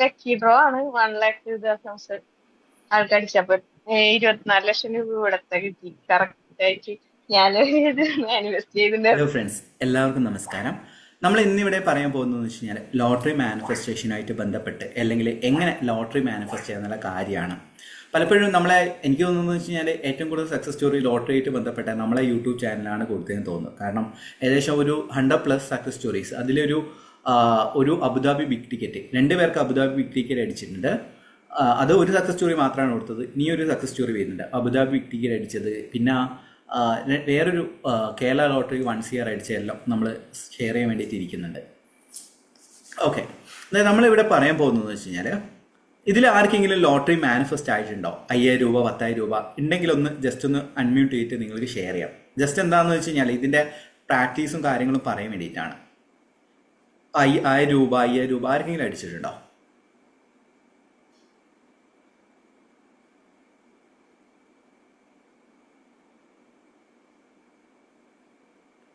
Lucky draw ആണ് 1,00,000 ആൾക്കടിച്ചപ്പോ 24 ലക്ഷം രൂപ ഇവിടത്തെ കിട്ടി കറക്റ്റ് ആയിട്ട്. ഞാൻ മാനിഫെസ്റ്റ് ചെയ്തിട്ടുണ്ടായിരുന്നു. ഹലോ ഫ്രണ്ട്സ്, എല്ലാവർക്കും നമസ്കാരം. നമ്മൾ ഇന്നിവിടെ പറയാൻ പോകുന്നതെന്ന് വെച്ച് കഴിഞ്ഞാൽ ലോട്ടറി മാനിഫെസ്റ്റേഷനുമായിട്ട് ബന്ധപ്പെട്ട് അല്ലെങ്കിൽ എങ്ങനെ ലോട്ടറി മാനിഫെസ്റ്റ് ചെയ്യാന്നുള്ള കാര്യമാണ്. പലപ്പോഴും എനിക്ക് തോന്നുന്നത് വെച്ച് കഴിഞ്ഞാൽ ഏറ്റവും കൂടുതൽ സക്സസ് സ്റ്റോറി ലോട്ടറി ആയിട്ട് ബന്ധപ്പെട്ട നമ്മളെ യൂട്യൂബ് ചാനലാണ് കൊടുത്തതെന്ന് തോന്നുന്നു. കാരണം ഏകദേശം ഒരു 100+ സക്സസ് സ്റ്റോറീസ്, ഒരു അബുദാബി ബിഗ് ടിക്കറ്റ്, 2 പേർക്ക് അബുദാബി ബിഗ് ടിക്കറ്റ് അടിച്ചിട്ടുണ്ട്. അത് ഒരു സക്സസ് സ്റ്റോറി മാത്രമാണ് കൊടുത്തത്. ഇനി ഒരു സക്സസ് സ്റ്റോറി വരുന്നുണ്ട്, അബുദാബി ബിഗ് ടിക്കറ്റ് അടിച്ചത്. പിന്നെ വേറൊരു കേരള ലോട്ടറി 1 CR അടിച്ചതെല്ലാം നമ്മൾ ഷെയർ ചെയ്യാൻ വേണ്ടിയിട്ട് ഇരിക്കുന്നുണ്ട്. ഓക്കെ, അതായത് നമ്മളിവിടെ പറയാൻ പോകുന്നതെന്ന് വെച്ച് കഴിഞ്ഞാൽ, ഇതിൽ ആർക്കെങ്കിലും ലോട്ടറി മാനിഫെസ്റ്റ് ആയിട്ടുണ്ടോ? 5,000 രൂപ, 10,000 രൂപ ഉണ്ടെങ്കിൽ ജസ്റ്റ് ഒന്ന് അൺമ്യൂട്ട് ചെയ്തിട്ട് നിങ്ങൾക്ക് ഷെയർ ചെയ്യാം. ജസ്റ്റ് എന്താണെന്ന് വെച്ച് കഴിഞ്ഞാൽ ഇതിൻ്റെ പ്രാക്ടീസും കാര്യങ്ങളും പറയാൻ വേണ്ടിയിട്ടാണ്. 1,000 രൂപ, 5,000 രൂപ ആർക്കെങ്കിലും അടിച്ചിട്ടുണ്ടോ?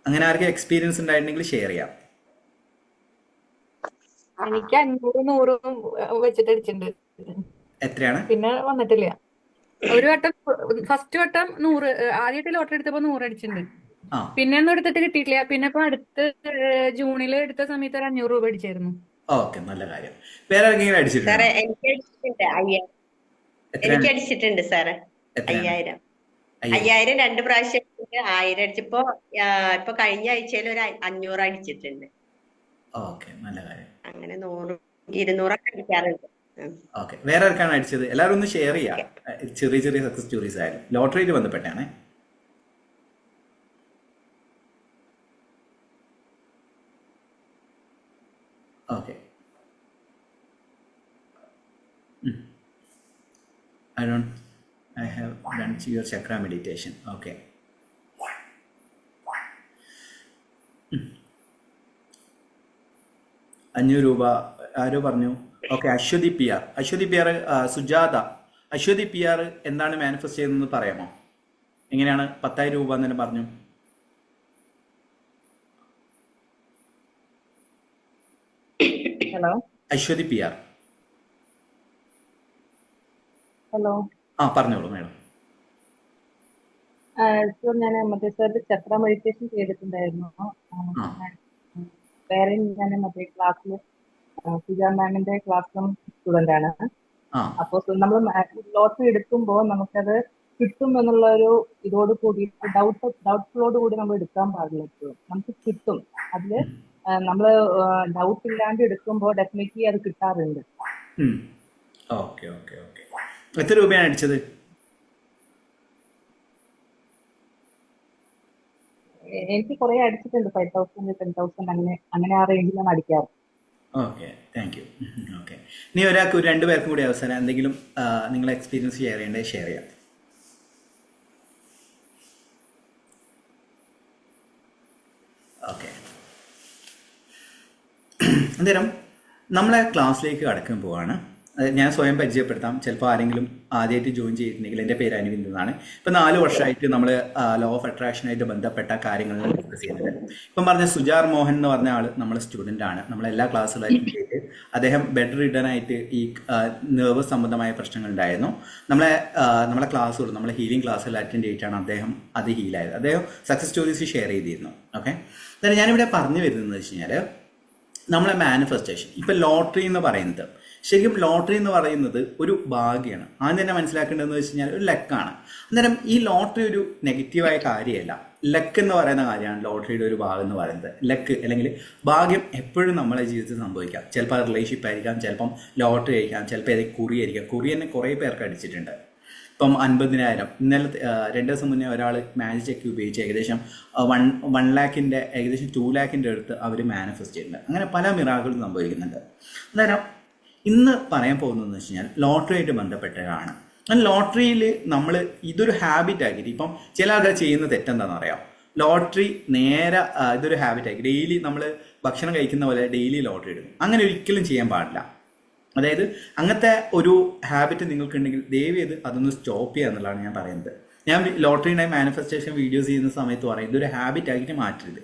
അങ്ങനെ ആർക്കും എക്സ്പീരിയൻസ് ഉണ്ടായിട്ടുണ്ടെങ്കിൽ ഷെയർ ചെയ്യാം. എനിക്ക് 500, 100 വെച്ചിട്ട് അടിച്ചിട്ടുണ്ട്. എത്രയാണ്? പിന്നെ വന്നിട്ടില്ല. ഒരു വട്ടം, ഫസ്റ്റ് വട്ടം 100, ആദ്യമായിട്ട് ലോട്ടറി എടുത്തപ്പോ 100 അടിച്ചിട്ടുണ്ട്. ആ, പിന്നെ ഒന്നും എടുത്തിട്ട് കിട്ടിയിട്ടില്ല. പിന്നെ ഇപ്പൊ അടുത്ത് ജൂണിൽ എടുത്ത സമയത്ത് ഒരു 500 രൂപ അടിച്ചായിരുന്നു. ഓക്കെ, നല്ല കാര്യം. വേറെ ആർക്കെങ്കിലും അടിച്ചിട്ടുണ്ടോ? സാറേ എനിക്ക് അടിച്ചിട്ടുണ്ട് 5,000. എനിക്ക് അടിച്ചിട്ടുണ്ട് സാറേ. എത്രയാണ്? 5,000 2 പ്രാവശ്യം അടിച്ചിട്ട് 1000 അടിച്ചപ്പോ ഇപ്പൊ കഴിഞ്ഞ ആഴ്ചയിൽ ഒരു 500 അടിച്ചിട്ടുണ്ട്. ഓക്കെ, നല്ല കാര്യം. അങ്ങനെ 100, 200 ഒക്കെ അടിക്കാറുണ്ട്. ഓക്കെ, വേറെ ആർക്കാണ് അടിച്ചത്? എല്ലാവരും ഒന്ന് ഷെയർ ചെയ്യാം. ചെറിയ ചെറിയ സക്സസ് സ്റ്റോറീസ് ആയാലും ലോട്ടറിയിൽ ബന്ധപ്പെട്ടാണ്. Okay, I have done your chakra meditation. Okay. 500 രൂപ ആരോ പറഞ്ഞു. Okay, Aswathy P R, Sujatha. Aswathy P R എന്താണ് മാനിഫെസ്റ്റ് ചെയ്യുന്നതെന്ന് പറയാമോ? എങ്ങനെയാണ്? 10,000 രൂപ എന്ന് തന്നെ പറഞ്ഞു. Hello Aswathy P R. Hello പറഞ്ഞോളൂ മാഡം. ഇപ്പോൾ ഞാൻ മറ്റേ സാറിന്റെ ചക്ര മെഡിറ്റേഷൻ ചെയ്തിട്ടുണ്ടായിരുന്നു. വേറെ ഞാൻ മറ്റേ ക്ലാസ്സിൽ സുജ മാമിന്റെ ക്ലാസ് റൂം സ്റ്റുഡന്റ് ആണ്. അപ്പോൾ നമ്മൾ ലോട്ടറി എടുക്കുമ്പോൾ നമുക്കത് കിട്ടും എന്നുള്ള ഒരു ഇതോട് കൂടി ഡൗട്ട്ഫുള്ളോട് കൂടി നമ്മൾ എടുക്കാൻ പാടില്ല. നമുക്ക് കിട്ടും. അതില് നമ്മൾ ഡൗട്ട് ഇല്ലാണ്ട് എടുക്കുമ്പോൾ ഡെഫിനറ്റ്ലി അത് കിട്ടാറുണ്ട്. Okay okay okay. എത്ര രൂപയാണ് അടിച്ചത്? എനിക്ക് കുറെ അടിച്ചിട്ടുണ്ട്. 5,000, 10,000 അങ്ങനെ ആ റേഞ്ചിലാണ് അടിക്കാറ്. Okay, thank you. ഓക്കെ, ഇനി ഒരാൾക്ക് 2 പേർക്കും കൂടി അവസരം. എന്തെങ്കിലും നിങ്ങളെ എക്സ്പീരിയൻസ് ഷെയർ ചെയ്യേണ്ടത് ഷെയർ ചെയ്യാം. ഓക്കെ, അന്നേരം നമ്മളെ ക്ലാസ്സിലേക്ക് കടക്കാൻ പോവാണ്. ഞാൻ സ്വയം പരിചയപ്പെടുത്താം. ചിലപ്പോൾ ആരെങ്കിലും ആദ്യമായിട്ട് ജോയിൻ ചെയ്തിട്ടുണ്ടെങ്കിൽ, എൻ്റെ പേര് അനിവിന്ദ് എന്നാണ്. ഇപ്പം 4 വർഷമായിട്ട് നമ്മൾ ലോ ഓഫ് അട്രാക്ഷനായിട്ട് ബന്ധപ്പെട്ട കാര്യങ്ങൾ ഡിസ്കസ് ചെയ്യുന്നുണ്ട്. ഇപ്പം പറഞ്ഞ സുജാർ മോഹൻ എന്ന് പറഞ്ഞ ആൾ നമ്മളെ സ്റ്റുഡൻ്റ് ആണ്. നമ്മളെല്ലാ ക്ലാസ്സുകളായിട്ടും ചെയ്ത് അദ്ദേഹം ബെഡ് റിഡൻ ആയിട്ട് ഈ നെർവസ് സംബന്ധമായ പ്രശ്നങ്ങൾ ഉണ്ടായിരുന്നു. നമ്മളെ ക്ലാസ്സുകൾ, നമ്മളെ ഹീലിംഗ് ക്ലാസ്സുകൾ അറ്റൻഡ് ചെയ്തിട്ടാണ് അദ്ദേഹം അത് ഹീലായത്. അദ്ദേഹം സക്സസ് സ്റ്റോറീസ് ഷെയർ ചെയ്തിരുന്നു. ഓക്കെ, അതായത് ഞാനിവിടെ പറഞ്ഞു വരുന്നത് വെച്ച് കഴിഞ്ഞാൽ, നമ്മളെ മാനിഫെസ്റ്റേഷൻ, ഇപ്പം ലോട്ടറി എന്ന് പറയുന്നത്, ശരിക്കും ലോട്ടറി എന്ന് പറയുന്നത് ഒരു ഭാഗ്യമാണ്. ആദ്യം തന്നെ മനസ്സിലാക്കേണ്ടതെന്ന് വെച്ച് കഴിഞ്ഞാൽ ഒരു ലക്കാണ്. അന്നേരം ഈ ലോട്ടറി ഒരു നെഗറ്റീവായ കാര്യമല്ല. ലക്ക് എന്ന് പറയുന്ന കാര്യമാണ് ലോട്ടറിയുടെ ഒരു ഭാഗം എന്ന് പറയുന്നത്. ലക്ക് അല്ലെങ്കിൽ ഭാഗ്യം എപ്പോഴും നമ്മളെ ജീവിതത്തിൽ സംഭവിക്കാം. ചിലപ്പോൾ റിലേഷൻഷിപ്പ് ആയിരിക്കാം, ചിലപ്പം ലോട്ടറി ആയിരിക്കാം, ചിലപ്പോൾ ഏതെങ്കിലും കുറി ആയിരിക്കാം. കുറി തന്നെ കുറേ പേർക്ക് അടിച്ചിട്ടുണ്ട്. ഇപ്പം 50,000 ഇന്നലെ 2 ദിവസം മുന്നേ ഒരാൾ മാജിക് ചെക്ക് ഉപയോഗിച്ച് ഏകദേശം 1 ലാഖിൻ്റെ ഏകദേശം 2 ലാഖിൻ്റെ അടുത്ത് അവർ മാനിഫെസ്റ്റ് ചെയ്യുന്നുണ്ട്. അങ്ങനെ പല മിറാക്കിളും സംഭവിക്കുന്നുണ്ട്. അന്നേരം ഇന്ന് പറയാൻ പോകുന്നതെന്ന് വെച്ച് കഴിഞ്ഞാൽ ലോട്ടറി ആയിട്ട് ബന്ധപ്പെട്ടതാണ്. ലോട്ടറിയിൽ നമ്മൾ ഇതൊരു ഹാബിറ്റ് ആക്കിയിട്ട്, ഇപ്പം ചില ആൾക്കാർ ചെയ്യുന്ന തെറ്റെന്താണെന്ന് അറിയാം. ലോട്ടറി നേരെ ഇതൊരു ഹാബിറ്റ് ആക്കി ഡെയിലി നമ്മൾ ഭക്ഷണം കഴിക്കുന്ന പോലെ ഡെയിലി ലോട്ടറി എടുക്കും. അങ്ങനെ ഒരിക്കലും ചെയ്യാൻ പാടില്ല. അതായത് അങ്ങനത്തെ ഒരു ഹാബിറ്റ് നിങ്ങൾക്കുണ്ടെങ്കിൽ ദയവ് ചെയ്ത് അതൊന്ന് സ്റ്റോപ്പ് ചെയ്യുക എന്നുള്ളതാണ് ഞാൻ പറയുന്നത്. ഞാൻ ലോട്ടറിയുടെ മാനിഫെസ്റ്റേഷൻ വീഡിയോസ് ചെയ്യുന്ന സമയത്ത് പറയും, ഇതൊരു ഹാബിറ്റ് ആക്കിയിട്ട് മാറ്റരുത്.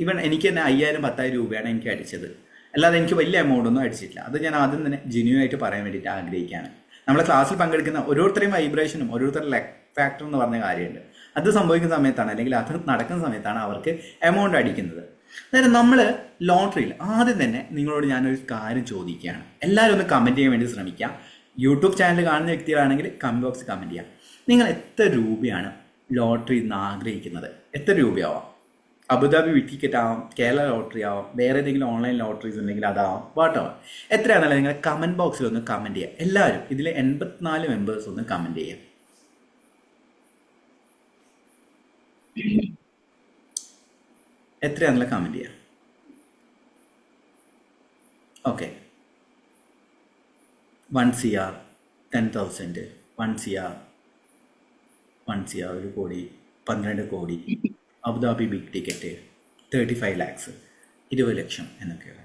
ഇവൻ എനിക്ക് തന്നെ 5,000, 10,000 രൂപയാണ് എനിക്ക് അടിച്ചത്. അല്ലാതെ എനിക്ക് വലിയ എമൗണ്ട് ഒന്നും അടിച്ചിട്ടില്ല. അത് ഞാൻ ആദ്യം തന്നെ ജെന്യൂൻ ആയിട്ട് പറയാൻ വേണ്ടിയിട്ട് ആഗ്രഹിക്കുകയാണ്. നമ്മുടെ ക്ലാസ്സിൽ പങ്കെടുക്കുന്ന ഓരോരുത്തരെയും വൈബ്രേഷനും ഓരോരുത്തരുടെ ലക്ക് ഫാക്ടർ എന്ന് പറഞ്ഞ കാര്യമുണ്ട്. അത് സംഭവിക്കുന്ന സമയത്താണ്, അല്ലെങ്കിൽ അത് നടക്കുന്ന സമയത്താണ് അവർക്ക് എമൗണ്ട് അടിക്കുന്നത്. അതായത് നമ്മൾ ലോട്ടറിയിൽ ആദ്യം തന്നെ നിങ്ങളോട് ഞാനൊരു കാര്യം ചോദിക്കുകയാണ്. എല്ലാവരും ഒന്ന് കമൻറ്റ് ചെയ്യാൻ വേണ്ടി ശ്രമിക്കാം. യൂട്യൂബ് ചാനൽ കാണുന്ന വ്യക്തികളാണെങ്കിൽ കമൻറ്റ് ബോക്സ് കമൻറ്റ് ചെയ്യാം. നിങ്ങൾ എത്ര രൂപയാണ് ലോട്ടറി ഇന്ന് ആഗ്രഹിക്കുന്നത്? എത്ര രൂപയാവാം? അബുദാബി ബിഗ് ടിക്കറ്റ് ആവാം, കേരള ലോട്ടറി ആവാം, വേറെ ഏതെങ്കിലും ഓൺലൈൻ ലോട്ടറീസ് ഉണ്ടെങ്കിൽ അതാവാം, വാട്ടാവാം. എത്രയാണെന്നുള്ളത് നിങ്ങൾ കമൻറ്റ് ബോക്സിൽ ഒന്ന് കമൻറ്റ് ചെയ്യുക. എല്ലാവരും ഇതിൽ 84 മെമ്പേഴ്സ് ഒന്ന് കമൻറ്റ് ചെയ്യാം. എത്രയാണെന്നുള്ള കമൻറ്റ് ചെയ്യാം. ഓക്കെ, 1 CR, 10,000, 1 CR, 1 CR, 1 കോടി, 12 കോടി, അബുദാബി ബിഗ് ടിക്കറ്റ് 35 lakhs, 20 ലക്ഷം എന്നൊക്കെയാണ്.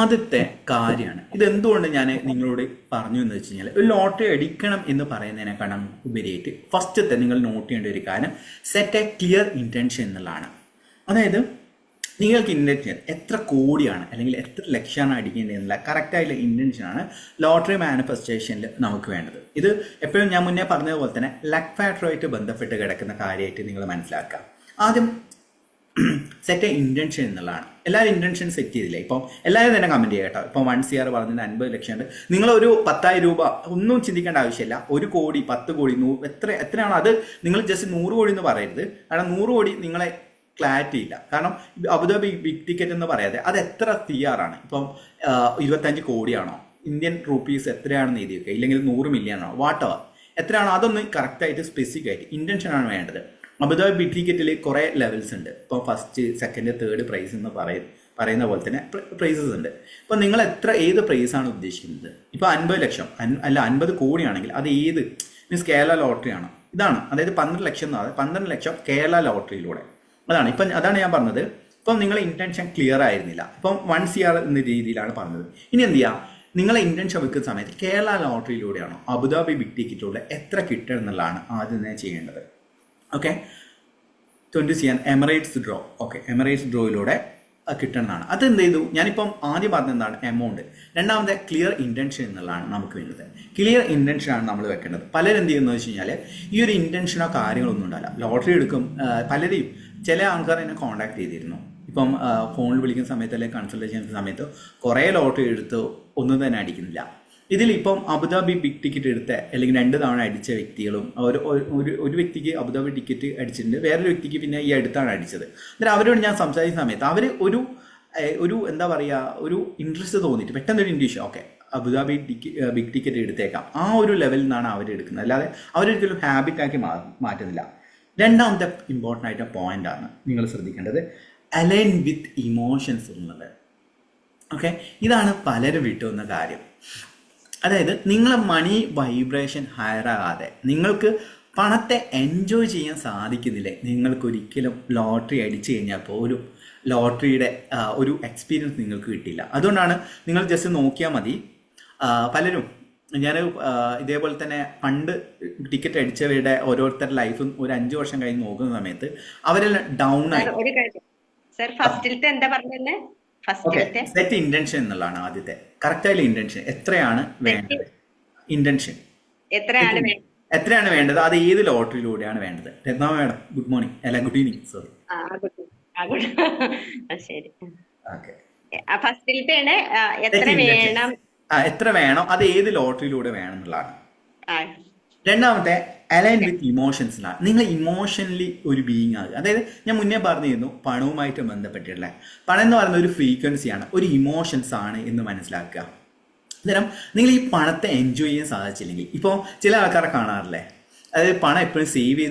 ആദ്യത്തെ കാര്യമാണ് ഇതെന്തുകൊണ്ട് ഞാൻ നിങ്ങളോട് പറഞ്ഞു എന്ന് വെച്ച് കഴിഞ്ഞാൽ, ഒരു ലോട്ടറി അടിക്കണം എന്ന് പറയുന്നതിനെക്കാളും ഉപരിയായിട്ട് ഫസ്റ്റത്തെ നിങ്ങൾ നോട്ട് ചെയ്യേണ്ട ഒരു കാര്യം സെറ്റ് എ ക്ലിയർ ഇൻറ്റൻഷൻ എന്നുള്ളതാണ്. അതായത് നിങ്ങൾക്ക് ഇൻറ്റൻഷൻ എത്ര കോടിയാണ് അല്ലെങ്കിൽ എത്ര ലക്ഷമാണ് അടിക്കേണ്ടത് എന്നുള്ള കറക്റ്റായിട്ടുള്ള ഇൻറ്റൻഷനാണ് ലോട്ടറി മാനിഫെസ്റ്റേഷനിൽ നമുക്ക് വേണ്ടത്. ഇത് എപ്പോഴും ഞാൻ മുന്നേ പറഞ്ഞതുപോലെ തന്നെ ലക്ക് ഫാക്ടറുമായിട്ട് ബന്ധപ്പെട്ട് കിടക്കുന്ന കാര്യമായിട്ട് നിങ്ങൾ മനസ്സിലാക്കുക. ആദ്യം സെറ്റ് ഇൻറ്റൻഷൻ എന്നുള്ളതാണ്. എല്ലാവരും ഇൻറ്റൻഷൻ സെറ്റ് ചെയ്തില്ലേ? ഇപ്പം എല്ലാവരും തന്നെ കമൻറ്റ് ചെയ്യാം കേട്ടോ. ഇപ്പം 1 CR പറഞ്ഞതിന് 50 ലക്ഷം ഉണ്ട്. നിങ്ങളൊരു 10,000 രൂപ ഒന്നും ചിന്തിക്കേണ്ട ആവശ്യമില്ല. 1 കോടി, 10 കോടി, എത്രയാണോ അത് നിങ്ങൾ ജസ്റ്റ് 100 കോടി എന്ന് പറയരുത്. കാരണം 100 കോടി നിങ്ങളെ ക്ലാരിറ്റി ഇല്ല. കാരണം അബുദാബി ബിഗ് ടിക്കറ്റ് എന്ന് പറയാതെ അത് എത്ര CR ആണ്. ഇപ്പം 25 കോടിയാണോ, ഇന്ത്യൻ റുപ്പീസ് എത്രയാണെന്ന് എഴുതി വെക്കുക. ഇല്ലെങ്കിൽ 100 മില്യൺ ആണോ, വാട്ടവർ എത്രയാണോ അതൊന്ന് കറക്റ്റായിട്ട് സ്പെസിഫിക് ആയിട്ട് ഇൻറ്റൻഷനാണ് വേണ്ടത്. അബുദാബി ബിഗ് ടിക്കറ്റിൽ കുറേ ലെവൽസ് ഉണ്ട്. ഇപ്പോൾ ഫസ്റ്റ്, സെക്കൻഡ്, തേർഡ് പ്രൈസ് എന്ന് പറയുന്ന പോലെ തന്നെ പ്രൈസസ് ഉണ്ട്. ഇപ്പോൾ നിങ്ങൾ ഏത് പ്രൈസാണ് ഉദ്ദേശിക്കുന്നത്? ഇപ്പോൾ 50 ലക്ഷം അല്ല 50 കോടിയാണെങ്കിൽ അത് ഏത് മീൻസ് കേരള ലോട്ടറി ആണോ? ഇതാണ്. അതായത് 12 ലക്ഷം എന്ന് പറയുന്നത് 12 ലക്ഷം കേരള ലോട്ടറിയിലൂടെ. അതാണ് ഞാൻ പറഞ്ഞത്. ഇപ്പം നിങ്ങളെ ഇൻറ്റൻഷൻ ക്ലിയർ ആയിരുന്നില്ല. ഇപ്പം 1 CR എന്ന രീതിയിലാണ് പറഞ്ഞത്. ഇനി എന്ത് ചെയ്യുക? നിങ്ങളെ ഇൻറ്റൻഷൻ വെക്കുന്ന സമയത്ത് കേരള ലോട്ടറിയിലൂടെയാണോ അബുദാബി ബിഗ് ടിക്കറ്റിലൂടെ എത്ര കിട്ടുക എന്നുള്ളതാണ് ആദ്യം തന്നെ ചെയ്യേണ്ടത്. Okay, 20 CR Emirates draw. Okay, Emirates ഡ്രോയിലൂടെ കിട്ടുന്നതാണ്. അത് എന്ത് ചെയ്തു? ഞാനിപ്പം ആദ്യം പറഞ്ഞ എന്താണ് എമൗണ്ട്. രണ്ടാമത്തെ ക്ലിയർ ഇൻറ്റൻഷൻ എന്നുള്ളതാണ് നമുക്ക് വേണ്ടത്. ക്ലിയർ ഇൻറ്റൻഷനാണ് നമ്മൾ വെക്കേണ്ടത്. പലരും എന്ത് ചെയ്യുന്നത് വെച്ച് കഴിഞ്ഞാൽ ഈ ഒരു ഇൻറ്റൻഷനോ കാര്യങ്ങളൊന്നും ഉണ്ടാവില്ല. ലോട്ടറി എടുക്കും. പലരെയും ചില ആൾക്കാർ എന്നെ കോൺടാക്ട് ചെയ്തിരുന്നു. ഇപ്പം ഫോണിൽ വിളിക്കുന്ന സമയത്ത് അല്ലെങ്കിൽ കൺസൾട്ടേഷൻ ചെയ്യുന്ന സമയത്ത് കുറേ ലോട്ടറി എടുത്ത് ഒന്നും തന്നെ അടിക്കുന്നില്ല. ഇതിലിപ്പം അബുദാബി ബിഗ് ടിക്കറ്റ് എടുത്ത അല്ലെങ്കിൽ 2 തവണ അടിച്ച വ്യക്തികളും ഒരു വ്യക്തിക്ക് അബുദാബി ടിക്കറ്റ് അടിച്ചിട്ടുണ്ട്, വേറൊരു വ്യക്തിക്ക് പിന്നെ ഈ അടുത്താണ് അടിച്ചത്. എന്നിട്ട് അവരോട് ഞാൻ സംസാരിക്കുന്ന സമയത്ത് അവർ ഒരു എന്താ പറയുക, ഒരു ഇൻട്രസ്റ്റ് തോന്നിയിട്ട് പെട്ടെന്നൊരു intuition, okay Abu Dhabi big ticket എടുത്തേക്കാം, ആ ഒരു ലെവലിൽ നിന്നാണ് അവരെടുക്കുന്നത്. അല്ലാതെ അവരൊരിക്കലും ഹാബിറ്റാക്കി മാറ്റുന്നില്ല. രണ്ടാമത്തെ ഇമ്പോർട്ടൻ്റ് ആയിട്ട് പോയിന്റാണ് നിങ്ങൾ ശ്രദ്ധിക്കേണ്ടത്, അലൈൻ വിത്ത് ഇമോഷൻസ് എന്നുള്ളത്. ഓക്കെ, ഇതാണ് പലരും വിട്ടുവന്ന കാര്യം. അതായത് നിങ്ങളെ മണി വൈബ്രേഷൻ ഹയർ ആകാതെ നിങ്ങൾക്ക് പണത്തെ എൻജോയ് ചെയ്യാൻ സാധിക്കുന്നില്ലേ, നിങ്ങൾക്കൊരിക്കലും ലോട്ടറി അടിച്ചു കഴിഞ്ഞാൽ പോലും ലോട്ടറിയുടെ ഒരു എക്സ്പീരിയൻസ് നിങ്ങൾക്ക് കിട്ടില്ല. അതുകൊണ്ടാണ് നിങ്ങൾ ജസ്റ്റ് നോക്കിയാൽ മതി. പലരും ഞാൻ ഇതേപോലെ തന്നെ പണ്ട് ടിക്കറ്റ് അടിച്ചവരുടെ ഓരോരുത്തരുടെ ലൈഫും ഒരു 5 വർഷം കഴിഞ്ഞ് നോക്കുന്ന സമയത്ത് അവരെല്ലാം ഡൗൺ ആയി. സെറ്റ് ഇന്റൻഷൻ എന്നുള്ളതാണ് ആദ്യത്തെ. കറക്റ്റ് ആയിട്ടുള്ള ഇന്റൻഷൻ എത്രയാണ് വേണ്ടത്, ഇന്റൻഷൻ എത്രയാണ് വേണ്ടത്, അത് ഏത് ലോട്ടറിയിലൂടെയാണ് വേണ്ടത്. രത്ന മാഡം ഗുഡ് മോർണിംഗ്, അല്ല ഗുഡ് ഈവനിങ്, സോറി. എത്ര വേണം, അത് ഏത് ലോട്ടറിയിലൂടെ വേണം എന്നുള്ളതാണ്. രണ്ടാമത്തെ അലൈൻ വിത്ത് ഇമോഷൻസിലാണ്. നിങ്ങൾ ഇമോഷണലി ഒരു ബീയിങ് ആകുക. അതായത് ഞാൻ മുന്നേ പറഞ്ഞിരുന്നു പണവുമായിട്ട് ബന്ധപ്പെട്ടിട്ടുള്ള പണം എന്ന് പറയുന്ന ഒരു ഫ്രീക്വൻസിയാണ്, ഒരു ഇമോഷൻസ് ആണ് എന്ന് മനസ്സിലാക്കുക. അന്നേരം നിങ്ങൾ ഈ പണത്തെ എൻജോയ് ചെയ്യാൻ സാധിച്ചില്ലെങ്കിൽ, ഇപ്പോൾ ചില ആൾക്കാരെ കാണാറില്ലേ, അതായത് പണം എപ്പോഴും സേവ്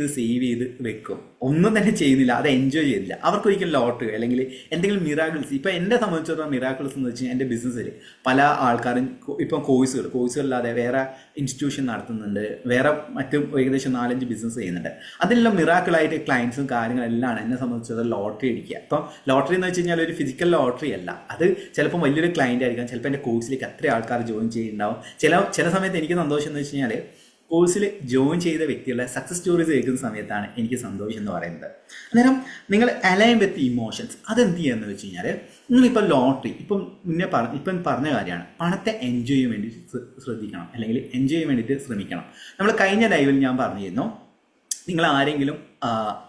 ചെയ്ത് വെക്കും, ഒന്നും തന്നെ ചെയ്യുന്നില്ല, അത് എൻജോയ് ചെയ്യുന്നില്ല. അവർക്കൊരിക്കലും ലോട്ടറി അല്ലെങ്കിൽ എന്തെങ്കിലും മിറാക്കിൾസ്. ഇപ്പം എന്നെ സംബന്ധിച്ചിടത്തോളം മിറാക്കിൾസ് എന്ന് വെച്ച് കഴിഞ്ഞാൽ എൻ്റെ ബിസിനസ്സിൽ പല ആൾക്കാരും ഇപ്പം കോഴ്സുകളില്ലാതെ വേറെ ഇൻസ്റ്റിറ്റ്യൂഷൻ നടത്തുന്നുണ്ട്, വേറെ മറ്റും ഏകദേശം 4-5 ബിസിനസ് ചെയ്യുന്നുണ്ട്. അതിലെല്ലാം മിറാക്കിളായിട്ട് ക്ലയൻസും കാര്യങ്ങളെല്ലാം എന്നെ സംബന്ധിച്ചിടത്തോളം ലോട്ടറി അടിക്കുക. ഇപ്പം ലോട്ടറി എന്ന് വെച്ച് കഴിഞ്ഞാൽ ഒരു ഫിസിക്കൽ ലോട്ടറി അല്ല, അത് ചിലപ്പോൾ വലിയൊരു ക്ലയൻ്റ് ആയിരിക്കാം, ചിലപ്പോൾ എൻ്റെ കോഴ്സിലേക്ക് അത്ര ആൾക്കാർ ജോയിൻ ചെയ്യുന്നുണ്ടാവും. ചില സമയത്ത് എനിക്ക് സന്തോഷം എന്ന് വെച്ച് കഴിഞ്ഞാൽ കോഴ്സിൽ ജോയിൻ ചെയ്ത വ്യക്തികളുടെ സക്സസ് സ്റ്റോറീസ് കേൾക്കുന്ന സമയത്താണ് എനിക്ക് സന്തോഷം എന്ന് പറയുന്നത്. അന്നേരം നിങ്ങൾ അലൈൻ വിത്ത് ഇമോഷൻസ് അതെന്ത് ചെയ്യുകയെന്ന് വെച്ച് കഴിഞ്ഞാൽ, നിങ്ങളിപ്പോൾ ലോട്ടറി ഇപ്പം പറഞ്ഞ കാര്യമാണ്, പണത്തെ എൻജോയ് ചെയ്യാൻ വേണ്ടി ശ്രദ്ധിക്കണം, അല്ലെങ്കിൽ എൻജോയ് ചെയ്യാൻ വേണ്ടിയിട്ട് ശ്രമിക്കണം. നമ്മൾ കഴിഞ്ഞ ലൈവിൽ ഞാൻ പറഞ്ഞിരുന്നു, നിങ്ങൾ ആരെങ്കിലും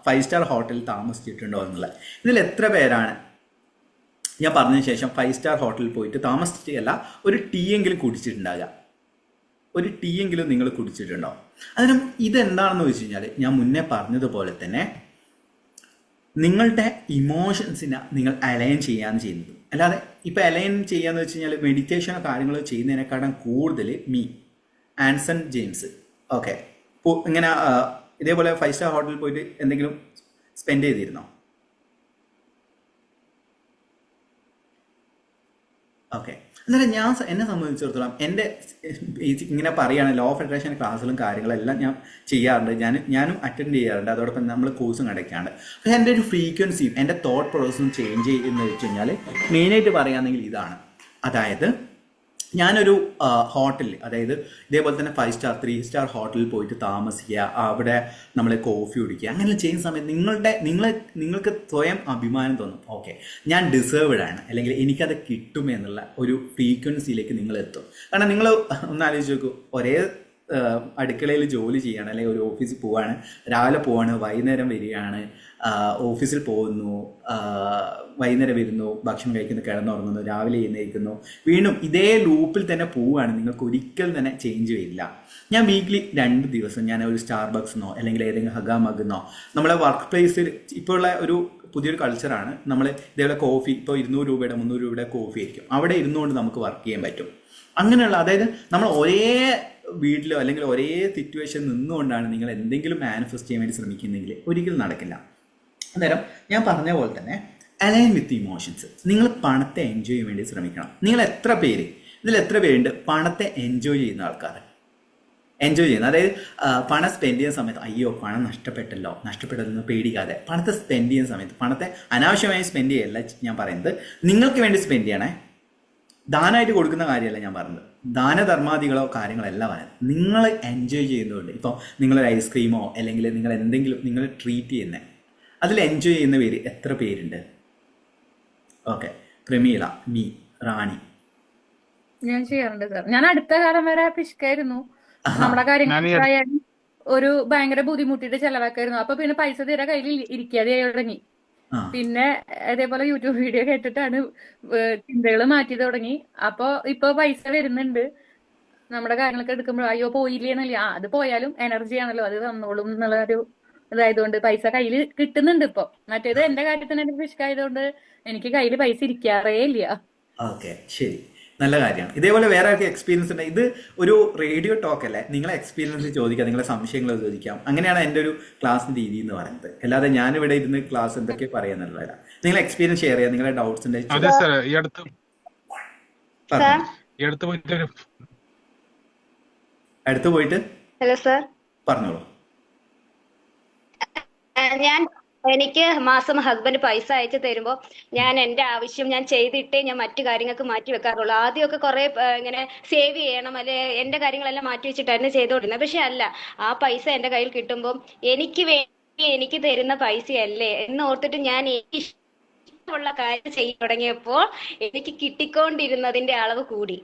5 സ്റ്റാർ ഹോട്ടലിൽ താമസിച്ചിട്ടുണ്ടോ എന്നുള്ളത്. ഇതിൽ എത്ര പേരാണ് ഞാൻ പറഞ്ഞതിന് ശേഷം 5 സ്റ്റാർ ഹോട്ടലിൽ പോയിട്ട് താമസിച്ചിട്ടല്ല ഒരു ടീ എങ്കിലും കുടിച്ചിട്ടുണ്ടാകുക? ഒരു ടീ എങ്കിലും നിങ്ങൾ കുടിച്ചിട്ടുണ്ടോ? അതിനും ഇതെന്താണെന്ന് വെച്ച് കഴിഞ്ഞാൽ, ഞാൻ മുന്നേ പറഞ്ഞതുപോലെ തന്നെ നിങ്ങളുടെ ഇമോഷൻസിനെ നിങ്ങൾ അലൈൻ ചെയ്യാന്ന് ചെയ്യുന്നത്. അല്ലാതെ ഇപ്പം അലൈൻ ചെയ്യാന്ന് വെച്ച് കഴിഞ്ഞാൽ മെഡിറ്റേഷനോ കാര്യങ്ങളോ ചെയ്യുന്നതിനെക്കാളും കൂടുതൽ ആൻസൺ ജെയിംസ് ഓക്കെ ഇങ്ങനെ ഇതേപോലെ 5 സ്റ്റാർ ഹോട്ടലിൽ പോയിട്ട് എന്തെങ്കിലും സ്പെൻഡ് ചെയ്തിരുന്നോ? ഓക്കെ. എന്നാലും എന്നെ സംബന്ധിച്ചിടത്തോളം എൻ്റെ ഇങ്ങനെ പറയുകയാണ്, ലോ ഓഫ് അട്രാക്ഷൻ ക്ലാസ്സുകളും കാര്യങ്ങളെല്ലാം ഞാൻ ചെയ്യാറുണ്ട്, ഞാനും അറ്റൻഡ് ചെയ്യാറുണ്ട്, അതോടൊപ്പം നമ്മൾ കോഴ്സും അടയ്ക്കാറുണ്ട്. പക്ഷേ എൻ്റെ ഒരു ഫ്രീക്വൻസിയും എൻ്റെ തോട്ട് പ്രോസസ്സും ചേഞ്ച് ചെയ്യുന്നത് വെച്ച് കഴിഞ്ഞാൽ മെയിനായിട്ട് പറയുകയാണെങ്കിൽ ഇതാണ്. അതായത് ഞാനൊരു ഹോട്ടലിൽ, അതായത് ഇതേപോലെ തന്നെ 5 സ്റ്റാർ 3 സ്റ്റാർ ഹോട്ടലിൽ പോയിട്ട് താമസിക്കുക, അവിടെ നമ്മൾ കോഫി കുടിക്കുക, അങ്ങനെ ചെയ്യുന്ന സമയത്ത് നിങ്ങൾക്ക് സ്വയം അഭിമാനം തോന്നും. ഓക്കെ, ഞാൻ ഡിസേർവ്ഡ് ആണ്, അല്ലെങ്കിൽ എനിക്കത് കിട്ടും എന്നുള്ള ഒരു ഫ്രീക്വൻസിയിലേക്ക് നിങ്ങൾ എത്തും. കാരണം നിങ്ങൾ ഒന്ന് ആലോചിച്ച് നോക്കൂ, ഒരേ അടുക്കളയിൽ ജോലി ചെയ്യാണ്, അല്ലെങ്കിൽ ഒരു ഓഫീസിൽ പോവാണ്, രാവിലെ പോവാണ്, വൈകുന്നേരം വരികയാണ്, ഓഫീസിൽ പോകുന്നു, വൈകുന്നേരം വരുന്നു, ഭക്ഷണം കഴിക്കുന്നു, കിടന്നുറങ്ങുന്നു, രാവിലെ എഴുന്നേൽക്കുന്നു, വീണ്ടും ഇതേ ലൂപ്പിൽ തന്നെ പോവുകയാണ്. നിങ്ങൾക്ക് ഒരിക്കലും തന്നെ ചേഞ്ച് വരില്ല. ഞാൻ വീക്ക്ലി 2 ദിവസം ഞാൻ ഒരു സ്റ്റാർബക്സിനോ അല്ലെങ്കിൽ ഏതെങ്കിലും ഹഗാമഗെന്നോ, നമ്മളെ വർക്ക് പ്ലേസിൽ ഇപ്പോൾ ഉള്ള ഒരു പുതിയൊരു കൾച്ചറാണ്, നമ്മൾ ഇതേപോലെ കോഫി ഇപ്പോൾ 200 രൂപയുടെ 300 രൂപയുടെ കോഫി ആയിരിക്കും, അവിടെ ഇരുന്നുകൊണ്ട് നമുക്ക് വർക്ക് ചെയ്യാൻ പറ്റും. അങ്ങനെയുള്ള, അതായത് നമ്മൾ ഒരേ വീട്ടിലോ അല്ലെങ്കിൽ ഒരേ സിറ്റുവേഷൻ നിന്നുകൊണ്ടാണ് നിങ്ങൾ എന്തെങ്കിലും മാനിഫെസ്റ്റ് ചെയ്യാൻ വേണ്ടി ശ്രമിക്കുന്നെങ്കിൽ ഒരിക്കലും നടക്കില്ല. അന്നേരം ഞാൻ പറഞ്ഞ പോലെ തന്നെ അലൈൻ വിത്ത് ഇമോഷൻസ്. നിങ്ങൾ പണത്തെ എൻജോയ് ചെയ്യാൻ വേണ്ടി ശ്രമിക്കണം. ഇതിൽ എത്ര പേരുണ്ട് പണത്തെ എൻജോയ് ചെയ്യുന്ന ആൾക്കാർ? എൻജോയ് ചെയ്യുന്നത്, അതായത് പണം സ്പെൻഡ് ചെയ്യുന്ന സമയത്ത് അയ്യോ പണം നഷ്ടപ്പെട്ടതെന്ന് പേടിക്കാതെ പണത്തെ സ്പെൻഡ് ചെയ്യുന്ന സമയത്ത് പണത്തെ അനാവശ്യമായി സ്പെൻഡ് ചെയ്യല്ല ഞാൻ പറയുന്നത്, നിങ്ങൾക്ക് വേണ്ടി സ്പെൻഡ് ചെയ്യണേ. ദാനമായിട്ട് കൊടുക്കുന്ന കാര്യമല്ല ഞാൻ പറഞ്ഞത്, ദാനധർമാദികളോ കാര്യങ്ങളല്ല പറയുന്നത്. നിങ്ങൾ എൻജോയ് ചെയ്യുന്നതുകൊണ്ട്, ഇപ്പോൾ നിങ്ങളൊരു ഐസ്ക്രീമോ അല്ലെങ്കിൽ നിങ്ങൾ ട്രീറ്റ് ചെയ്യുന്നത്, അതിൽ എൻജോയ് ചെയ്യുന്ന പേര് എത്ര പേരുണ്ട്? ഓക്കെ, പ്രമീള, റാണി. ഞാൻ ചെയ്യാറുണ്ട് സാർ. ഞാൻ അടുത്ത കാലം വരെ പിശുക്കായിരുന്നു. നമ്മുടെ കാര്യങ്ങളായാലും ഒരു ഭയങ്കര ബുദ്ധിമുട്ടിയിട്ട് ചെലവാക്കായിരുന്നു. അപ്പൊ പിന്നെ പൈസ തീരെ കയ്യിൽ ഇരിക്കാതെ തുടങ്ങി. പിന്നെ ഇതേപോലെ യൂട്യൂബ് വീഡിയോ കേട്ടിട്ടാണ് ചിന്തകൾ മാറ്റി തുടങ്ങി. ഇപ്പൊ പൈസ വരുന്നുണ്ട്. നമ്മുടെ കാര്യങ്ങളൊക്കെ എടുക്കുമ്പോൾ അയ്യോ പോയില്ലേന്നല്ല, അത് പോയാലും എനർജി ആണല്ലോ, അത് തന്നോളും എന്നുള്ള ഒരു ഇതായതുകൊണ്ട് പൈസ കയ്യിൽ കിട്ടുന്നുണ്ട് ഇപ്പൊ. മറ്റേത് എന്റെ കാര്യത്തിന് എനിക്ക് പിശുക്കായതുകൊണ്ട് എനിക്ക് കയ്യിൽ പൈസ ഇരിക്കാറേ ഇല്ല. ഓക്കെ, ശരി, നല്ല കാര്യമാണ്. ഇതേപോലെ വേറെ ആർക്കും എക്സ്പീരിയൻസ് ഉണ്ട്? ഇത് ഒരു റേഡിയോ ടോക്ക് അല്ലേ, നിങ്ങളെ എക്സ്പീരിയൻസ് ചോദിക്കാം, നിങ്ങളെ സംശയങ്ങൾ ചോദിക്കാം. അങ്ങനെയാണ് എൻ്റെ ഒരു ക്ലാസ്സിന്റെ രീതി എന്ന് പറയുന്നത്. അല്ലാതെ ഞാനിവിടെ ഇരുന്ന് ക്ലാസ് എന്തൊക്കെ പറയാന്നുള്ളതല്ല. നിങ്ങളെ എക്സ്പീരിയൻസ് ഷെയർ ചെയ്യാം, നിങ്ങളെ ഡൗട്ട്സ് അടുത്ത് പോയിട്ട് ഹലോ സർ, പറഞ്ഞോളൂ. എനിക്ക് മാസം ഹസ്ബൻഡ് പൈസ അയച്ചു തരുമ്പോൾ ഞാൻ എന്റെ ആവശ്യം ഞാൻ ചെയ്തിട്ടേ ഞാൻ മറ്റു കാര്യങ്ങൾക്ക് മാറ്റി വെക്കാറുള്ളൂ. ആദ്യമൊക്കെ കുറെ ഇങ്ങനെ സേവ് ചെയ്യണം, അല്ലെ എന്റെ കാര്യങ്ങളെല്ലാം മാറ്റി വെച്ചിട്ടായിരുന്നു ചെയ്തുകൊണ്ടിരുന്നത്. പക്ഷെ അല്ല, ആ പൈസ എന്റെ കയ്യിൽ കിട്ടുമ്പോൾ എനിക്ക് വേണ്ടി എനിക്ക് തരുന്ന പൈസയല്ലേ എന്ന് ഓർത്തിട്ട് ഞാൻ ഇഷ്ടമുള്ള കാര്യം ചെയ്യാൻ തുടങ്ങിയപ്പോൾ എനിക്ക് കിട്ടിക്കൊണ്ടിരുന്നതിന്റെ അളവ് കൂടി.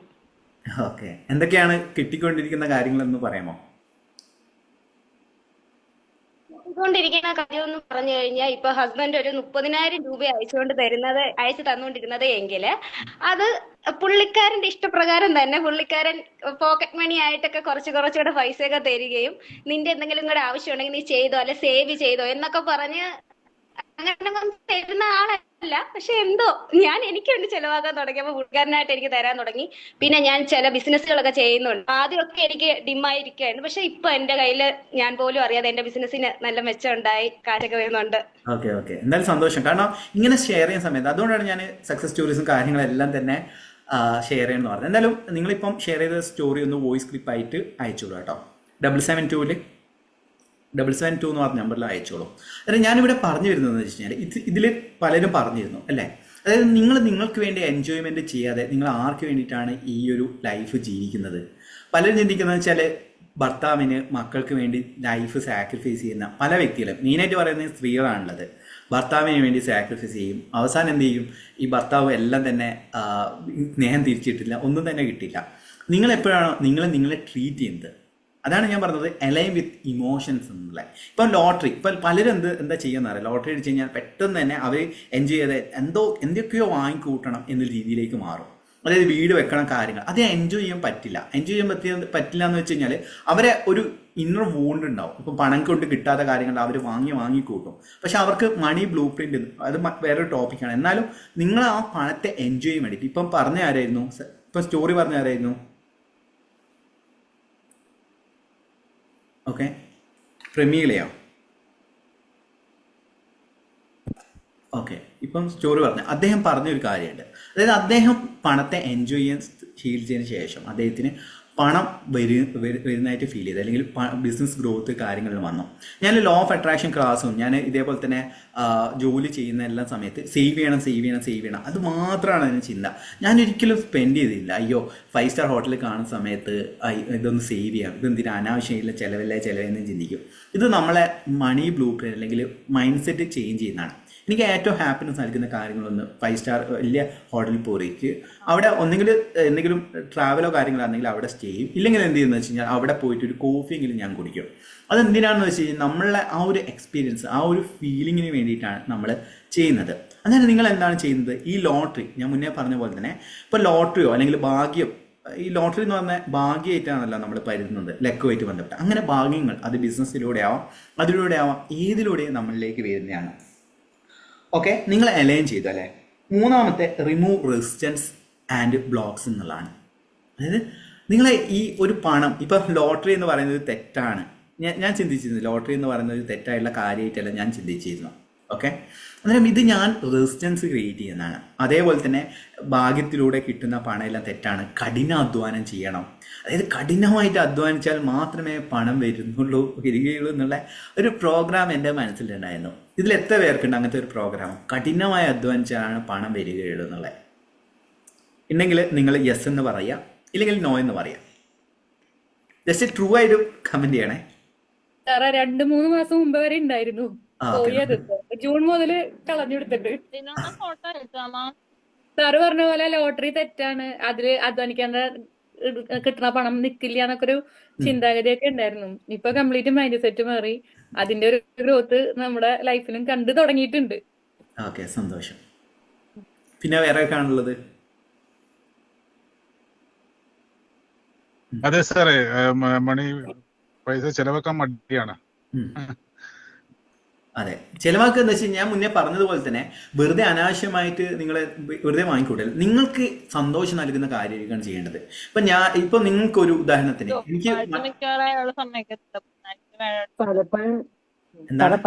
ഓക്കെ, എന്തൊക്കെയാണ് കിട്ടിക്കൊണ്ടിരിക്കുന്ന കാര്യങ്ങളെന്ന് പറയാമോ? ിരിക്കുന്ന കാര്യം എന്ന് പറഞ്ഞു കഴിഞ്ഞാൽ, ഇപ്പൊ ഹസ്ബൻഡ് ഒരു 30,000 രൂപ അയച്ചു തന്നുകൊണ്ടിരുന്നത് എങ്കിൽ അത് പുള്ളിക്കാരന്റെ ഇഷ്ടപ്രകാരം തന്നെ പുള്ളിക്കാരൻ പോക്കറ്റ് മണി ആയിട്ടൊക്കെ കുറച്ചുകൂടെ പൈസയൊക്കെ തരികയും നിന്റെ എന്തെങ്കിലും കൂടെ ആവശ്യം ഉണ്ടെങ്കിൽ നീ ചെയ്തോ അല്ലെ സേവ് ചെയ്തോ എന്നൊക്കെ പറഞ്ഞ് അങ്ങനെ തരുന്ന ആളല്ല. പക്ഷെ എന്തോ എനിക്ക് വേണ്ടി ചെലവാക്കാൻ തുടങ്ങിയപ്പോൾ പുള്ളിക്കാരനായിട്ട് എനിക്ക് തരാൻ തുടങ്ങി. പിന്നെ ഞാൻ ചില ബിസിനസ്സുകളൊക്കെ ചെയ്യുന്നുണ്ട്. ആദ്യമൊക്കെ എനിക്ക് ഡിമ്മായിരിക്കുമായിരുന്നു. പക്ഷെ ഇപ്പൊ എന്റെ കയ്യിൽ ഞാൻ പോലും അറിയാതെ എന്റെ ബിസിനസ്സിന് നല്ല മെച്ചം ഉണ്ടായി, കാശൊക്കെ വരുന്നുണ്ട്. ഓക്കെ ഓക്കെ, എന്തായാലും സന്തോഷം. കാരണം ഇങ്ങനെ ഷെയർ ചെയ്യുന്ന സമയത്ത് അതുകൊണ്ടാണ് ഞാൻ സക്സസ് സ്റ്റോറീസും കാര്യങ്ങളെല്ലാം തന്നെ ഷെയർ ചെയ്യുന്നത് പറഞ്ഞത്. എന്തായാലും നിങ്ങളിപ്പം ഷെയർ ചെയ്ത സ്റ്റോറി ഒന്ന് വോയിസ് ക്ലിപ്പായിട്ട് അയച്ചോളൂ കേട്ടോ. 772 എന്ന് പറഞ്ഞ നമ്പറിൽ അയച്ചോളൂ. അതായത് ഞാനിവിടെ പറഞ്ഞു വരുന്നതെന്ന് വെച്ച് കഴിഞ്ഞാൽ ഇതിൽ പലരും പറഞ്ഞിരുന്നു അല്ലേ, അതായത് നിങ്ങൾക്ക് വേണ്ടി എൻജോയ്മെൻറ്റ് ചെയ്യാതെ നിങ്ങൾ ആർക്ക് വേണ്ടിയിട്ടാണ് ഈ ഒരു ലൈഫ് ജീവിക്കുന്നത്. പലരും ചിന്തിക്കുന്നത് വെച്ചാൽ ഭർത്താവിന് മക്കൾക്ക് വേണ്ടി ലൈഫ് സാക്രിഫൈസ് ചെയ്യുന്ന പല വ്യക്തികളും, മെയിനായിട്ട് പറയുന്നത് സ്ത്രീകളാണുള്ളത്. ഭർത്താവിന് വേണ്ടി സാക്രിഫൈസ് ചെയ്യും, അവസാനം എന്ത് ചെയ്യും, ഈ ഭർത്താവ് എല്ലാം തന്നെ സ്നേഹം തിരിച്ചിട്ടില്ല, ഒന്നും തന്നെ കിട്ടില്ല. നിങ്ങളെപ്പോഴാണോ നിങ്ങളെ ട്രീറ്റ് ചെയ്യുന്നത്, അതാണ് ഞാൻ പറഞ്ഞത് അലൈൻ വിത്ത് ഇമോഷൻസ് എന്നുള്ള. ഇപ്പം ലോട്ടറി, ഇപ്പം പലരും എന്താ ചെയ്യുന്നറിയാം, ലോട്ടറി അടിച്ച് കഴിഞ്ഞാൽ പെട്ടെന്ന് തന്നെ അവർ എൻജോയ് ചെയ്ത് എന്തൊക്കെയോ വാങ്ങിക്കൂട്ടണം എന്ന രീതിയിലേക്ക് മാറും. അതായത് വീട് വെക്കണം, കാര്യങ്ങൾ അത് എൻജോയ് ചെയ്യാൻ പറ്റില്ല. എൻജോയ് ചെയ്യാൻ പറ്റില്ല എന്ന് വെച്ച് കഴിഞ്ഞാൽ അവരെ ഒരു ഇന്നർ വോണ്ട് ഉണ്ടാവും. ഇപ്പം പണം കൊണ്ട് കിട്ടാത്ത കാര്യങ്ങൾ അവർ വാങ്ങിക്കൂട്ടും. പക്ഷെ അവർക്ക് മണി ബ്ലൂ പ്രിന്റ് അത് വേറൊരു ടോപ്പിക്കാണ്. എന്നാലും നിങ്ങൾ ആ പണത്തെ എൻജോയ് ചെയ്യാൻ വേണ്ടിയിട്ട് ഇപ്പം പറഞ്ഞ ആരായിരുന്നു, ഇപ്പം സ്റ്റോറി പറഞ്ഞ ആരായിരുന്നു? ഓക്കെ, പ്രമീളയോ? ഓക്കെ, ഇപ്പം സ്റ്റോറി പറഞ്ഞ അദ്ദേഹം പറഞ്ഞൊരു കാര്യമുണ്ട്. അതായത് അദ്ദേഹം പണത്തെ എൻജോയ് ചെയ്യാൻ ശീലിച്ചതിന് ശേഷം അദ്ദേഹത്തിന് പണം വരുന്നതായിട്ട് ഫീൽ ചെയ്ത്, അല്ലെങ്കിൽ ബിസിനസ് ഗ്രോത്ത് കാര്യങ്ങളിൽ വന്നു. ഞാൻ ലോ ഓഫ് അട്രാക്ഷൻ ക്ലാസ്സും ഞാൻ ഇതേപോലെ തന്നെ ജോലി ചെയ്യുന്ന എല്ലാ സമയത്ത് സേവ് ചെയ്യണം അത് മാത്രമാണ് അതിന് ചിന്ത. ഞാൻ ഒരിക്കലും സ്പെൻഡ് ചെയ്തില്ല. അയ്യോ 5 സ്റ്റാർ ഹോട്ടലിൽ കാണുന്ന സമയത്ത് ഇതൊന്ന് സേവ് ചെയ്യാം, ഇതെന്തിനാ അനാവശ്യമില്ല ചിലവെന്ന് ചിന്തിക്കും. ഇത് നമ്മളെ മണി ബ്ലൂ പ്രിന്റ് അല്ലെങ്കിൽ മൈൻഡ് സെറ്റ് ചേഞ്ച് ചെയ്യുന്നതാണ്. എനിക്ക് ഏറ്റവും ഹാപ്പിനെസ് നൽകുന്ന കാര്യങ്ങളൊന്ന് 5 സ്റ്റാർ വലിയ ഹോട്ടലിൽ പോയിട്ട് അവിടെ ഒന്നെങ്കിൽ എന്തെങ്കിലും ട്രാവലോ കാര്യങ്ങളാണെങ്കിൽ അവിടെ സ്റ്റേ ചെയ്യും. ഇല്ലെങ്കിൽ എന്ത് ചെയ്യുന്നത് വെച്ച് കഴിഞ്ഞാൽ അവിടെ പോയിട്ട് ഒരു കോഫിയെങ്കിലും ഞാൻ കുടിക്കും. അതെന്തിനാണെന്ന് വെച്ച് കഴിഞ്ഞാൽ നമ്മളെ ആ ഒരു എക്സ്പീരിയൻസ്, ആ ഒരു ഫീലിങ്ങിന് വേണ്ടിയിട്ടാണ് നമ്മൾ ചെയ്യുന്നത്. അന്നേരം നിങ്ങൾ എന്താണ് ചെയ്യുന്നത്? ഈ ലോട്ടറി ഞാൻ മുന്നേ പറഞ്ഞ പോലെ തന്നെ ഇപ്പോൾ ലോട്ടറിയോ അല്ലെങ്കിൽ ഭാഗ്യം, ഈ ലോട്ടറി എന്ന് പറഞ്ഞാൽ ഭാഗ്യമായിട്ടാണല്ലോ നമ്മൾ പരുതുന്നത്, ലക്കുമായിട്ട് ബന്ധപ്പെട്ട്. അങ്ങനെ ഭാഗ്യങ്ങൾ അത് ബിസിനസ്സിലൂടെ ആവാം, അതിലൂടെ ആവാം, ഏതിലൂടെയും നമ്മളിലേക്ക് വരുന്നതാണ്. ഓക്കെ, നിങ്ങൾ അലൈൻ ചെയ്തു അല്ലേ. മൂന്നാമത്തെ റിമൂവ് റെസിസ്റ്റൻസ് ആൻഡ് ബ്ലോക്സ് എന്നുള്ളതാണ്. അതായത് നിങ്ങളെ ഈ ഒരു പണം, ഇപ്പം ലോട്ടറി എന്ന് പറയുന്നത് തെറ്റാണ്, ഞാൻ ചിന്തിച്ചിരുന്നു. ലോട്ടറി എന്ന് പറയുന്നത് ഒരു തെറ്റായിട്ടുള്ള കാര്യമായിട്ടല്ല ഞാൻ ചിന്തിച്ചിരുന്നു. ഓക്കെ, അന്നേരം ഇത് ഞാൻ റെസിസ്റ്റൻസ് ക്രിയേറ്റ് ചെയ്യുന്നതാണ്. അതേപോലെ തന്നെ ഭാഗ്യത്തിലൂടെ കിട്ടുന്ന പണമെല്ലാം തെറ്റാണ്, കഠിനാധ്വാനം ചെയ്യണം. അതായത് കഠിനമായിട്ട് അധ്വാനിച്ചാൽ മാത്രമേ പണം വരികയുള്ളൂ എന്നുള്ള ഒരു പ്രോഗ്രാം എൻ്റെ മനസ്സിലുണ്ടായിരുന്നു. ഇതിൽ എത്ര പേർക്കുണ്ട് അങ്ങനത്തെ ഒരു പ്രോഗ്രാം? കഠിനമായി അധ്വാനിച്ചാലാണ് പണം വരികയുള്ളൂ എന്നുള്ളത്. ഉണ്ടെങ്കിൽ നിങ്ങൾ യെസ് എന്ന് പറയുക, ഇല്ലെങ്കിൽ നോ എന്ന് പറയാം. ജസ്റ്റ് ട്രൂ ആയിട്ട് കമന്റ് ചെയ്യണേ. 2-3 മാസം മുമ്പ് വരെ ഉണ്ടായിരുന്നു, ജൂൺ മുതൽ കളഞ്ഞെടുത്തിട്ട്. സാറ് പറഞ്ഞ പോലെ ലോട്ടറി തെറ്റാണ്, അതില് അധ്വാനിക്കാണ്ട് കിട്ടുന്ന പണം നിക്കില്ല എന്നൊക്കെ ഒരു ചിന്താഗതിയൊക്കെ ഉണ്ടായിരുന്നു. ഇപ്പൊ കംപ്ലീറ്റ് മൈൻഡ് സെറ്റ് മാറി, അതിന്റെ ഒരു ഗ്രോത്ത് നമ്മുടെ ലൈഫിലും കണ്ടു തുടങ്ങിയിട്ടുണ്ട്. ഓക്കെ, സന്തോഷം. പിന്നെ വേറെ കാണുള്ളത്? അതെ സാറേ, മണി പൈസ ചെലവാക്കാൻ മടിയാണ്. അതെ, ചിലവാക്കുക എന്ന് വെച്ചാൽ ഞാൻ മുന്നേ പറഞ്ഞതുപോലെ തന്നെ വെറുതെ അനാവശ്യമായിട്ട് നിങ്ങൾ വെറുതെ വാങ്ങിക്കൂട്ടൽ. നിങ്ങൾക്ക് സന്തോഷം നൽകുന്ന കാര്യമായിരിക്കണം ചെയ്യേണ്ടത്. ഇപ്പൊ നിങ്ങൾക്കൊരു ഉദാഹരണത്തിന് എനിക്ക്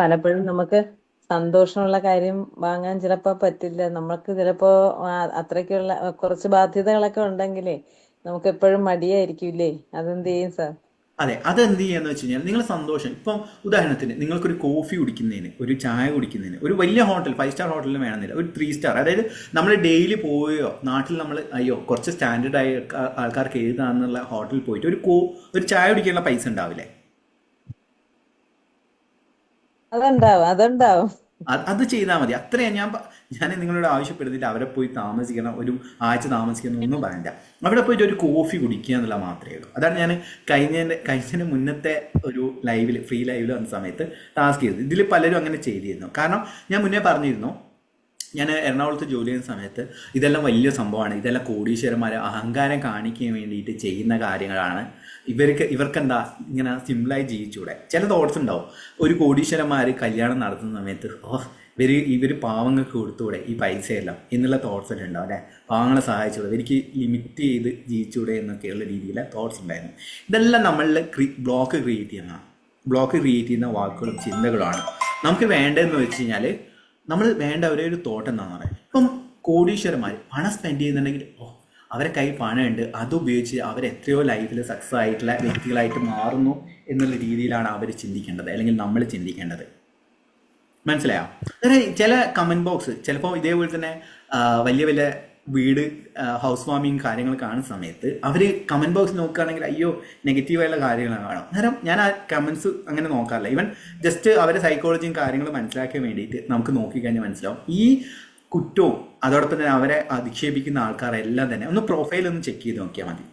പലപ്പോഴും നമുക്ക് സന്തോഷമുള്ള കാര്യം വാങ്ങാൻ ചിലപ്പോ പറ്റില്ല. നമുക്ക് ചിലപ്പോ അത്രയ്ക്കുള്ള കുറച്ച് ബാധ്യതകളൊക്കെ ഉണ്ടെങ്കിലേ നമുക്ക് എപ്പോഴും മടിയായിരിക്കില്ലേ? അതെന്ത് ചെയ്യും സാർ? അതെ, അതെന്ത് ചെയ്യാന്ന് വെച്ച് കഴിഞ്ഞാൽ നിങ്ങൾ സന്തോഷം, ഇപ്പം ഉദാഹരണത്തിന് നിങ്ങൾക്കൊരു കോഫി കുടിക്കുന്നതിന്, ഒരു ചായ കുടിക്കുന്നതിന് ഒരു വലിയ ഹോട്ടൽ 5 സ്റ്റാർ ഹോട്ടലിൽ വേണമെന്നില്ല, ഒരു 3 സ്റ്റാർ, അതായത് നമ്മൾ ഡെയിലി പോയോ നാട്ടിൽ നമ്മൾ കുറച്ച് സ്റ്റാൻഡേർഡ് ആയ ആൾക്കാർക്ക് എഴുതാന്നുള്ള ഹോട്ടലിൽ പോയിട്ട് ഒരു ചായ കുടിക്കാനുള്ള പൈസ ഉണ്ടാവില്ലേ? അതുണ്ടാവും. അത് ചെയ്താൽ മതി. അത്രയും ഞാൻ നിങ്ങളോട് ആവശ്യപ്പെടുന്നില്ല അവരെ പോയി താമസിക്കണം, ഒരു ആഴ്ച താമസിക്കണം ഒന്നും പറയില്ല. അവിടെ പോയിട്ട് ഒരു കോഫി കുടിക്കുക എന്നുള്ള മാത്രമേ ഉള്ളൂ. അതാണ് ഞാൻ കഴിഞ്ഞതിന് മുന്നത്തെ ഒരു ഫ്രീ ലൈവിൽ വന്ന സമയത്ത് ടാസ്ക് ചെയ്തത്. ഇതിൽ പലരും അങ്ങനെ ചെയ്തിരുന്നു. കാരണം ഞാൻ മുന്നേ പറഞ്ഞിരുന്നു, ഞാൻ എറണാകുളത്ത് ജോലി ചെയ്യുന്ന സമയത്ത് ഇതെല്ലാം വലിയ സംഭവമാണ്, ഇതെല്ലാം കോടീശ്വരന്മാരെ അഹങ്കാരം കാണിക്കാൻ വേണ്ടിയിട്ട് ചെയ്യുന്ന കാര്യങ്ങളാണ്, ഇവർക്കെന്താ ഇങ്ങനെ സിമ്പിളായി ജീവിച്ചൂടെ? ചില തോട്ട്സ് ഉണ്ടാവും. ഒരു കോടീശ്വരന്മാർ കല്യാണം നടത്തുന്ന സമയത്ത് ഇവർ പാവങ്ങൾക്ക് കൊടുത്തൂടെ ഈ പൈസയെല്ലാം എന്നുള്ള തോട്ട്സ് എല്ലാം ഉണ്ടാവും അല്ലേ. പാവങ്ങളെ സഹായിച്ചൂടെ, ഇവർക്ക് ലിമിറ്റ് ചെയ്ത് ജീവിച്ചൂടെ എന്നൊക്കെയുള്ള രീതിയിലെ തോട്ട്സ് ഉണ്ടായിരുന്നു. ഇതെല്ലാം നമ്മളിൽ ബ്ലോക്ക് ക്രിയേറ്റ് ചെയ്യുന്ന വാക്കുകളും ചിന്തകളുമാണ്. നമുക്ക് വേണ്ടതെന്ന് വെച്ച് കഴിഞ്ഞാൽ നമ്മൾ വേണ്ട ഒരേ ഒരു തോട്ട് എന്താണെന്ന് പറയാം. ഇപ്പം കോടീശ്വരന്മാർ പണം സ്പെൻഡ് ചെയ്യുന്നുണ്ടെങ്കിൽ അവരെ കയ്യിൽ പണമുണ്ട്, അതുപയോഗിച്ച് അവർ എത്രയോ ലൈഫിൽ സക്സസ് ആയിട്ടുള്ള വ്യക്തികളായിട്ട് മാറുന്നു എന്നുള്ള രീതിയിലാണ് അവർ ചിന്തിക്കേണ്ടത്, അല്ലെങ്കിൽ നമ്മൾ ചിന്തിക്കേണ്ടത്. മനസ്സിലായോ? ചില കമൻറ്റ് ബോക്സ് ചിലപ്പോൾ ഇതേപോലെ തന്നെ വലിയ വലിയ വീട് ഹൗസ് വാമിങ് കാര്യങ്ങൾ കാണുന്ന സമയത്ത് അവർ കമൻറ്റ് ബോക്സ് നോക്കുകയാണെങ്കിൽ അയ്യോ നെഗറ്റീവായുള്ള കാര്യങ്ങളാണ് കാണും. അന്നേരം ഞാൻ ആ കമൻറ്റ്സ് അങ്ങനെ നോക്കാറില്ല. ഈവൻ ജസ്റ്റ് അവരുടെ സൈക്കോളജിയും കാര്യങ്ങളും മനസ്സിലാക്കാൻ വേണ്ടിയിട്ട് നമുക്ക് നോക്കിക്കഴിഞ്ഞാൽ മനസ്സിലാവും ഈ കുറ്റവും അതോടൊപ്പം തന്നെ അവരെ അധിക്ഷേപിക്കുന്ന ആൾക്കാരെല്ലാം തന്നെ ഒന്ന് പ്രൊഫൈൽ ഒന്ന് ചെക്ക് ചെയ്ത് നോക്കിയാൽ മതി.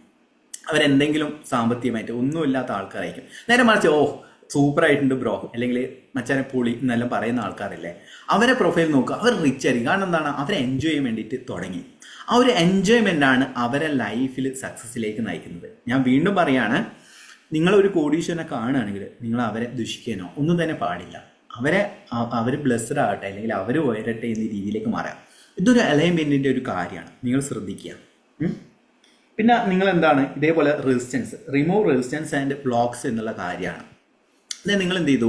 അവരെന്തെങ്കിലും സാമ്പത്തികമായിട്ട് ഒന്നുമില്ലാത്ത ആൾക്കാരായിരിക്കും. നേരെ മറിച്ച് സൂപ്പറായിട്ടുണ്ട് ബ്രോ അല്ലെങ്കിൽ മച്ചാനെ പൊളി എന്നെല്ലാം പറയുന്ന ആൾക്കാരില്ലേ, അവരെ പ്രൊഫൈൽ നോക്കുക, അവർ റിച്ച് ആയിരിക്കും. കാരണം എന്താണ്, അവരെ എൻജോയ് ചെയ്യാൻ വേണ്ടിയിട്ട് തുടങ്ങി. ആ ഒരു എൻജോയ്മെൻ്റാണ് അവരെ ലൈഫിൽ സക്സസ്സിലേക്ക് നയിക്കുന്നത്. ഞാൻ വീണ്ടും പറയാണ്, നിങ്ങളൊരു കോടീശ്വരനെ കാണുകയാണെങ്കിൽ നിങ്ങൾ അവരെ ദുഷിക്കാനോ ഒന്നും തന്നെ പാടില്ല. അവർ ബ്ലെസ്ഡ് ആകട്ടെ അല്ലെങ്കിൽ അവർ ഉയരട്ടെ എന്ന രീതിയിലേക്ക് മാറാം. ഇതൊരു അലൈൻമെൻറ്റിൻ്റെ ഒരു കാര്യമാണ്, നിങ്ങൾ ശ്രദ്ധിക്കുക. പിന്നെ നിങ്ങൾ എന്താണ് ഇതേപോലെ റിമൂവ് റെസിസ്റ്റൻസ് ആൻഡ് ബ്ലോക്സ് എന്നുള്ള കാര്യമാണ്. അതായത് നിങ്ങൾ എന്ത് ചെയ്തു,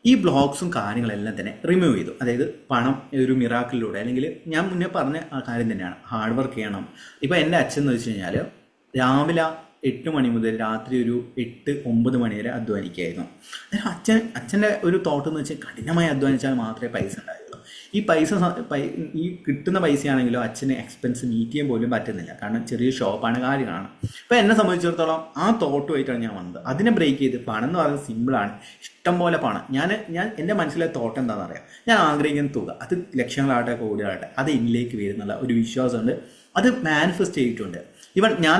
ഈ ബ്ലോക്സും കാര്യങ്ങളെല്ലാം തന്നെ റിമൂവ് ചെയ്തു. അതായത് പണം ഒരു മിറാക്കിളിലൂടെ, അല്ലെങ്കിൽ ഞാൻ മുന്നേ പറഞ്ഞ ആ കാര്യം തന്നെയാണ്, ഹാർഡ് വർക്ക് ചെയ്യണം. ഇപ്പോൾ എൻ്റെ അച്ഛൻ എന്ന് വെച്ച് കഴിഞ്ഞാൽ രാവിലെ 8 മണി മുതൽ രാത്രി ഒരു 8-9 മണി വരെ അധ്വാനിക്കുകയായിരുന്നു. അച്ഛൻ്റെ ഒരു തോട്ട് എന്ന് വെച്ചാൽ കഠിനമായി അധ്വാനിച്ചാൽ മാത്രമേ പൈസ ഉണ്ടാവുള്ളൂ. ഈ കിട്ടുന്ന പൈസയാണെങ്കിലോ അച്ഛന് എക്സ്പെൻസ് മീറ്റ് ചെയ്യാൻ പോലും പറ്റുന്നില്ല. കാരണം ചെറിയ ഷോപ്പാണ്, കാര്യങ്ങളാണ്. ഇപ്പോൾ എന്നെ സംബന്ധിച്ചിടത്തോളം ആ തോട്ടുമായിട്ടാണ് ഞാൻ വന്നത്. അതിനെ ബ്രേക്ക് ചെയ്ത് പണം എന്ന് പറയുന്നത് സിമ്പിളാണ്, ഇഷ്ടം പോലെ പണം. ഞാൻ എൻ്റെ മനസ്സിലെ തോട്ട് എന്താണെന്ന് അറിയാം, ഞാൻ ആഗ്രഹിക്കുന്ന തുക അത് ലക്ഷങ്ങളാകട്ടെ കോടികളാകട്ടെ അത് എന്നിലേക്ക് വരുന്നുള്ള ഒരു വിശ്വാസമുണ്ട്. അത് മാനിഫെസ്റ്റ് ചെയ്തിട്ടുണ്ട്. ഈവൻ ഞാൻ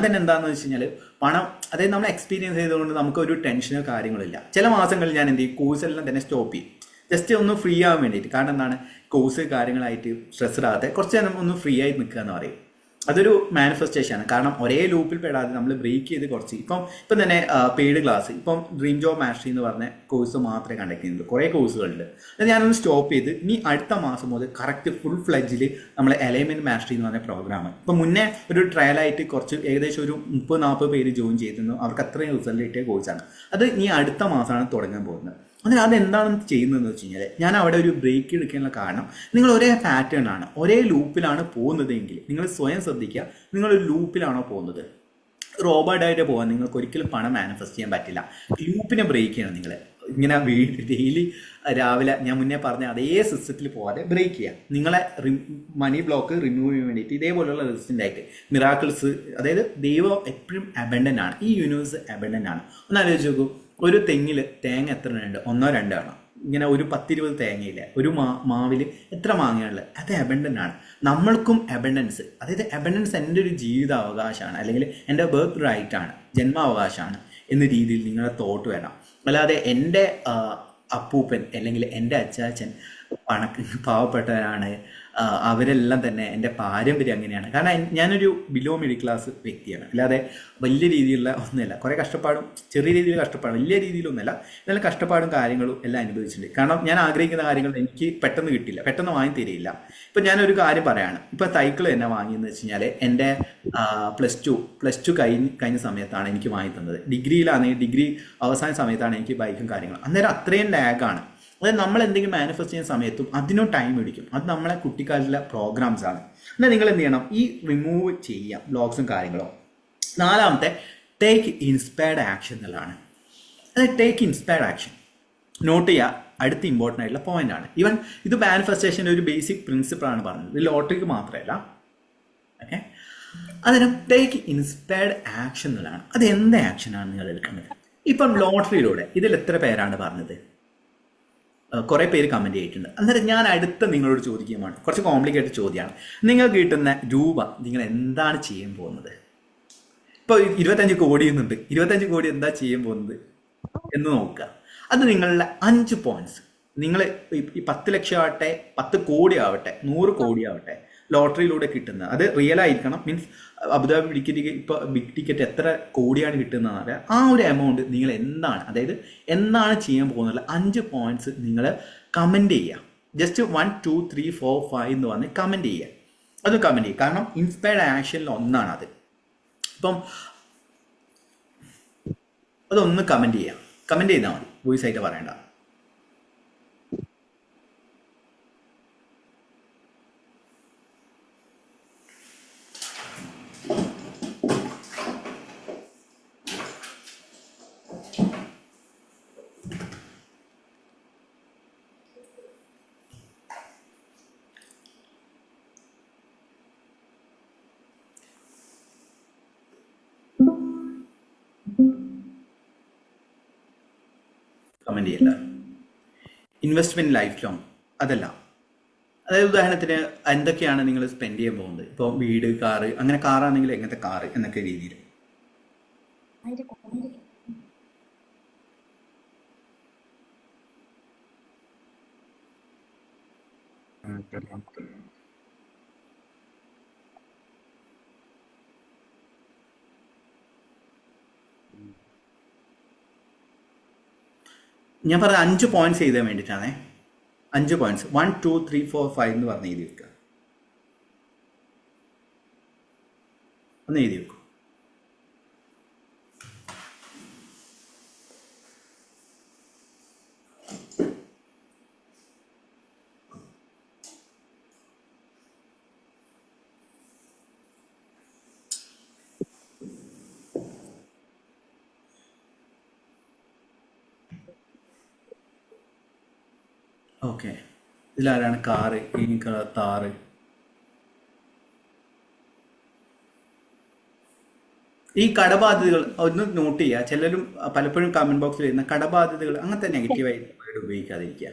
തന്നെ എന്താണെന്ന് വെച്ച് കഴിഞ്ഞാൽ പണം, അതായത് നമ്മൾ എക്സ്പീരിയൻസ് ചെയ്തുകൊണ്ട് നമുക്കൊരു ടെൻഷനോ കാര്യങ്ങളില്ല. ചില മാസങ്ങളിൽ ഞാൻ എന്ത് ചെയ്യും, കോഴ്സെല്ലാം തന്നെ സ്റ്റോപ്പ് ചെയ്യും, ജസ്റ്റ് ഒന്ന് ഫ്രീ ആവാൻ വേണ്ടിയിട്ട്. കാരണം എന്താണ്, കോഴ്സ് കാര്യങ്ങളായിട്ട് സ്ട്രെസ്ഡ് ആകാതെ കുറച്ച് നേരം ഒന്ന് ഫ്രീ ആയിട്ട് നിൽക്കുക എന്ന് പറയും. അതൊരു മാനിഫെസ്റ്റേഷനാണ്. കാരണം ഒരേ ലൂപ്പിൽ പെടാതെ നമ്മൾ ബ്രേക്ക് ചെയ്ത് കുറച്ച് ഇപ്പം തന്നെ പെയ്ഡ് ക്ലാസ്, ഇപ്പം ഡ്രീം ജോബ് മാസ്റ്ററി എന്ന് പറഞ്ഞ കോഴ്സ് മാത്രമേ കണ്ടക്ട് ചെയ്യുന്നുള്ളൂ. കുറേ കോഴ്സുകളുണ്ട്. അത് ഞാനൊന്ന് സ്റ്റോപ്പ് ചെയ്ത് ഇനി അടുത്ത മാസം മുതൽ കറക്റ്റ് ഫുൾ ഫ്ലെഡ്ജിൽ നമ്മൾ എലൈൻമെൻറ്റ് മാസ്റ്ററി എന്ന് പറഞ്ഞ പ്രോഗ്രാം, ഇപ്പം മുന്നേ ഒരു ട്രയലായിട്ട് കുറച്ച് ഏകദേശം ഒരു 30-40 പേര് ജോയിൻ ചെയ്തിരുന്നു. അവർക്ക് അത്രയും റിസൾട്ട് കിട്ടിയ കോഴ്സാണ്. അത് ഇനി അടുത്ത മാസമാണ് തുടങ്ങാൻ പോകുന്നത്. അതിന് അതെന്താണ് ചെയ്യുന്നതെന്ന് വെച്ച് കഴിഞ്ഞാൽ, ഞാൻ അവിടെ ഒരു ബ്രേക്ക് എടുക്കാനുള്ള കാരണം, നിങ്ങൾ ഒരേ പാറ്റേൺ ആണ്, ഒരേ ലൂപ്പിലാണ് പോകുന്നതെങ്കിൽ നിങ്ങൾ സ്വയം ശ്രദ്ധിക്കുക, നിങ്ങളൊരു ലൂപ്പിലാണോ പോകുന്നത്. റോബോട്ടായിട്ട് പോകാൻ നിങ്ങൾക്ക് ഒരിക്കലും പണം മാനിഫെസ്റ്റ് ചെയ്യാൻ പറ്റില്ല. ലൂപ്പിനെ ബ്രേക്ക് ചെയ്യണം. നിങ്ങൾ ഇങ്ങനെ ഡെയിലി രാവിലെ ഞാൻ മുന്നേ പറഞ്ഞ അതേ സിസ്റ്റത്തിൽ പോകാതെ ബ്രേക്ക് ചെയ്യുക. നിങ്ങളെ മണി ബ്ലോക്ക് റിമൂവ് ചെയ്യാൻ വേണ്ടിയിട്ട് ഇതേപോലെയുള്ള റെസിസ്റ്റൻ്റ് ആയിട്ട് മിറാക്കിൾസ്, അതായത് ദൈവം എപ്പോഴും അബൻഡൻ്റ് ആണ്, ഈ യൂണിവേഴ്സ് അബൻഡൻ്റ് ആണ്. ഒന്ന് ആലോചിച്ച് നോക്കൂ, ഒരു തെങ്ങിൽ തേങ്ങ എത്ര ഉണ്ട്, 1-2 ആണോ? ഇങ്ങനെ ഒരു 10-20 തേങ്ങയില്ല, ഒരു മാവിൽ എത്ര മാങ്ങയുള്ളത്? അത് അബൻഡൻ്റ് ആണ്. നമ്മൾക്കും അബൻഡൻസ്, അതായത് അബൻഡൻസ് എൻ്റെ ഒരു ജീവിതാവകാശമാണ്, അല്ലെങ്കിൽ എൻ്റെ ബർത്ത് റൈറ്റാണ്, ജന്മാവകാശമാണ് എന്ന രീതിയിൽ നിങ്ങളുടെ തോട്ട് വേണം. അല്ലാതെ എൻ്റെ അപ്പൂപ്പൻ അല്ലെങ്കിൽ എൻ്റെ അച്ചാച്ചൻ പാവപ്പെട്ടവരാണ്, അവരെല്ലാം തന്നെ എൻ്റെ പാരമ്പര്യം അങ്ങനെയാണ്. കാരണം ഞാനൊരു ബിലോ മിഡിൽ ക്ലാസ് വ്യക്തിയാണ്. അല്ലാതെ വലിയ രീതിയിലുള്ള ഒന്നുമില്ല. കുറേ കഷ്ടപ്പാടും, ചെറിയ രീതിയിൽ കഷ്ടപ്പാടും, വലിയ രീതിയിലൊന്നുമല്ല, എന്നാലും കഷ്ടപ്പാടും കാര്യങ്ങളും എല്ലാം അനുഭവിച്ചിട്ടുണ്ട്. കാരണം ഞാൻ ആഗ്രഹിക്കുന്ന കാര്യങ്ങൾ എനിക്ക് പെട്ടെന്ന് കിട്ടില്ല, പെട്ടെന്ന് വാങ്ങി തരില്ല. ഇപ്പം ഞാനൊരു കാര്യം പറയാണ്, ഇപ്പം സൈക്കിൾ തന്നെ വാങ്ങിയെന്ന് വെച്ച് കഴിഞ്ഞാൽ എൻ്റെ പ്ലസ് ടു കഴിഞ്ഞ സമയത്താണ് എനിക്ക് വാങ്ങി തന്നത്. ഡിഗ്രിയിലാണെങ്കിൽ ഡിഗ്രി അവസാന സമയത്താണ് എനിക്ക് ബൈക്കും കാര്യങ്ങളും. അന്നേരം അത്രയും ലാഗാണ്. അതായത് നമ്മൾ എന്തെങ്കിലും മാനിഫെസ്റ്റ് ചെയ്യുന്ന സമയത്തും അതിനും ടൈം പിടിക്കും. അത് നമ്മളെ കുട്ടിക്കാലത്തിലെ പ്രോഗ്രാംസ് ആണ്. എന്നാൽ നിങ്ങൾ എന്ത് ചെയ്യണം, ഈ റിമൂവ് ചെയ്യാം ബ്ലോഗ്സും കാര്യങ്ങളും. 4-മത്തെ ടേക്ക് ഇൻസ്പയർഡ് ആക്ഷൻ എന്നുള്ളതാണ്. അതായത് ടേക്ക് ഇൻസ്പയർഡ് ആക്ഷൻ നോട്ട് ചെയ്യുക. അടുത്ത ഇമ്പോർട്ടൻ്റ് ആയിട്ടുള്ള പോയിന്റ് ആണ്. ഈവൻ ഇത് മാനിഫെസ്റ്റേഷൻ്റെ ഒരു ബേസിക് പ്രിൻസിപ്പിളാണ് പറഞ്ഞത്. ഇത് ലോട്ടറിക്ക് മാത്രമല്ല. ഓക്കെ, അതിനും ടേക്ക് ഇൻസ്പയർഡ് ആക്ഷൻ എന്നുള്ളതാണ്. അത് എന്ത് ആക്ഷനാണ് നിങ്ങൾ എടുക്കേണ്ടത്? ഇപ്പം ലോട്ടറിയിലൂടെ ഇതിൽ എത്ര പേരാണ് പറഞ്ഞത്? കുറേ പേര് കമൻറ്റ് ചെയ്തിട്ടുണ്ട്. അന്നേരം ഞാൻ അടുത്ത നിങ്ങളോട് ചോദിക്കുകയാണ്, കുറച്ച് കോംപ്ലിക്കേറ്റഡ് ചോദ്യമാണ്. നിങ്ങൾക്ക് കിട്ടുന്ന രൂപ നിങ്ങൾ എന്താണ് ചെയ്യാൻ പോകുന്നത്? ഇപ്പോൾ 25 കോടി എന്നുണ്ട്, 25 കോടി എന്താ ചെയ്യാൻ പോകുന്നത് എന്ന് നോക്കുക. അത് നിങ്ങളുടെ 5 പോയിന്റ്സ്. നിങ്ങൾ ഈ 10 ലക്ഷം ആവട്ടെ, 10 കോടി ആവട്ടെ, 100 കോടി ആവട്ടെ, ലോട്ടറിയിലൂടെ കിട്ടുന്നത് അത് റിയൽ ആയിരിക്കണം. മീൻസ് അബുദാബി ബിഗ് ടിക്കറ്റ് എത്ര കോടിയാണ് കിട്ടുന്നതെന്ന് അറിയാം. ആ ഒരു എമൗണ്ട് നിങ്ങൾ എന്താണ്, അതായത് എന്താണ് ചെയ്യാൻ പോകുന്നത് 5 പോയിന്റ്സ് നിങ്ങൾ കമൻറ്റ് ചെയ്യുക. ജസ്റ്റ് 1 2 3 4 5 എന്ന് പറഞ്ഞ് കമൻറ്റ് ചെയ്യുക. അത് കമൻറ്റ് ചെയ്യുക. കാരണം ഇൻസ്പയർഡ് ആക്ഷനിൽ ഒന്നാണത്. ഇപ്പം അതൊന്ന് കമൻറ്റ് ചെയ്യുക. കമൻറ്റ് ചെയ്താൽ മതി, വോയിസ് ആയിട്ട് പറയണ്ട. കമൻറ്റ് ചെയ്യണ്ട. ഇൻവെസ്റ്റ്മെൻറ്റ് ലൈഫ് ലോങ് അതല്ല. അതായത് ഉദാഹരണത്തിന് എന്തൊക്കെയാണ് നിങ്ങൾ സ്പെൻഡ് ചെയ്യാൻ പോകുന്നത്. ഇപ്പോൾ വീട്, കാറ്, അങ്ങനെ കാറാണെങ്കിൽ എങ്ങനത്തെ കാറ് എന്നൊക്കെ രീതിയിൽ. ഞാൻ പറഞ്ഞ 5 പോയിന്റ്സ് എഴുതാൻ വേണ്ടിയിട്ടാണേ. 5 പോയിന്റ്സ് 1 2 3 4 5 എന്ന് പറഞ്ഞ് എഴുതി വെക്കുക. ഒന്ന് എഴുതി വെക്കും. ഓക്കെ, ഇതിലാരാണ് കാറ്, ഗ്രീൻ കളർ താറ്? ഈ കടബാധ്യതകൾ ഒന്ന് നോട്ട് ചെയ്യുക. ചിലരും പലപ്പോഴും കമന്റ് ബോക്സിൽ വരുന്ന കടബാധ്യതകൾ അങ്ങനത്തെ നെഗറ്റീവായിട്ട് വേർഡ് ഉപയോഗിക്കാതിരിക്കുക.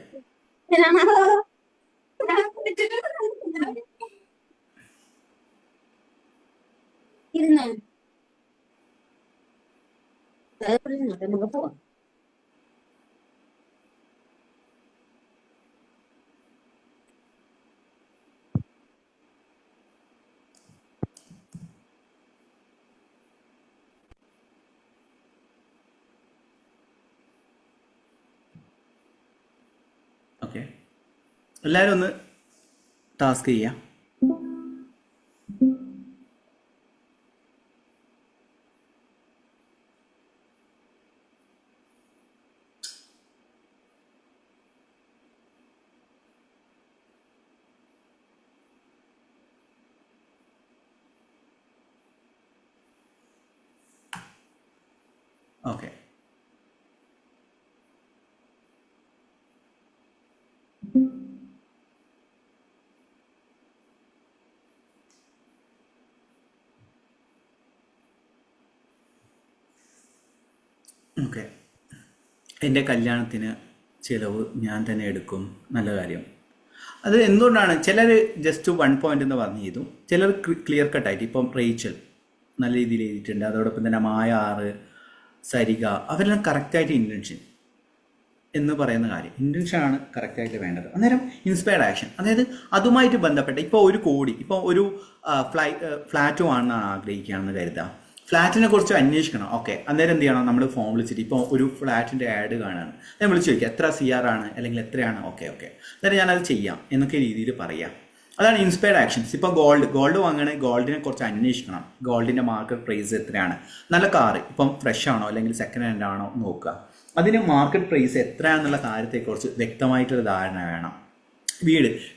ഓക്കെ, എല്ലാവരും ഒന്ന് ടാസ്ക് ചെയ്യാം. Okay, okay. എൻ്റെ കല്യാണത്തിന് ചിലവ് ഞാൻ തന്നെ എടുക്കും. നല്ല കാര്യം. അത് എന്തുകൊണ്ടാണ്? ചിലർ ജസ്റ്റ് 1 പോയിന്റ് എന്ന് പറഞ്ഞു ചെയ്തു, ചിലർ ക്ലിയർ കട്ടായിട്ട്. ഇപ്പം റേച്ചൽ നല്ല രീതിയിൽ എഴുതിയിട്ടുണ്ട്. അതോടൊപ്പം തന്നെ മായ 6, സരിക, അവരെല്ലാം കറക്റ്റായിട്ട് ഇൻറ്റൻഷൻ എന്ന് പറയുന്ന കാര്യം, ഇൻറ്റൻഷനാണ് കറക്റ്റായിട്ട് വേണ്ടത്. അന്നേരം ഇൻസ്പയർഡ് ആക്ഷൻ, അതായത് അതുമായിട്ട് ബന്ധപ്പെട്ട ഇപ്പോൾ 1 കോടി, ഇപ്പോൾ ഒരു ഫ്ലാറ്റ് വാങ്ങാൻ ആഗ്രഹിക്കുകയാണെന്ന് കരുതാം. ഫ്ലാറ്റിനെ കുറിച്ച് അന്വേഷിക്കണം. ഓക്കെ, അന്നേരം എന്ത് ചെയ്യണം? നമ്മൾ ഫോൺ വിളിച്ചിട്ട് ഇപ്പോൾ ഒരു ഫ്ലാറ്റിൻ്റെ ആഡ് കാണുകയാണ്, ഞാൻ വിളിച്ച് ചോദിക്കുക എത്ര CR ആണ് അല്ലെങ്കിൽ എത്രയാണ്. ഓക്കെ അന്നേരം ഞാനത് ചെയ്യാം എന്നൊക്കെ രീതിയിൽ പറയാം. അതാണ് ഇൻസ്പയർഡ് ആക്ഷൻസ്. ഇപ്പോൾ ഗോൾഡ് വാങ്ങണമെങ്കിൽ ഗോൾഡിനെ കുറിച്ച് അന്വേഷിക്കണം. ഗോൾഡിൻ്റെ മാർക്കറ്റ് പ്രൈസ് എത്രയാണ്? നല്ല കാറ് ഇപ്പം ഫ്രഷ് ആണോ അല്ലെങ്കിൽ സെക്കൻഡ് ഹാൻഡ് ആണോ നോക്കുക. അതിന് മാർക്കറ്റ് പ്രൈസ് എത്രയാണെന്നുള്ള കാര്യത്തെക്കുറിച്ച് വ്യക്തമായിട്ടൊരു ധാരണ വേണം.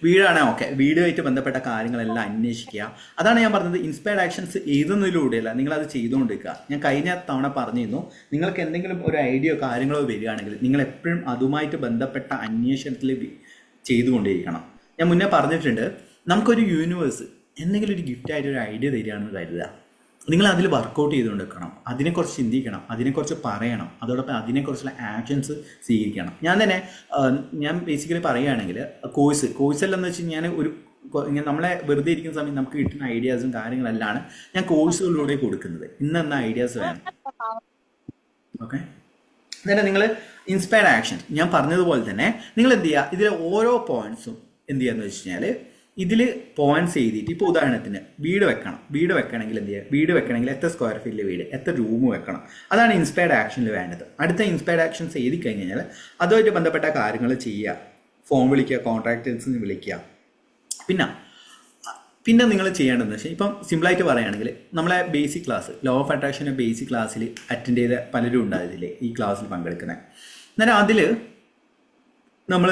വീടാണ്. ഓക്കെ, വീടുമായിട്ട് ബന്ധപ്പെട്ട കാര്യങ്ങളെല്ലാം അന്വേഷിക്കുക. അതാണ് ഞാൻ പറഞ്ഞത്, ഇൻസ്പയർഡ് ആക്ഷൻസ് എഴുതുന്നതിലൂടെയല്ല, നിങ്ങളത് ചെയ്തുകൊണ്ടിരിക്കുക. ഞാൻ കഴിഞ്ഞ തവണ പറഞ്ഞിരുന്നു, നിങ്ങൾക്ക് എന്തെങ്കിലും ഒരു ഐഡിയോ കാര്യങ്ങളോ വരികയാണെങ്കിൽ നിങ്ങൾ എപ്പോഴും അതുമായിട്ട് ബന്ധപ്പെട്ട അന്വേഷണത്തിൽ ചെയ്തുകൊണ്ടിരിക്കണം. ഞാൻ മുന്നേ പറഞ്ഞിട്ടുണ്ട്, നമുക്കൊരു യൂണിവേഴ്സ് എന്തെങ്കിലും ഒരു ഗിഫ്റ്റായിട്ട് ഒരു ഐഡിയ തരികയാണെന്ന് കരുതുക. നിങ്ങൾ അതിൽ വർക്കൗട്ട് ചെയ്തുകൊണ്ടിരിക്കണം, അതിനെക്കുറിച്ച് ചിന്തിക്കണം, അതിനെക്കുറിച്ച് പറയണം, അതോടൊപ്പം അതിനെക്കുറിച്ചുള്ള ആക്ഷൻസ് സ്വീകരിക്കണം. ഞാൻ ബേസിക്കലി പറയുകയാണെങ്കിൽ കോഴ്സെല്ലാം വെച്ച് ഞാൻ ഇങ്ങനെ നമ്മളെ വെറുതെ ഇരിക്കുന്ന സമയം നമുക്ക് കിട്ടുന്ന ഐഡിയാസും കാര്യങ്ങളെല്ലാം ഞാൻ കോഴ്സുകളിലൂടെ കൊടുക്കുന്നത്. ഇന്നെന്ന ഐഡിയാസ് വേണം. ഓക്കെ, അന്നേരം നിങ്ങൾ ഇൻസ്പയർഡ് ആക്ഷൻ ഞാൻ പറഞ്ഞതുപോലെ തന്നെ നിങ്ങൾ എന്ത് ചെയ്യുക, ഇതിലെ ഓരോ പോയിന്റ്സും എന്ത് ചെയ്യാന്ന് വെച്ച് കഴിഞ്ഞാൽ ഇതിൽ പോയിന്റ്സ് എഴുതിയിട്ട്, ഇപ്പോൾ ഉദാഹരണത്തിന് വീട് വെക്കണമെങ്കിൽ എന്ത് ചെയ്യുക, വീട് വെക്കണമെങ്കിൽ എത്ര സ്ക്വയർ ഫീറ്റിൽ വീട്, എത്ര റൂം വെക്കണം, അതാണ് ഇൻസ്പയർഡ് ആക്ഷനിൽ വേണ്ടത്. അടുത്ത ഇൻസ്പയർഡ് ആക്ഷൻസ് എഴുതി കഴിഞ്ഞ് കഴിഞ്ഞാൽ അതുമായിട്ട് ബന്ധപ്പെട്ട കാര്യങ്ങൾ ചെയ്യുക. ഫോൺ വിളിക്കുക, കോൺട്രാക്ടേഴ്സിന് വിളിക്കുക. പിന്നെ നിങ്ങൾ ചെയ്യേണ്ടതെന്ന് വെച്ചാൽ ഇപ്പം സിമ്പിളായിട്ട് പറയുകയാണെങ്കിൽ നമ്മളെ ബേസിക് ക്ലാസ് ലോ ഓഫ് അട്രാക്ഷൻ്റെ ബേസിക് ക്ലാസ്സിൽ അറ്റൻഡ് ചെയ്ത പലരും ഉണ്ടായിരുന്നില്ലേ ഈ ക്ലാസ്സിൽ പങ്കെടുക്കുന്നത്. അന്നേരം അതിൽ നമ്മൾ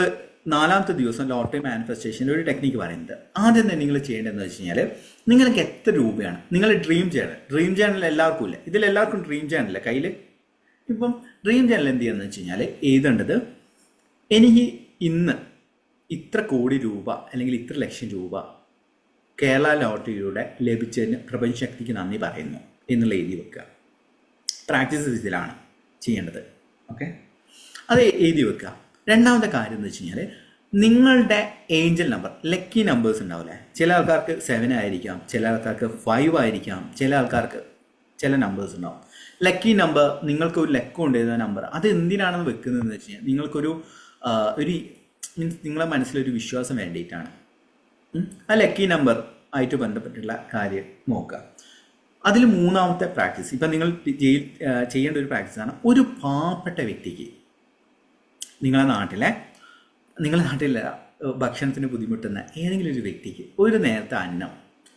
4ാമത്തെ ദിവസം ലോ ഓഫ് മാനിഫെസ്റ്റേഷൻ്റെ ഒരു ടെക്നിക്ക് പറയുന്നത്, ആദ്യം തന്നെ നിങ്ങൾ ചെയ്യേണ്ടതെന്ന് വെച്ച് കഴിഞ്ഞാൽ നിങ്ങൾക്ക് എത്ര രൂപയാണ് നിങ്ങൾ ഡ്രീം ജേണൽ എല്ലാവർക്കും ഇല്ല, ഇതിലെല്ലാവർക്കും ഡ്രീം ജേണലില്ല കയ്യിൽ. ഇപ്പം ഡ്രീം ജേണൽ എന്ത് ചെയ്യുന്നത് വെച്ച് കഴിഞ്ഞാൽ എഴുതേണ്ടത്, എനിക്ക് ഇന്ന് ഇത്ര കോടി രൂപ അല്ലെങ്കിൽ ഇത്ര ലക്ഷം രൂപ കേരള ലോട്ടറിയിലൂടെ ലഭിച്ചതിന് പ്രപഞ്ചശക്തിക്ക് നന്ദി പറയുന്നു എന്നുള്ള എഴുതി വെക്കുക. പ്രാക്ടീസ് ഇതിലാണ് ചെയ്യേണ്ടത്. ഓക്കെ, അത് എഴുതി വെക്കുക. രണ്ടാമത്തെ കാര്യം എന്ന് വെച്ച് കഴിഞ്ഞാൽ നിങ്ങളുടെ ഏഞ്ചൽ നമ്പർ, ലക്കി നമ്പേഴ്സ് ഉണ്ടാവില്ലേ, ചില ആൾക്കാർക്ക് 7 ആയിരിക്കാം, ചില ആൾക്കാർക്ക് 5 ആയിരിക്കാം, ചില ആൾക്കാർക്ക് ചില നമ്പേഴ്സ് ഉണ്ടാവും. ലക്കി നമ്പർ, നിങ്ങൾക്ക് ഒരു ലക്കം ഉണ്ടായിരുന്ന നമ്പർ, അത് എന്തിനാണെന്ന് വെക്കുന്നതെന്ന് വെച്ച് കഴിഞ്ഞാൽ നിങ്ങൾക്കൊരു മീൻസ് നിങ്ങളെ മനസ്സിലൊരു വിശ്വാസം വേണ്ടിയിട്ടാണ്. ആ ലക്കി നമ്പർ ആയിട്ട് ബന്ധപ്പെട്ടുള്ള കാര്യം നോക്കുക. അതിൽ 3ാമത്തെ പ്രാക്ടീസ്, ഇപ്പം നിങ്ങൾ ചെയ്യേണ്ട ഒരു പ്രാക്ടീസാണ്, ഒരു പാവപ്പെട്ട വ്യക്തിക്ക് നിങ്ങളുടെ നാട്ടിലെ ഭക്ഷണത്തിന് ബുദ്ധിമുട്ടുന്ന ഏതെങ്കിലും ഒരു വ്യക്തിക്ക് ഒരു നേരത്തെ അന്നം,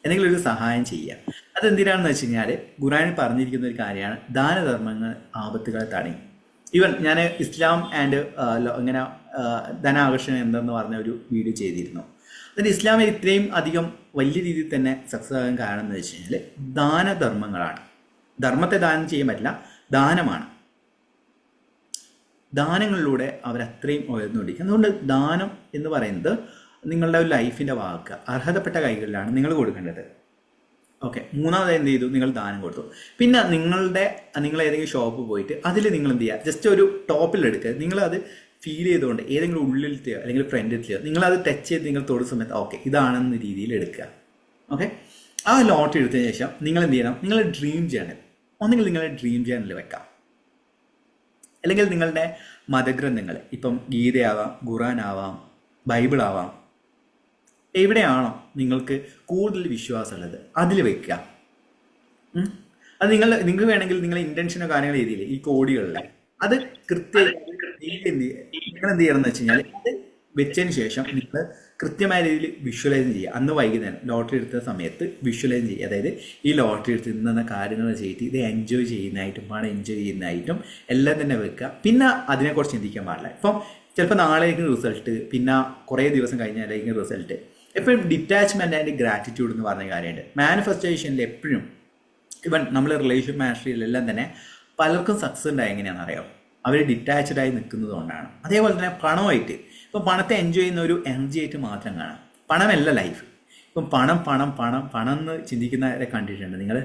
എന്തെങ്കിലും ഒരു സഹായം ചെയ്യുക. അതെന്തിനാണെന്ന് വെച്ച് കഴിഞ്ഞാൽ ഖുർആനിൽ പറഞ്ഞിരിക്കുന്ന ഒരു കാര്യമാണ്, ദാനധർമ്മങ്ങൾ ആപത്തുകളെ തടയും. ഈവൻ ഞാൻ ഇസ്ലാം ആൻഡ് ഇങ്ങനെ ധനാകർഷണം എന്തെന്ന് പറഞ്ഞ ഒരു വീഡിയോ ചെയ്തിരുന്നു. അതിന് ഇസ്ലാമിൽ ഇത്രയും അധികം വലിയ രീതിയിൽ തന്നെ സക്സസ് ആകാൻ കാരണം എന്ന് വെച്ച് കഴിഞ്ഞാൽ ദാനധർമ്മങ്ങളാണ്. ധർമ്മത്തെ ദാനം ചെയ്യാൻ പറ്റില്ല, ദാനമാണ്. ദാനങ്ങളിലൂടെ അവരത്രയും ഉയർന്നുകൊണ്ടിരിക്കും. അതുകൊണ്ട് ദാനം എന്ന് പറയുന്നത് നിങ്ങളുടെ ഒരു ലൈഫിൻ്റെ വാക്ക് അർഹതപ്പെട്ട കൈകളിലാണ് നിങ്ങൾ കൊടുക്കേണ്ടത്. ഓക്കെ, 3ാമത് എന്ത് ചെയ്തു, നിങ്ങൾ ദാനം കൊടുത്തു. പിന്നെ നിങ്ങൾ ഏതെങ്കിലും ഷോപ്പ് പോയിട്ട് അതിൽ നിങ്ങൾ എന്ത് ചെയ്യുക, ജസ്റ്റ് ഒരു ടോപ്പിലെടുക്കുക, നിങ്ങളത് ഫീൽ ചെയ്തുകൊണ്ട് ഏതെങ്കിലും ഉള്ളിലത്തെയോ അല്ലെങ്കിൽ ഫ്രണ്ടിലത്തെയോ നിങ്ങളത് ടച്ച് ചെയ്ത് നിങ്ങൾ തൊടുന്ന സമയത്ത് ഓക്കെ ഇതാണെന്ന രീതിയിൽ എടുക്കുക. ഓക്കെ, ആ ലോട്ട് എടുത്തതിന് ശേഷം നിങ്ങൾ എന്ത് ചെയ്യണം, നിങ്ങളുടെ ഡ്രീം ജേണൽ ഒന്നെങ്കിൽ നിങ്ങളുടെ ഡ്രീം ജേണൽ വെക്കാം, അല്ലെങ്കിൽ നിങ്ങളുടെ മതഗ്രന്ഥങ്ങൾ, ഇപ്പം ഗീതയാവാം, ഖുറാനാവാം, ബൈബിളാവാം, എവിടെയാണോ നിങ്ങൾക്ക് കൂടുതൽ വിശ്വാസമുള്ളത് അതിൽ വെക്കുക. അത് നിങ്ങൾക്ക് വേണമെങ്കിൽ നിങ്ങളുടെ ഇൻറ്റൻഷനോ കാര്യങ്ങളോ എഴുതിയില്ലേ ഈ കോടികളിൽ, അത് നിങ്ങൾ എന്ത് ചെയ്യണം എന്ന് വെച്ച് കഴിഞ്ഞാൽ അത് വെച്ചതിന് ശേഷം നിങ്ങൾ കൃത്യമായ രീതിയിൽ വിഷ്വലൈസ് ചെയ്യുക. അന്ന് വൈകുന്നേരം ലോട്ടറി എടുത്ത സമയത്ത് വിഷ്വലൈസ് ചെയ്യുക. അതായത് ഈ ലോട്ടറി എടുത്ത് ഇന്ന കാര്യങ്ങൾ ചെയ്തിട്ട് ഇത് എൻജോയ് ചെയ്യുന്നതായിട്ടും പണം എൻജോയ് ചെയ്യുന്നതായിട്ടും എല്ലാം തന്നെ വെക്കുക. പിന്നെ അതിനെക്കുറിച്ച് ചിന്തിക്കാൻ പാടില്ല. ഇപ്പം ചിലപ്പോൾ നാളേക്കും റിസൾട്ട്, പിന്നെ കുറേ ദിവസം കഴിഞ്ഞാലായിരിക്കും റിസൾട്ട്. എപ്പോഴും ഡിറ്റാച്ച്മെൻറ്റ് ആൻഡ് ഗ്രാറ്റിറ്റ്യൂഡ് എന്ന് പറഞ്ഞ കാര്യമുണ്ട് മാനിഫെസ്റ്റേഷനിൽ. എപ്പോഴും ഇവൻ നമ്മൾ റിലേഷൻ മാസ്റ്ററിയിലെല്ലാം തന്നെ പലർക്കും സക്സസ് ഉണ്ടായി എങ്ങനെയാണെന്ന് അറിയാം, അവർ ഡിറ്റാച്ച്ഡായി നിൽക്കുന്നത് കൊണ്ടാണ്. അതേപോലെ തന്നെ പണമായിട്ട്, ഇപ്പം പണത്തെ എൻജോയ് ചെയ്യുന്ന ഒരു എനർജി ആയിട്ട് മാത്രം കാണാം. പണമല്ല ലൈഫ്. ഇപ്പം പണം എന്ന് ചിന്തിക്കുന്നവരെ കണ്ടിട്ടുണ്ട് നിങ്ങൾ.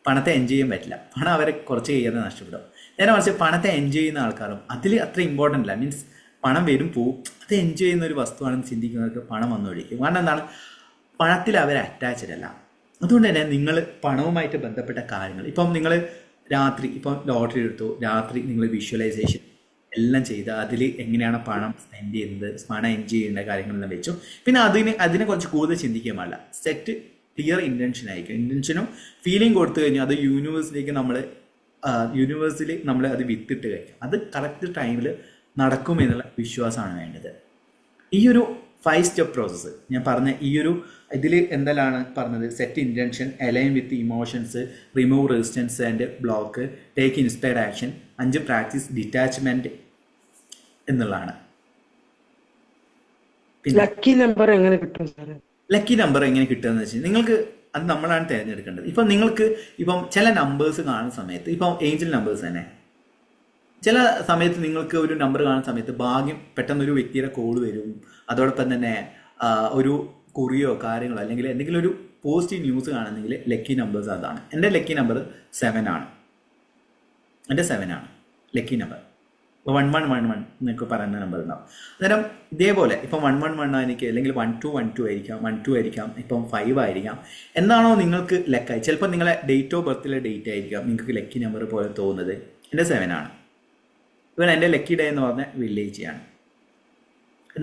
പണത്തെ എൻജോയ് ചെയ്യാൻ പറ്റില്ല, പണം അവരെ കുറച്ച് കഴിയാതെ നഷ്ടപ്പെടും. നേരെ മറിച്ച് പണത്തെ എൻജോയ് ചെയ്യുന്ന ആൾക്കാരും അതിൽ അത്ര ഇമ്പോർട്ടൻ്റ് അല്ല. മീൻസ് പണം വരും പോവും, അത് എൻജോയ് ചെയ്യുന്ന ഒരു വസ്തുവാണെന്ന് ചിന്തിക്കുന്നവർക്ക് പണം വന്നുകൊണ്ടിരിക്കും. കാരണം എന്താണ്, പണത്തിൽ അവർ അറ്റാച്ച്ഡ് അല്ല. അതുകൊണ്ട് തന്നെ നിങ്ങൾ പണവുമായിട്ട് ബന്ധപ്പെട്ട കാര്യങ്ങൾ, ഇപ്പം നിങ്ങൾ രാത്രി ഇപ്പം ലോട്ടറി എടുത്തു, രാത്രി നിങ്ങൾ വിഷ്വലൈസേഷൻ എല്ലാം ചെയ്ത് അതിൽ എങ്ങനെയാണ് പണം സ്പെൻഡ് ചെയ്യുന്നത്, പണം എൻജോയ് ചെയ്യേണ്ട കാര്യങ്ങളെല്ലാം വെച്ചു. പിന്നെ അതിനെ കുറച്ച് കൂടുതൽ ചിന്തിക്കാൻ പാടില്ല. സെറ്റ് ക്ലിയർ ഇൻറ്റൻഷൻ ആയിരിക്കും. ഇൻറ്റൻഷനും ഫീലിംഗ് കൊടുത്തു കഴിഞ്ഞാൽ അത് യൂണിവേഴ്സിലേക്ക് യൂണിവേഴ്സിൽ നമ്മൾ അത് വിത്തിട്ട് കഴിക്കും. അത് കറക്റ്റ് ടൈമിൽ നടക്കുമെന്നുള്ള വിശ്വാസമാണ് വേണ്ടത്. ഈ ഒരു 5 സ്റ്റെപ്പ് പ്രോസസ്സ് ഞാൻ പറഞ്ഞ ഈ ഒരു ഇതിൽ എന്തെല്ലാം പറഞ്ഞത്, set intention, align with emotions, remove resistance and block, take inspired action, 5 practice detachment എന്നുള്ളതാണ്. ലക്കി നമ്പർ എങ്ങനെ കിട്ടും സാർ? ലക്കി നമ്പർ എങ്ങനെ കിട്ടുകയെന്ന് വെച്ചാൽ നിങ്ങൾക്ക് അത് നമ്മളാണ് തിരഞ്ഞെടുക്കേണ്ടത്. ഇപ്പം നിങ്ങൾക്ക് ഇപ്പം ചില നമ്പേഴ്സ് കാണുന്ന സമയത്ത്, ഇപ്പം ഏഞ്ചൽ നമ്പേഴ്സ് തന്നെ ചില സമയത്ത് നിങ്ങൾക്ക് ഒരു നമ്പർ കാണുന്ന സമയത്ത് ഭാഗ്യം പെട്ടെന്നൊരു വ്യക്തിയുടെ കോൾ വരും, അതോടൊപ്പം തന്നെ ഒരു കുറിയോ കാര്യങ്ങളോ അല്ലെങ്കിൽ എന്തെങ്കിലും ഒരു പോസിറ്റീവ് ന്യൂസ് കാണുന്നെങ്കിൽ ലക്കി നമ്പേഴ്സ് അതാണ്. എൻ്റെ ലക്കി നമ്പർ 7 ആണ്. എൻ്റെ 7 ആണ് ലക്കി നമ്പർ. ഇപ്പോൾ 1111 എന്നൊക്കെ പറയുന്ന നമ്പർ ഉണ്ടാവും. അന്നേരം ഇതേപോലെ ഇപ്പം 111 എനിക്ക്, അല്ലെങ്കിൽ 1212 ആയിരിക്കാം, 12 ആയിരിക്കാം, ഇപ്പം 5 ആയിരിക്കാം. എന്താണോ നിങ്ങൾക്ക് ലക്കായി, ചിലപ്പോൾ നിങ്ങളെ ഡേറ്റ് ഓഫ് ബർത്തിലെ ഡേറ്റ് ആയിരിക്കാം നിങ്ങൾക്ക് ലക്കി നമ്പർ പോലെ തോന്നുന്നത്. എൻ്റെ 7 ആണ്. ഇവൻ എൻ്റെ ലക്കി ഡേ എന്ന് പറഞ്ഞ വില്ലേജാണ്.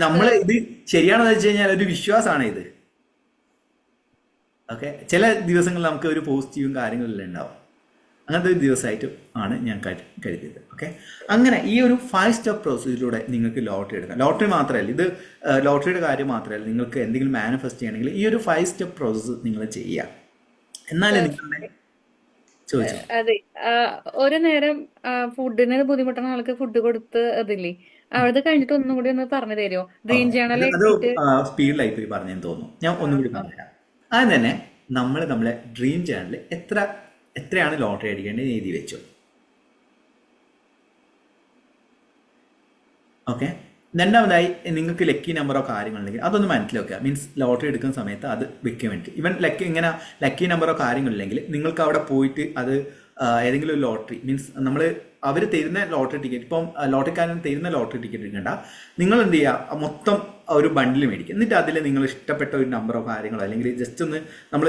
നമ്മൾ ഇത് ശരിയാണെന്ന് വെച്ച് കഴിഞ്ഞാൽ ഒരു വിശ്വാസമാണ് ഇത്. ഓക്കെ, ചില ദിവസങ്ങളിൽ നമുക്ക് ഒരു പോസിറ്റീവും കാര്യങ്ങളെല്ലാം ഉണ്ടാവും. അങ്ങനത്തെ ഒരു ദിവസമായിട്ട് ആണ് ഞാൻ കരുതിയത്. ഓക്കെ, അങ്ങനെ ഈ ഒരു 5 സ്റ്റെപ്പ് പ്രോസസ്സിലൂടെ നിങ്ങൾക്ക് ലോട്ടറി എടുക്കാം. ലോട്ടറി മാത്രമല്ല, ഇത് ലോട്ടറിയുടെ കാര്യം മാത്രമല്ല, നിങ്ങൾക്ക് എന്തെങ്കിലും മാനിഫെസ്റ്റ് ചെയ്യണമെങ്കിൽ ഈ ഒരു 5 സ്റ്റെപ്പ് പ്രോസസ്സ് നിങ്ങൾ ചെയ്യുക. എന്നാലേ നിങ്ങളുടെ ചോദിച്ചു. അതെ, ഒരു നേരം ഫുഡിന് ബുദ്ധിമുട്ടുന്ന ആൾക്ക് ഫുഡ് കൊടുത്ത് അതില്ലേ, അത് കഴിഞ്ഞിട്ട് ഒന്നും കൂടി ഒന്ന് പറഞ്ഞു തരുമോ? ഡ്രീം ജേണൽ അത് സ്പീഡിലായി പോയി പറഞ്ഞെന്ന് തോന്നുന്നു. ഞാൻ ഒന്നും കൂടി പറഞ്ഞുതരാം. അത് തന്നെ നമ്മളെ ഡ്രീം ജേണലിൽ എത്രയാണ് ലോട്ടറി അടിക്കേണ്ടത് എഴുതി വെച്ചു. ഓക്കെ, രണ്ടാമതായി നിങ്ങൾക്ക് ലക്കി നമ്പറോ കാര്യങ്ങളുണ്ടെങ്കിൽ അതൊന്ന് മനസ്സിലാക്കുക. മീൻസ് ലോട്ടറി എടുക്കുന്ന സമയത്ത് അത് വെക്കാൻ വേണ്ടി. ഇവൻ ലക്കി നമ്പറോ കാര്യങ്ങളില്ലെങ്കിൽ നിങ്ങൾക്ക് അവിടെ പോയിട്ട് അത് ഏതെങ്കിലും ഒരു ലോട്ടറി, മീൻസ് അവർ തരുന്ന ലോട്ടറി ടിക്കറ്റ്, ഇപ്പം ലോട്ടറിക്കാരൻ തരുന്ന ലോട്ടറി ടിക്കറ്റ് എടുക്കണ്ട, നിങ്ങൾ എന്ത് ചെയ്യുക, മൊത്തം ഒരു ബണ്ടിൽ മേടിക്കുക. എന്നിട്ട് അതിൽ നിങ്ങൾ ഇഷ്ടപ്പെട്ട ഒരു നമ്പറോ കാര്യങ്ങളോ, അല്ലെങ്കിൽ ജസ്റ്റ് ഒന്ന് നമ്മൾ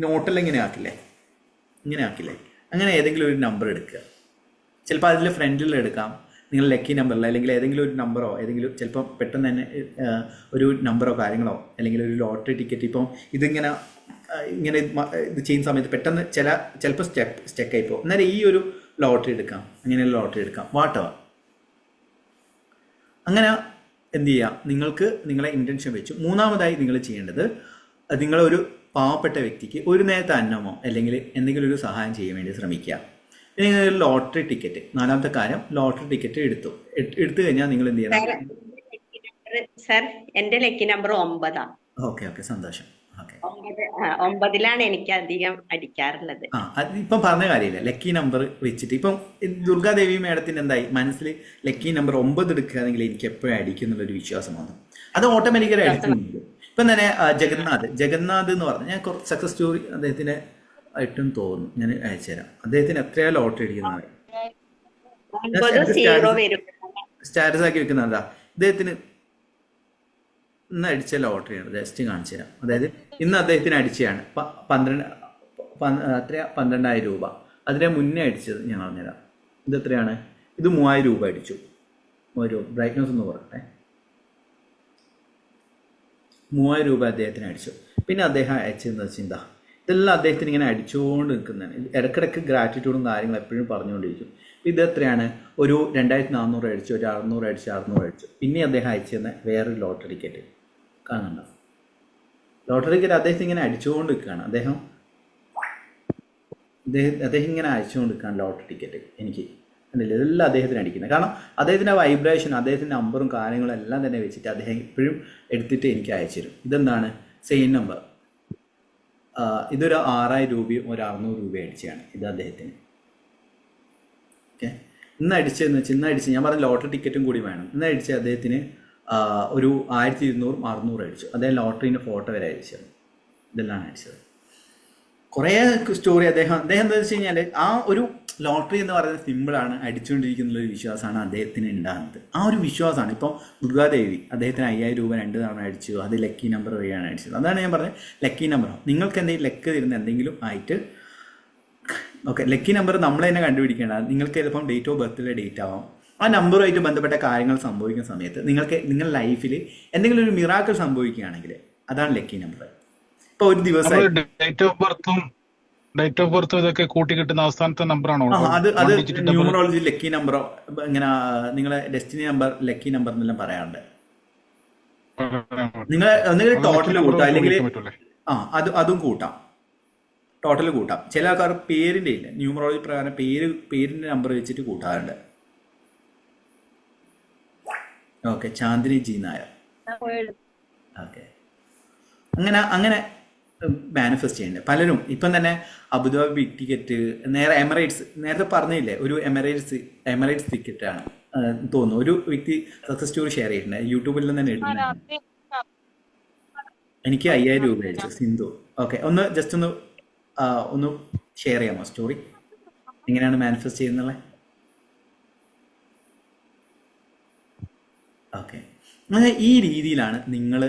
നോട്ടെല്ലാം ഇങ്ങനെ ആക്കില്ലേ, അങ്ങനെ ഏതെങ്കിലും ഒരു നമ്പർ എടുക്കുക. ചിലപ്പോൾ അതിൽ ഫ്രണ്ടിൽ എടുക്കാം, നിങ്ങൾ ലക്കി നമ്പറിൽ, അല്ലെങ്കിൽ ഏതെങ്കിലും ഒരു നമ്പറോ, ഏതെങ്കിലും ചിലപ്പോൾ പെട്ടെന്ന് തന്നെ ഒരു നമ്പറോ കാര്യങ്ങളോ, അല്ലെങ്കിൽ ഒരു ലോട്ടറി ടിക്കറ്റ്. ഇപ്പം ഇങ്ങനെ ഇത് ചെയ്യുന്ന സമയത്ത് പെട്ടെന്ന് ചിലപ്പോൾ സ്റ്റെക്കായി പോകും. അന്നേരം ഈ ഒരു ലോട്ടറി എടുക്കാം, അങ്ങനെയുള്ള ലോട്ടറി എടുക്കാം, വാട്ടവർ. അങ്ങനെ എന്ത് ചെയ്യാം, നിങ്ങൾക്ക് നിങ്ങളെ ഇൻറ്റൻഷൻ വെച്ചു. മൂന്നാമതായി നിങ്ങൾ ചെയ്യേണ്ടത്, നിങ്ങളൊരു പാവപ്പെട്ട വ്യക്തിക്ക് ഒരു നേരത്തെ അന്നമോ അല്ലെങ്കിൽ എന്തെങ്കിലും ഒരു സഹായം ചെയ്യാൻ വേണ്ടി ശ്രമിക്കുക. പിന്നെ ലോട്ടറി ടിക്കറ്റ്, നാലാമത്തെ കാര്യം, ലോട്ടറി ടിക്കറ്റ് എടുത്തു കഴിഞ്ഞാൽ നിങ്ങൾ എന്ത് ചെയ്യണം? സർ, എന്റെ ലക്കി നമ്പർ 9. ഓക്കെ, സന്തോഷം. ഓക്കെ, 9ലാണ് എനിക്ക് അധികം അടിക്കാറുള്ളത്. ഇപ്പം പറഞ്ഞ കാര്യമില്ല, ലക്കി നമ്പർ വെച്ചിട്ട് ഇപ്പം ദുർഗാദേവി മേഡത്തിന് എന്തായി മനസ്സിൽ ലക്കി നമ്പർ 9 എടുക്കുകയാണെങ്കിൽ എനിക്ക് എപ്പോഴും അടിക്കും എന്നുള്ളൊരു വിശ്വാസം വന്നു. അത് ഓട്ടോമാറ്റിക്കലി അടിക്കുന്നുണ്ട്. ഇപ്പം തന്നെ ജഗന്നാഥ് എന്ന് പറഞ്ഞാൽ ഞാൻ കുറച്ച് സക്സസ് സ്റ്റോറി അദ്ദേഹത്തിന് ആയിട്ടും തോന്നുന്നു, ഞാൻ അയച്ചുതരാം. അദ്ദേഹത്തിന് എത്രയാ ലോട്ടറി അടിക്കുന്നതാണ് സ്റ്റാറ്റസ് ആക്കി വെക്കുന്നതാ. അദ്ദേഹത്തിന് ഇന്ന് അടിച്ച ലോട്ടറിയാണ്, ജസ്റ്റ് കാണിച്ചു തരാം. അതായത് ഇന്ന് അദ്ദേഹത്തിന് അടിച്ചതാണ് 12,000 രൂപ. അതിനെ മുന്നേ അടിച്ചത് ഞാൻ പറഞ്ഞുതരാം. ഇത് എത്രയാണ്? ഇത് 3000 രൂപ അടിച്ചു. 3000 രൂപ, ബ്രൈറ്റ്നസ് ഒന്ന് പറയട്ടെ. 3000 രൂപ അദ്ദേഹത്തിന് അടിച്ചു. പിന്നെ അദ്ദേഹം അയച്ചതെന്ന് വെച്ചാൽ എന്താ, ഇതെല്ലാം അദ്ദേഹത്തിന് ഇങ്ങനെ അടിച്ചുകൊണ്ട് നിൽക്കുന്നതാണ്. ഇടയ്ക്കിടയ്ക്ക് ഗ്രാറ്റിറ്റ്യൂഡും കാര്യങ്ങളും എപ്പോഴും പറഞ്ഞുകൊണ്ടിരിക്കും. ഇത് എത്രയാണ്? ഒരു 2400 അടിച്ചു, ഒരു 600 അടിച്ചു. പിന്നെ അദ്ദേഹം അയച്ചു തന്നെ വേറൊരു ലോട്ടറി ടിക്കറ്റ് കാണണ്ട. ലോട്ടറി ടിക്കറ്റ് അദ്ദേഹത്തിന് ഇങ്ങനെ അടിച്ചുകൊണ്ട് നിൽക്കുകയാണ്. അദ്ദേഹം ഇങ്ങനെ അയച്ചുകൊണ്ട് നിൽക്കുകയാണ് ലോട്ടറി ടിക്കറ്റ്. എനിക്ക് കണ്ടില്ല, ഇതെല്ലാം അദ്ദേഹത്തിന് അടിക്കുന്നത്. കാരണം അദ്ദേഹത്തിൻ്റെ വൈബ്രേഷൻ, അദ്ദേഹത്തിൻ്റെ നമ്പറും കാര്യങ്ങളും എല്ലാം തന്നെ വെച്ചിട്ട് അദ്ദേഹം ഇപ്പോഴും എടുത്തിട്ട് എനിക്ക് അയച്ചു തരും. ഇതെന്താണ്? Same number. ഇതൊരു 6000 രൂപയും ഒരു 600 രൂപയും അടിച്ചതാണ് ഇത് അദ്ദേഹത്തിന്. ഓക്കെ, ഇന്ന് അടിച്ച് ഞാൻ പറഞ്ഞ ലോട്ടറി ടിക്കറ്റും കൂടി വേണം. ഇന്ന് അടിച്ച് അദ്ദേഹത്തിന് ഒരു 1200 600 അടിച്ചു. അദ്ദേഹം ലോട്ടറിൻ്റെ ഫോട്ടോ വരെ അയച്ചത്. ഇതെല്ലാം അയച്ചത്. കുറേ സ്റ്റോറി അദ്ദേഹം എന്താ വെച്ച് കഴിഞ്ഞാൽ, ആ ഒരു ലോട്ടറി എന്ന് പറയുന്നത് സിമ്പിളാണ്, അടിച്ചുകൊണ്ടിരിക്കുന്നുള്ളൊരു വിശ്വാസമാണ് അദ്ദേഹത്തിന് ഉണ്ടാകുന്നത്. ആ ഒരു വിശ്വാസമാണ്. ഇപ്പം ദുർഗാദേവി അദ്ദേഹത്തിന് 5000 രൂപ 2 തവണ അടിച്ചു. അത് ലക്കി നമ്പർ വഴിയാണ് അടിച്ചത്. അതാണ് ഞാൻ പറഞ്ഞത്, ലക്കി നമ്പർ. നിങ്ങൾക്ക് എന്തെങ്കിലും ലക്ക് തരുന്ന എന്തെങ്കിലും ആയിട്ട്, ഓക്കെ, ലക്കി നമ്പർ നമ്മൾ തന്നെ കണ്ടുപിടിക്കേണ്ടത്. നിങ്ങൾക്ക് ചിലപ്പം ഡേറ്റ് ഓഫ് ബർത്തിലെ ഡേറ്റ് ആവാം. ആ നമ്പറുമായിട്ട് ബന്ധപ്പെട്ട കാര്യങ്ങൾ സംഭവിക്കുന്ന സമയത്ത് നിങ്ങളുടെ ലൈഫിൽ എന്തെങ്കിലും ഒരു മിറാക്കിൾ സംഭവിക്കുകയാണെങ്കിൽ അതാണ് ലക്കി നമ്പർ. ഇപ്പോൾ ഒരു ദിവസം ഡേറ്റ് ഓഫ് ബർത്ത് ഇതൊക്കെ കൂട്ടി കിട്ടുന്ന അവസാനത്തെ നമ്പറാണോ? അത് ന്യൂമറോളജി ലക്കി നമ്പറോ ഇങ്ങനെ നിങ്ങളെ ഡെസ്റ്റിനി നമ്പർ, ലക്കി നമ്പർ എന്നെല്ലാം പറയാറുണ്ട്. നിങ്ങൾ ഒന്നുകിൽ ടോട്ടൽ കൂട്ടാം, അല്ലെങ്കിൽ അതും കൂട്ടാം, ടോട്ടൽ കൂട്ടാം. ചില ആൾക്കാർ പേരിന്റെ ഇല്ല, ന്യൂമറോളജി പ്രകാരം പേരിന്റെ നമ്പർ വെച്ചിട്ട് കൂട്ടാറുണ്ട്. Okay, Chandini G Nair. Okay, അങ്ങനെ മാനിഫെസ്റ്റ് ചെയ്യുന്നുണ്ട് പലരും. ഇപ്പം തന്നെ അബുദാബി ബിഗ് ടിക്കറ്റ്, എമിറേറ്റ്സ്, നേരത്തെ പറഞ്ഞില്ലേ, ഒരു എമിറേറ്റ്സ് ടിക്കറ്റാണ് തോന്നുന്നു. ഒരു വ്യക്തി സക്സസ് സ്റ്റോറി ഷെയർ ചെയ്തിട്ടുണ്ട്, യൂട്യൂബിൽ തന്നെ ഇടുന്നുണ്ട്. എനിക്ക് 5000 രൂപ അടിച്ചു, സിന്ധു. ഓക്കെ, ജസ്റ്റ് ഒന്ന് ഷെയർ ചെയ്യാമോ സ്റ്റോറി, എങ്ങനെയാണ് മാനിഫെസ്റ്റ് ചെയ്യുന്നത്? ഓക്കെ, ഈ രീതിയിലാണ് നിങ്ങൾ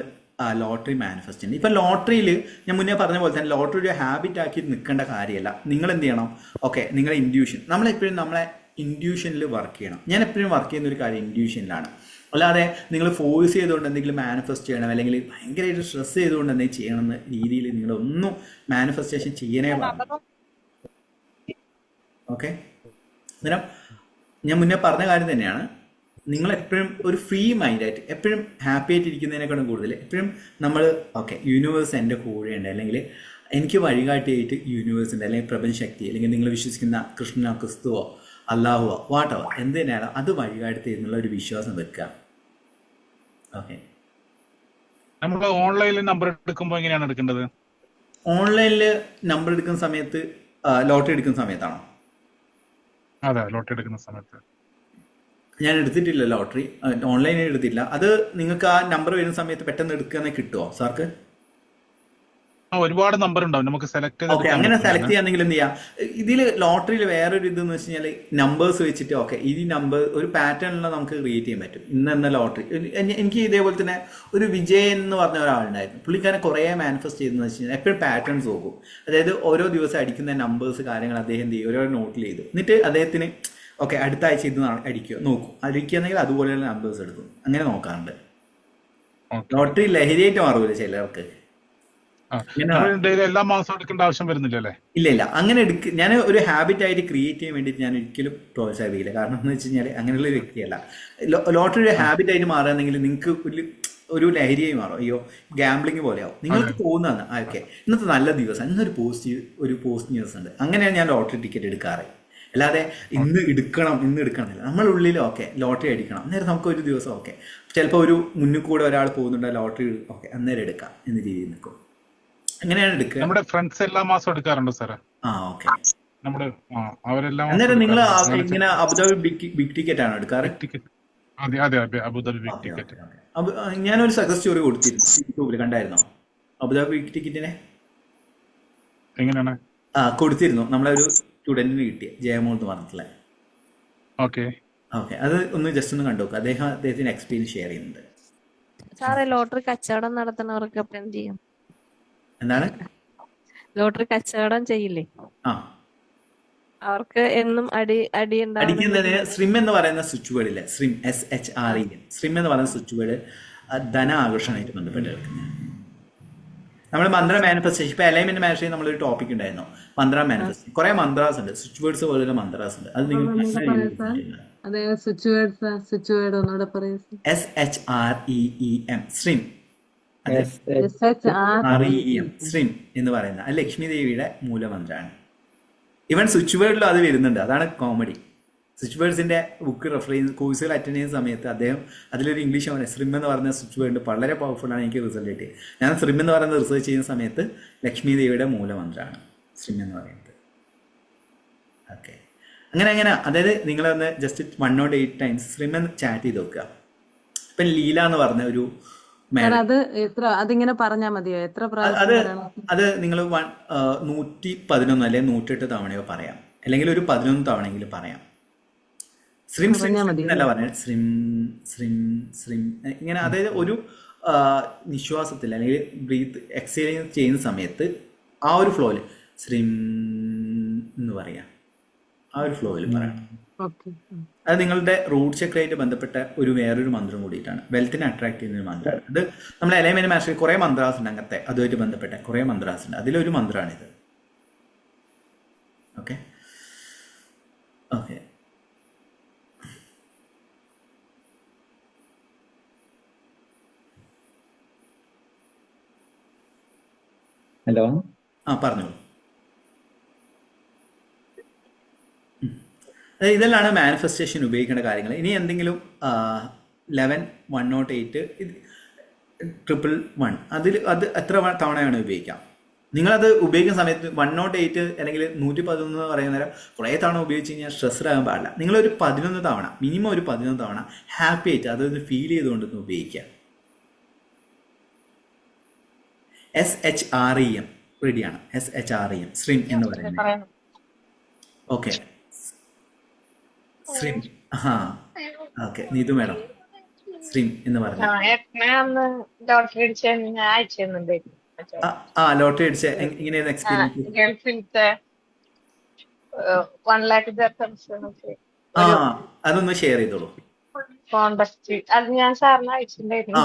ലോട്ടറി മാനിഫെസ്റ്റ് ചെയ്യുന്നത്. ഇപ്പം ലോട്ടറിയിൽ ഞാൻ മുന്നേ പറഞ്ഞ പോലെ തന്നെ ലോട്ടറി ഒരു ഹാബിറ്റ് ആക്കി നിൽക്കേണ്ട കാര്യമല്ല. നിങ്ങൾ എന്ത് ചെയ്യണം? ഓക്കെ, നിങ്ങളുടെ ഇൻഡ്യൂഷൻ, നമ്മളെപ്പോഴും നമ്മളെ ഇൻഡ്യൂഷനിൽ വർക്ക് ചെയ്യണം. ഞാൻ എപ്പോഴും വർക്ക് ചെയ്യുന്ന ഒരു കാര്യം ഇൻഡ്യൂഷനിലാണ്. അല്ലാതെ നിങ്ങൾ ഫോഴ്സ് ചെയ്തുകൊണ്ട് എന്തെങ്കിലും മാനിഫെസ്റ്റ് ചെയ്യണം, അല്ലെങ്കിൽ ഭയങ്കരമായിട്ട് സ്ട്രെസ് ചെയ്തുകൊണ്ട് എന്തെങ്കിലും ചെയ്യണമെന്ന രീതിയിൽ നിങ്ങളൊന്നും മാനിഫെസ്റ്റേഷൻ ചെയ്യണേ പാടില്ല. ഓക്കെ, അന്നേരം ഞാൻ മുന്നേ പറഞ്ഞ കാര്യം തന്നെയാണ്, നിങ്ങൾ എപ്പോഴും ഒരു ഫ്രീ മൈൻഡായിട്ട് എപ്പോഴും ഹാപ്പി ആയിട്ട് ഇരിക്കുന്നതിനേക്കാളും കൂടുതൽ എപ്പോഴും നമ്മൾ ഓക്കെ യൂണിവേഴ്സ് എൻ്റെ കൂടെയുണ്ട്, അല്ലെങ്കിൽ എനിക്ക് വഴികാട്ടിയായിട്ട് യൂണിവേഴ്സ് ഉണ്ട്, അല്ലെങ്കിൽ പ്രപഞ്ചശക്തി, അല്ലെങ്കിൽ നിങ്ങൾ വിശ്വസിക്കുന്ന കൃഷ്ണനോ ക്രിസ്തുവോ അള്ളാഹുവോ വാട്ടവോ എന്ത് തന്നെയാണോ അത് വഴികാട്ടി എന്നുള്ള ഒരു വിശ്വാസം വെക്കുക. ഓക്കെ, നമ്മൾ ഓൺലൈനിൽ നമ്പർ എടുക്കുമ്പോൾ എങ്ങനെയാണ് എടുക്കേണ്ടത്? ഓൺലൈനിൽ നമ്പർ എടുക്കുന്ന സമയത്ത് ലോട്ടറി എടുക്കുന്ന സമയത്താണോ? അതെ, ലോട്ടറി എടുക്കുന്ന സമയത്ത്. ഞാൻ എടുത്തിട്ടില്ല ലോട്ടറി, ഓൺലൈനിൽ എടുത്തില്ല. അത് നിങ്ങൾക്ക് ആ നമ്പർ വരുന്ന സമയത്ത് പെട്ടെന്ന് എടുക്കാന്ന് കിട്ടുമോ സാർക്ക്? ഒരുപാട് നമ്പർ ഉണ്ടാവും, നമുക്ക് സെലക്ട് ഓക്കെ, അങ്ങനെ സെലക്ട് ചെയ്യാന്നെങ്കിൽ എന്ത് ചെയ്യാം, ഇതിൽ ലോട്ടറിയിൽ വേറൊരു ഇതെന്ന് വെച്ച് കഴിഞ്ഞാൽ നമ്പേഴ്സ് വെച്ചിട്ട് ഓക്കെ ഈ നമ്പർ ഒരു പാറ്റേണിൽ നമുക്ക് ക്രിയേറ്റ് ചെയ്യാൻ പറ്റും. ഇന്ന ലോട്ടറി എനിക്ക് ഇതേപോലെ തന്നെ ഒരു വിജയൻ എന്ന് പറഞ്ഞ ഒരാളുണ്ടായിരുന്നു, പുള്ളിക്കാരൻ കുറേ മാനിഫെസ്റ്റ് ചെയ്തെന്ന് വെച്ച് കഴിഞ്ഞാൽ എപ്പോഴും പാറ്റേൺസ് നോക്കും. അതായത് ഓരോ ദിവസം അടിക്കുന്ന നമ്പേഴ്സ് കാര്യങ്ങൾ അദ്ദേഹം എന്ത് ചെയ്യും, ഓരോ നോട്ടിൽ ചെയ്തു, എന്നിട്ട് അദ്ദേഹത്തിന് ഓക്കെ അടുത്ത ആഴ്ച ഇത് അടിക്കുക നോക്കും, അടിക്കുകയാണെങ്കിൽ അതുപോലെയുള്ള നമ്പേഴ്സ് എടുക്കും, അങ്ങനെ നോക്കാറുണ്ട്. ലോട്ടറി ലഹരിയായിട്ട് മാറൂല ചിലർക്ക്. എല്ലാ മാസവും എടുക്കേണ്ട ആവശ്യം വരുന്നില്ല അല്ലേ? ഇല്ല, അങ്ങനെ ഞാൻ ഒരു ഹാബിറ്റ് ആയിട്ട് ക്രിയേറ്റ് ചെയ്യാൻ വേണ്ടിയിട്ട് ഞാൻ ഒരിക്കലും പ്രോത്സാഹിപ്പിക്കില്ല. കാരണം എന്ന് വെച്ച് കഴിഞ്ഞാൽ അങ്ങനെയുള്ള ഒരു വ്യക്തിയല്ല. ലോട്ടറി ഒരു ഹാബിറ്റ് ആയിട്ട് മാറുകയാണെങ്കിൽ നിങ്ങൾക്ക് ഒരു ലഹരിയായി മാറും. അയ്യോ ഗാംബ്ലിങ് പോലെയാവും. നിങ്ങൾക്ക് തോന്നുന്നതാണ് ഓക്കെ ഇന്നത്തെ നല്ല ദിവസം, ഇന്നൊരു പോസ്റ്റ് ന്യൂസ് ഉണ്ട്, അങ്ങനെയാണ് ഞാൻ ലോട്ടറി ടിക്കറ്റ് എടുക്കാറ്. അല്ലാതെ ഇന്ന് എടുക്കണം എന്നില്ല. നമ്മളുള്ളിൽ ഓക്കെ ലോട്ടറി അടിക്കണം, അന്നേരം നമുക്ക് ഒരു ദിവസം ഓക്കെ ചിലപ്പോൾ ഒരു മുന്നിൽ കൂടെ ഒരാൾ പോകുന്നുണ്ട് ലോട്ടറി ഓക്കെ അന്നേരം എടുക്കാം എന്ന രീതിയിൽ നിൽക്കും. അങ്ങനെയാണ് എടുക്കുക. നമ്മുടെ ഫ്രണ്ട്സ് എല്ലാ മാസവും എടുക്കാറുണ്ട് സാറേ. ഓക്കെ, നമ്മുടെ അവരെല്ലാം. അന്നേരം നിങ്ങൾ ഇങ്ങനെ അബുദാബി ബിഗ് ടിക്കറ്റ് ആണോ എടുക്കാറ്? അതെ അതെ അതെ, അബുദാബി ബിഗ് ടിക്കറ്റ്. ഞാനൊരു സക്സസ് സ്റ്റോറി കൊടുത്തിരുന്നു യൂട്യൂബിൽ, കണ്ടായിരുന്നോ? അബുദാബി ബിഗ് ടിക്കറ്റിനെ എങ്ങനെയാണ് കൊടുത്തിരുന്നു, നമ്മളെ ഒരു സ്റ്റുഡന്റിന് കിട്ടിയ ജയമോൾ എന്ന് പറഞ്ഞിട്ടുള്ള. ഓക്കെ, അത് ഒന്ന് ജസ്റ്റ് ഒന്ന് കണ്ടു, അദ്ദേഹത്തിന്റെ എക്സ്പീരിയൻസ് ഷെയർ ചെയ്യുന്നുണ്ട്. സാറേ ലോട്ടറി കച്ചവടം നടത്തുന്നവർക്ക് അപ്പം എന്ത് ചെയ്യും? എന്താണ് ലോട്ടറി കച്ചവടം ചെയ്യില്ലേ, അവർക്ക് എന്നും അടിക്കുന്നതിന് സ്ട്രിം എന്ന് പറയുന്ന സ്വിച്ച് വേർഡില്ലേ, സ്ട്രിം SHREM, സ്ട്രിം എന്ന് പറയുന്ന സ്വിച്ച് വേർഡ് ധന ആകർഷണമായിട്ട് ബന്ധപ്പെട്ട് കിടക്കുന്നത്. നമ്മൾ മന്ത്ര മാനിഫെസ്റ്റേഷൻ, ഇപ്പൊ അലൈൻമെന്റ് മാനിഫെസ്റ്റേഷൻ നമ്മളൊരു ടോപ്പിക് ഉണ്ടായിരുന്നു, മന്ത്ര മാനിഫെസ്റ്റേഷൻ. കുറെ മന്ത്രാസ് ഉണ്ട്, സ്വിച്ച് വേർഡ്സ് പോലുള്ള മന്ത്രാസ് ഉണ്ട്. അത് നിങ്ങൾ SHREEM സ്ട്രിം, സ്ട്രിം എന്ന് പറയുന്ന അത് ലക്ഷ്മി ദേവിയുടെ മൂലമന്ത്രമാണ്. ഇവൻ സ്വിച്ച് വേർഡിലും അത് വരുന്നുണ്ട്, അതാണ് കോമഡി. സ്വിച്ച് വേർഡ്സിന്റെ ബുക്ക് റെഫർ ചെയ്യുന്ന കോഴ്സുകൾ അറ്റൻഡ് ചെയ്യുന്ന സമയത്ത് അദ്ദേഹം അതിലൊരു ഇംഗ്ലീഷ് ആണ് സ്ട്രിം എന്ന് പറയുന്ന സ്വിച്ച് വേർഡ് വളരെ പവർഫുൾ ആണ്, എനിക്ക് റിസൾട്ട് കിട്ടിയത്. ഞാൻ സ്ട്രിം എന്ന് പറയുന്നത് റിസർച്ച് ചെയ്യുന്ന സമയത്ത് ലക്ഷ്മി ദേവിയുടെ മൂലമന്ത്രമാണ് സ്ട്രിം എന്ന് പറയുന്നത്. ഓക്കെ, അങ്ങനെ അതായത് നിങ്ങളൊന്ന് ജസ്റ്റ് 108 ടൈംസ് സ്ട്രിം എന്ന് ചാറ്റ് ചെയ്ത് നോക്കുക. ഇപ്പം ലീല എന്ന് പറഞ്ഞ ഒരു അതിങ്ങനെ പറഞ്ഞാൽ മതിയോ? എത്ര അത് നിങ്ങൾ 111 അല്ലെ 108 തവണയോ പറയാം, അല്ലെങ്കിൽ ഒരു 11 തവണയെങ്കിലും പറയാം. സ്ട്രിം എന്നല്ല പറഞ്ഞാൽ സ്ട്രിം സ്ട്രിം സ്ട്രിം ഇങ്ങനെ, അതായത് ഒരു നിശ്വാസത്തിൽ അല്ലെങ്കിൽ ബ്രീത്ത് എക്സേൽ ചെയ്യുന്ന സമയത്ത് ആ ഒരു ഫ്ലോയിൽ സ്ട്രിം എന്ന് പറയാം, ആ ഒരു ഫ്ലോയിൽ പറയാം. അത് നിങ്ങളുടെ റൂട്ട് ചക്രയായിട്ട് ബന്ധപ്പെട്ട വേറൊരു മന്ത്രം കൂടിയിട്ടാണ്, വെൽത്തിനെ അട്രാക്ട് ചെയ്യുന്ന ഒരു മന്ത്രമാണ്. അത് നമ്മുടെ അലൈൻമെന്റ് മാസ്റ്ററിൽ കുറെ മന്ത്രാസ് ഉണ്ട്, അങ്ങനത്തെ അതുമായിട്ട് ബന്ധപ്പെട്ട കുറെ മന്ത്രാസ് ഉണ്ട്, അതിലൊരു മന്ത്രമാണിത്. ഓക്കെ ഓക്കെ ഹലോ, പറഞ്ഞോളൂ. ഇതെല്ലാം മാനിഫെസ്റ്റേഷൻ ഉപയോഗിക്കേണ്ട കാര്യങ്ങൾ. ഇനി എന്തെങ്കിലും 11-108 111 അത് എത്ര തവണയാണ് ഉപയോഗിക്കാം? നിങ്ങളത് ഉപയോഗിക്കുന്ന സമയത്ത് 108 അല്ലെങ്കിൽ 111 എന്ന് പറയുന്ന നേരം കുറേ തവണ ഉപയോഗിച്ച് കഴിഞ്ഞാൽ സ്ട്രെസ്ഡ് ആകാൻ പാടില്ല. നിങ്ങളൊരു 11 തവണ, മിനിമം ഒരു 11 തവണ ഹാപ്പി ആയിട്ട് അതൊന്ന് ഫീൽ ചെയ്തുകൊണ്ടൊന്ന് ഉപയോഗിക്കാം. SHREM റെഡിയാണ്. SHREM സ്ട്രിം എന്ന് പറയുന്നത്. ഓക്കെ, സ്ട്രിം. ഓക്കെ, നീതു മേഡം സ്ട്രിം എന്ന് പറഞ്ഞു. ലോട്ടറി അടിച്ച എങ്ങനെയായിരുന്നു എക്സ്പീരിയൻസ്? ഗൾഫിലത്തെ 1 lakh അതൊന്ന് ഷെയർ ചെയ്തോളൂ. അത് ഞാൻ സാറിന് അയച്ചിട്ടുണ്ടായിരുന്നു.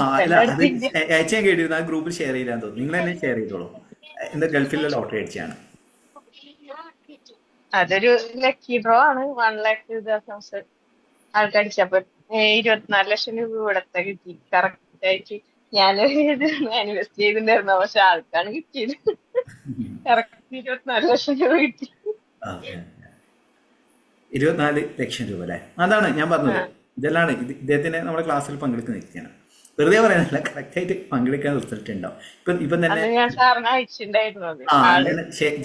അയച്ചാൻ കേട്ടിരുന്നു, ആ ഗ്രൂപ്പിൽ ഷെയർ ചെയ്താന്ന് തോന്നുന്നു. നിങ്ങൾ തന്നെ ഷെയർ ചെയ്തോളൂ. എന്താ ഗൾഫിലെ ലോട്ടറി അടിച്ചാണ്. അതൊരു ലക്കി ഡ്രോ ആണ്. 1,20,000 ആൾക്കടിച്ചപ്പോ 24 ലക്ഷം രൂപ ഇവിടത്തെ കിട്ടി കറക്റ്റ് ആയിട്ട്. ഞാൻ ഇൻവെസ്റ്റ് ചെയ്തിട്ടുണ്ടായിരുന്നു, പക്ഷെ ആൾക്കാണ് കിട്ടിയത്. കറക്റ്റ് 24 ലക്ഷം രൂപ കിട്ടി. 24 ലക്ഷം രൂപ അല്ലേ? അതാണ് ഞാൻ പറഞ്ഞത്. ഇതെല്ലാം ഇദ്ദേഹത്തിന് നമ്മുടെ ക്ലാസ്സിൽ പങ്കെടുക്കുന്ന വ്യക്തിയാണ്. വെറുതെ പറയാനല്ല, കറക്റ്റ് ആയിട്ട് പങ്കെടുക്കാൻ റിസൾട്ട് ഉണ്ടാവും. ഇപ്പം തന്നെ ഞാൻ സാറിന് അയച്ചിട്ടുണ്ടായിരുന്നു.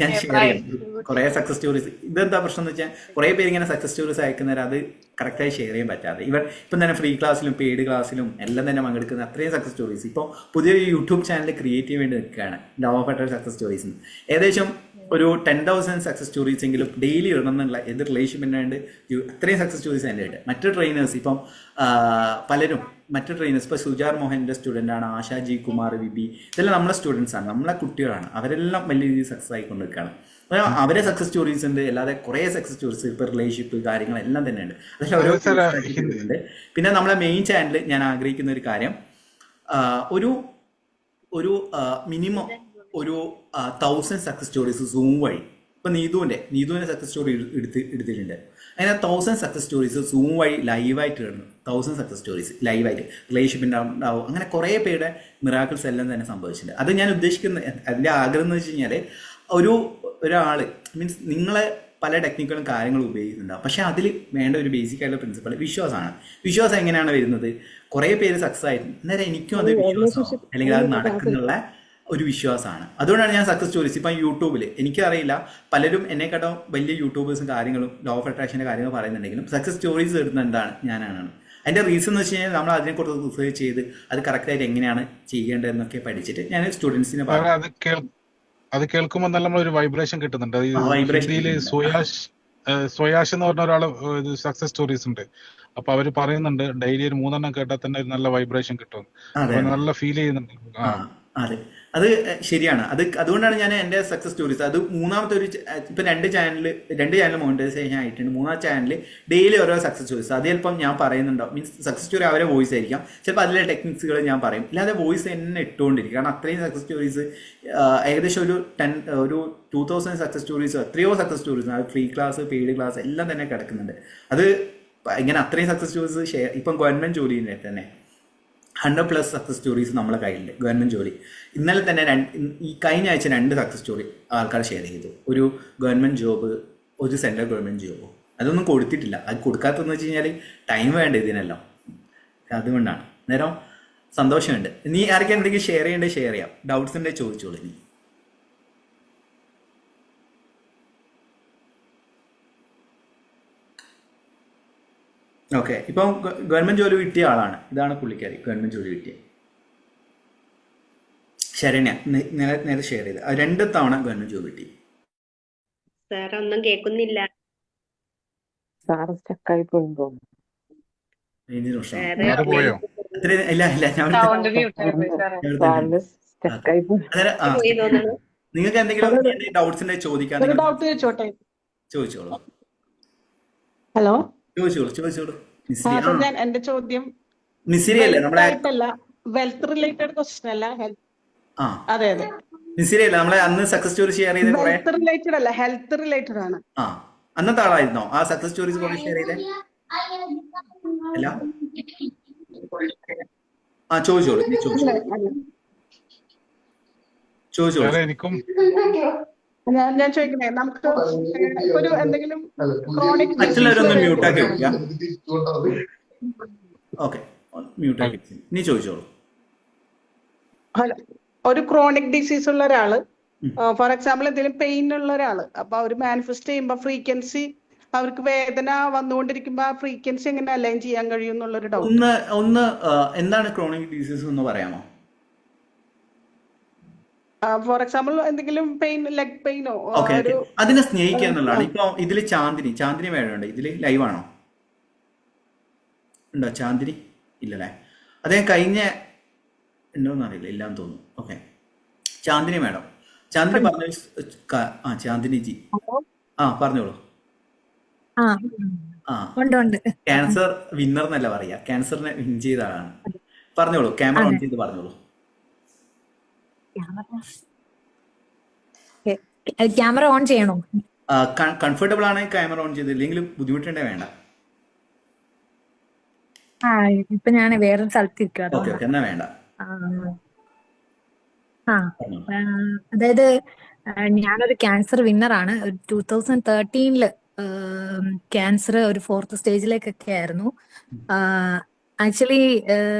ഞാൻ ഷെയർ ചെയ്യാം കുറെ സക്സസ് സ്റ്റോറീസ്. ഇതെന്താ പ്രശ്നം എന്ന് വെച്ചാൽ കുറെ പേര് ഇങ്ങനെ സക്സസ് സ്റ്റോറീസ് അയക്കുന്നവർ അത് കറക്റ്റായി ഷെയർ ചെയ്യാൻ പറ്റാതെ. ഇപ്പം തന്നെ ഫ്രീ ക്ലാസ്സിലും പെയ്ഡ് ക്ലാസ്സിലും എല്ലാം തന്നെ പങ്കെടുക്കുന്ന അത്രയും സക്സസ് സ്റ്റോറീസ് ഇപ്പോൾ പുതിയൊരു യൂട്യൂബ് ചാനൽ ക്രിയേറ്റ് ചെയ്യാൻ വേണ്ടി നിൽക്കുകയാണ്, law of attraction success stories. ഏകദേശം ഒരു 10,000 സക്സസ് സ്റ്റോറീസ് എങ്കിലും ഡെയിലി ഇടണം എന്നുള്ള ഏത് റിലേഷൻഷിപ്പിന് വേണ്ടി അത്രയും സക്സസ് സ്റ്റോറീസ് എൻ്റെ ആയിട്ട്. മറ്റു ട്രെയിനേഴ്സ് ഇപ്പം പലരും മറ്റു ട്രെയിനേഴ്സ് ഇപ്പോൾ സുജാർ മോഹൻ്റെ സ്റ്റുഡൻ്റ് ആണ്, ആശാ ജി കുമാർ വിബി, ഇതെല്ലാം നമ്മളെ സ്റ്റുഡൻസ് ആണ്, നമ്മളെ കുട്ടികളാണ്. അവരെല്ലാം വലിയ രീതിയിൽ സക്സസ് ആയിക്കൊണ്ട് നിൽക്കുകയാണ്. അവരെ സക്സസ് സ്റ്റോറീസ് ഉണ്ട്, അല്ലാതെ കുറേ സക്സസ് സ്റ്റോറീസ് ഇപ്പോൾ റിലേഷൻഷിപ്പ് കാര്യങ്ങളെല്ലാം തന്നെ ഉണ്ട്. അതെല്ലാം ഓരോ ഉണ്ട്. പിന്നെ നമ്മളെ മെയിൻ ചാനൽ ഞാൻ ആഗ്രഹിക്കുന്ന ഒരു കാര്യം, ഒരു മിനിമം ഒരു 1000 സക്സസ് സ്റ്റോറീസ് സൂം വഴി. ഇപ്പം നീതുവിൻ്റെ സക്സസ് സ്റ്റോറി എടുത്തിട്ടുണ്ട്. അങ്ങനെ 1000 സക്സസ് സ്റ്റോറീസ് സൂം വഴി ലൈവായിട്ട് ഇടുന്നു. 1000 സക്സസ് സ്റ്റോറീസ് ലൈവായിട്ട് റിലേഷൻഷിപ്പ് ഉണ്ടാവും. അങ്ങനെ കുറേ പേരുടെ മിറാക്കിൾസ് എല്ലാം തന്നെ സംഭവിച്ചിട്ടുണ്ട്. അത് ഞാൻ ഉദ്ദേശിക്കുന്ന അതിൻ്റെ ആഗ്രഹം എന്ന് വെച്ച് കഴിഞ്ഞാൽ ഒരാൾ മീൻസ് നിങ്ങളെ പല ടെക്നിക്കലും കാര്യങ്ങളും ഉപയോഗിക്കുന്നുണ്ടാവും, പക്ഷെ അതിൽ വേണ്ട ഒരു ബേസിക് ആയിട്ടുള്ള പ്രിൻസിപ്പൾ വിശ്വാസമാണ്. വിശ്വാസം എങ്ങനെയാണ് വരുന്നത്? കുറേ പേര് സക്സസ് ആയിട്ട് അന്നേരം എനിക്കും അത് വിശ്വാസമാവും, അല്ലെങ്കിൽ അത് നടക്കുന്നുള്ള ഒരു വിശ്വാസമാണ്. അതുകൊണ്ടാണ് ഞാൻ സക്സസ് സ്റ്റോറീസ് ഇപ്പം യൂട്യൂബിൽ, എനിക്കറിയില്ല പലരും എന്നെക്കാട്ടും വലിയ യൂട്യൂബേഴ്സും കാര്യങ്ങളും ലോ ഓഫ് അട്രാക്ഷൻ്റെ കാര്യങ്ങൾ പറയുന്നുണ്ടെങ്കിലും സക്സസ് സ്റ്റോറീസ് ഇടുന്ന എന്താണ് ഞാനാണ്. അതിൻ്റെ റീസൺ എന്ന് വെച്ച് കഴിഞ്ഞാൽ നമ്മൾ അതിനെക്കുറിച്ച് റിസർച്ച് ചെയ്ത് അത് കറക്റ്റായിട്ട് എങ്ങനെയാണ് ചെയ്യേണ്ടതെന്നൊക്കെ പഠിച്ചിട്ട് ഞാൻ സ്റ്റുഡൻസിന് പറഞ്ഞു. അത് കേൾക്കുമ്പോൾ നല്ല ഒരു വൈബ്രേഷൻ കിട്ടുന്നുണ്ട്. സ്വയാഷ് എന്ന് പറഞ്ഞ ഒരാള് സക്സസ് സ്റ്റോറീസ് ഉണ്ട്. അപ്പൊ അവര് പറയുന്നുണ്ട് ഡെയിലി ഒരു 3 എണ്ണം കേട്ടാൽ തന്നെ നല്ല വൈബ്രേഷൻ കിട്ടും, നല്ല ഫീൽ ചെയ്യുന്നുണ്ട്. അതെ, അത് ശരിയാണ്. അതുകൊണ്ടാണ് ഞാൻ എൻ്റെ സക്സസ് സ്റ്റോറീസ് അത് മൂന്നാമത്തെ ഒരു ഇപ്പം 2 ചാനൽ മോണിറ്റൈസേഷൻ ആയിട്ടുണ്ട്. 3-ാം ചാനൽ ഡെയിലി ഓരോ സക്സസ് സ്റ്റോറീസ്. അത് ചിലപ്പം ഞാൻ പറയുന്നുണ്ടാവും, മീൻസ് സക്സസ് സ്റ്റോറി അവരെ വോയിസ് ആയിരിക്കാം, ചിലപ്പോൾ അതിലെ ടെക്നിക്സുകൾ ഞാൻ പറയും, ഇല്ലാതെ വോയിസ് തന്നെ ഇട്ടുകൊണ്ടിരിക്കും. കാരണം അത്രയും സക്സസ് സ്റ്റോറീസ് ഏകദേശം ഒരു 2000 സക്സസ് സ്റ്റോറീസോ എത്രയോ സക്സസ് സ്റ്റോറീസ് അത് ഫ്രീ ക്ലാസ് പെയ്ഡ് ക്ലാസ് എല്ലാം തന്നെ കിടക്കുന്നുണ്ട്. അത് ഇങ്ങനെ അത്രയും സക്സസ് സ്റ്റോറീസ് ഷെയർ ഇപ്പം ഗവൺമെൻറ് ജോലിയിൽ തന്നെ 100+ സക്സസ് സ്റ്റോറീസ് നമ്മളെ കയ്യിലുണ്ട്. ഗവൺമെൻറ് ജോലി ഇന്നലെ തന്നെ ഈ കഴിഞ്ഞ ആഴ്ച 2 സക്സസ് സ്റ്റോറി ആൾക്കാർ ഷെയർ ചെയ്തു. ഒരു ഗവൺമെൻറ് ജോബ്, ഒരു സെൻട്രൽ ഗവൺമെൻറ് ജോബ്. അതൊന്നും കൊടുത്തിട്ടില്ല. അത് കൊടുക്കാത്തതെന്ന് വെച്ച് കഴിഞ്ഞാൽ ടൈം വേണ്ട ഇതിനെല്ലാം. അതുകൊണ്ടാണ് നേരം സന്തോഷമുണ്ട്. നീ ആർക്കും എന്തെങ്കിലും ഷെയർ ചെയ്യേണ്ടത് ഷെയർ ചെയ്യാം, ഡൗട്ട്സ് ഉണ്ടെങ്കിൽ ചോദിച്ചോളൂ. നീ ഓക്കെ. ഇപ്പം ഗവൺമെൻറ് ജോലി കിട്ടിയ ആളാണ്, ഇതാണ് പുള്ളിക്കാരി ഗവൺമെൻറ് ജോലി കിട്ടിയ ശരണ്യ. നേരെ ഷെയർ ചെയ്ത് 2 തവണ ഗവൺമെൻറ് ജോലി കിട്ടി. സാർ ഒന്നും കേൾക്കുന്നില്ല. നിങ്ങൾക്ക് എന്തെങ്കിലും ഡൗട്ട്സ് ഉണ്ടെങ്കിൽ ചോദിക്കാൻ ചോദിച്ചോളൂ. ഹലോ, ചോദിച്ചോളൂ. എന്റെ ചോദ്യം മിസിരിയല്ലേ നമ്മളെ വെൽത്ത് റിലേറ്റഡ് ക്വസ്റ്റ്യൻ അല്ല, അതെ അതെ മിസിരിയല്ലേ നമ്മളെ അന്ന് സക്സസ് സ്റ്റോറി ഷെയർ ചെയ്ത വെൽത്ത് റിലേറ്റഡ് അല്ല, ഹെൽത്ത് റിലേറ്റഡ് ആണ്. അന്നത്തെ ആളായിരുന്നോ ആ സക്സസ് സ്റ്റോറീസ് കുറെ ഷെയർ ചെയ്തേ? അല്ല, ചോദിച്ചോളൂ. ഞാൻ ചോദിക്കണേ, നമുക്ക് ഒരു എന്തെങ്കിലും ക്രോണിക് മറ്റുള്ളവരൊന്നും മ്യൂട്ടാക്കി വെക്കുക. ഓക്കെ, മ്യൂട്ടാക്കി നീ ചോദിച്ചോളൂ. ഹലോ, ഒരു ക്രോണിക് ഡിസീസ് ഉള്ള ഒരാള്, ഫോർ എക്സാമ്പിൾ എന്തെങ്കിലും പെയിൻ ഉള്ള ഒരാള്, അപ്പൊ അവര് മാനിഫെസ്റ്റ് ചെയ്യുമ്പോ ഫ്രീക്വൻസി അവർക്ക് വേദന വന്നുകൊണ്ടിരിക്കുമ്പോ ആ ഫ്രീക്വൻസി എങ്ങനെ അലൈൻ ചെയ്യാൻ കഴിയും എന്നുള്ളൊരു ഡൗട്ട്. ഒന്ന് എന്താണ് ക്രോണിക് ഡിസീസ് എന്ന് പറയാമോ? ഫോർ എക്സാമ്പിൾ എന്തെങ്കിലും പെയിൻ, ലെഗ് പെയിനോ. അതിനെ സ്നേഹിക്കുക എന്നുള്ളതാണ്. ഇപ്പൊ ഇതില് ചാന്ദിനി മേഡമുണ്ട്. ഇതില് ലൈവാണോ? ഉണ്ടോ ചാന്ദിനി? ഇല്ലല്ലേ, അതേ കഴിഞ്ഞ ഉണ്ടോന്ന് അറിയില്ല, ഇല്ലാന്ന് തോന്നുന്നു. ഓക്കെ, ചാന്ദിനി മേഡം, ചാന്ദിനി പറഞ്ഞു. ചാന്ദിനി ജി പറഞ്ഞോളൂ. ക്യാൻസർ വിന്നർ എന്നല്ല പറയാ, ക്യാൻസറിനെ വിൻ ചെയ്ത ആളാണ്. പറഞ്ഞോളൂ, ക്യാമറ ഓൺ ചെയ്ത് പറഞ്ഞോളൂ. ക്യാമറ ഓൺ ചെയ്യണോ? കംഫർട്ടബിൾ ആണ് ക്യാമറ ഓൺ ചെയ്തില്ലെങ്കിൽ ബുദ്ധിമുട്ടേണ്ട വേണ്ട. ഇപ്പൊ ഞാൻ വേറൊരു സ്ഥലത്ത് ഇരിക്കുക. ഓക്കെ ഓക്കെ, എന്നാ വേണ്ട. അതായത് ഞാനൊരു ക്യാൻസർ വിന്നറാണ്. 2013 ക്യാൻസർ ഒരു 4th സ്റ്റേജിലേക്കൊക്കെ ആയിരുന്നു. ആക്ച്വലി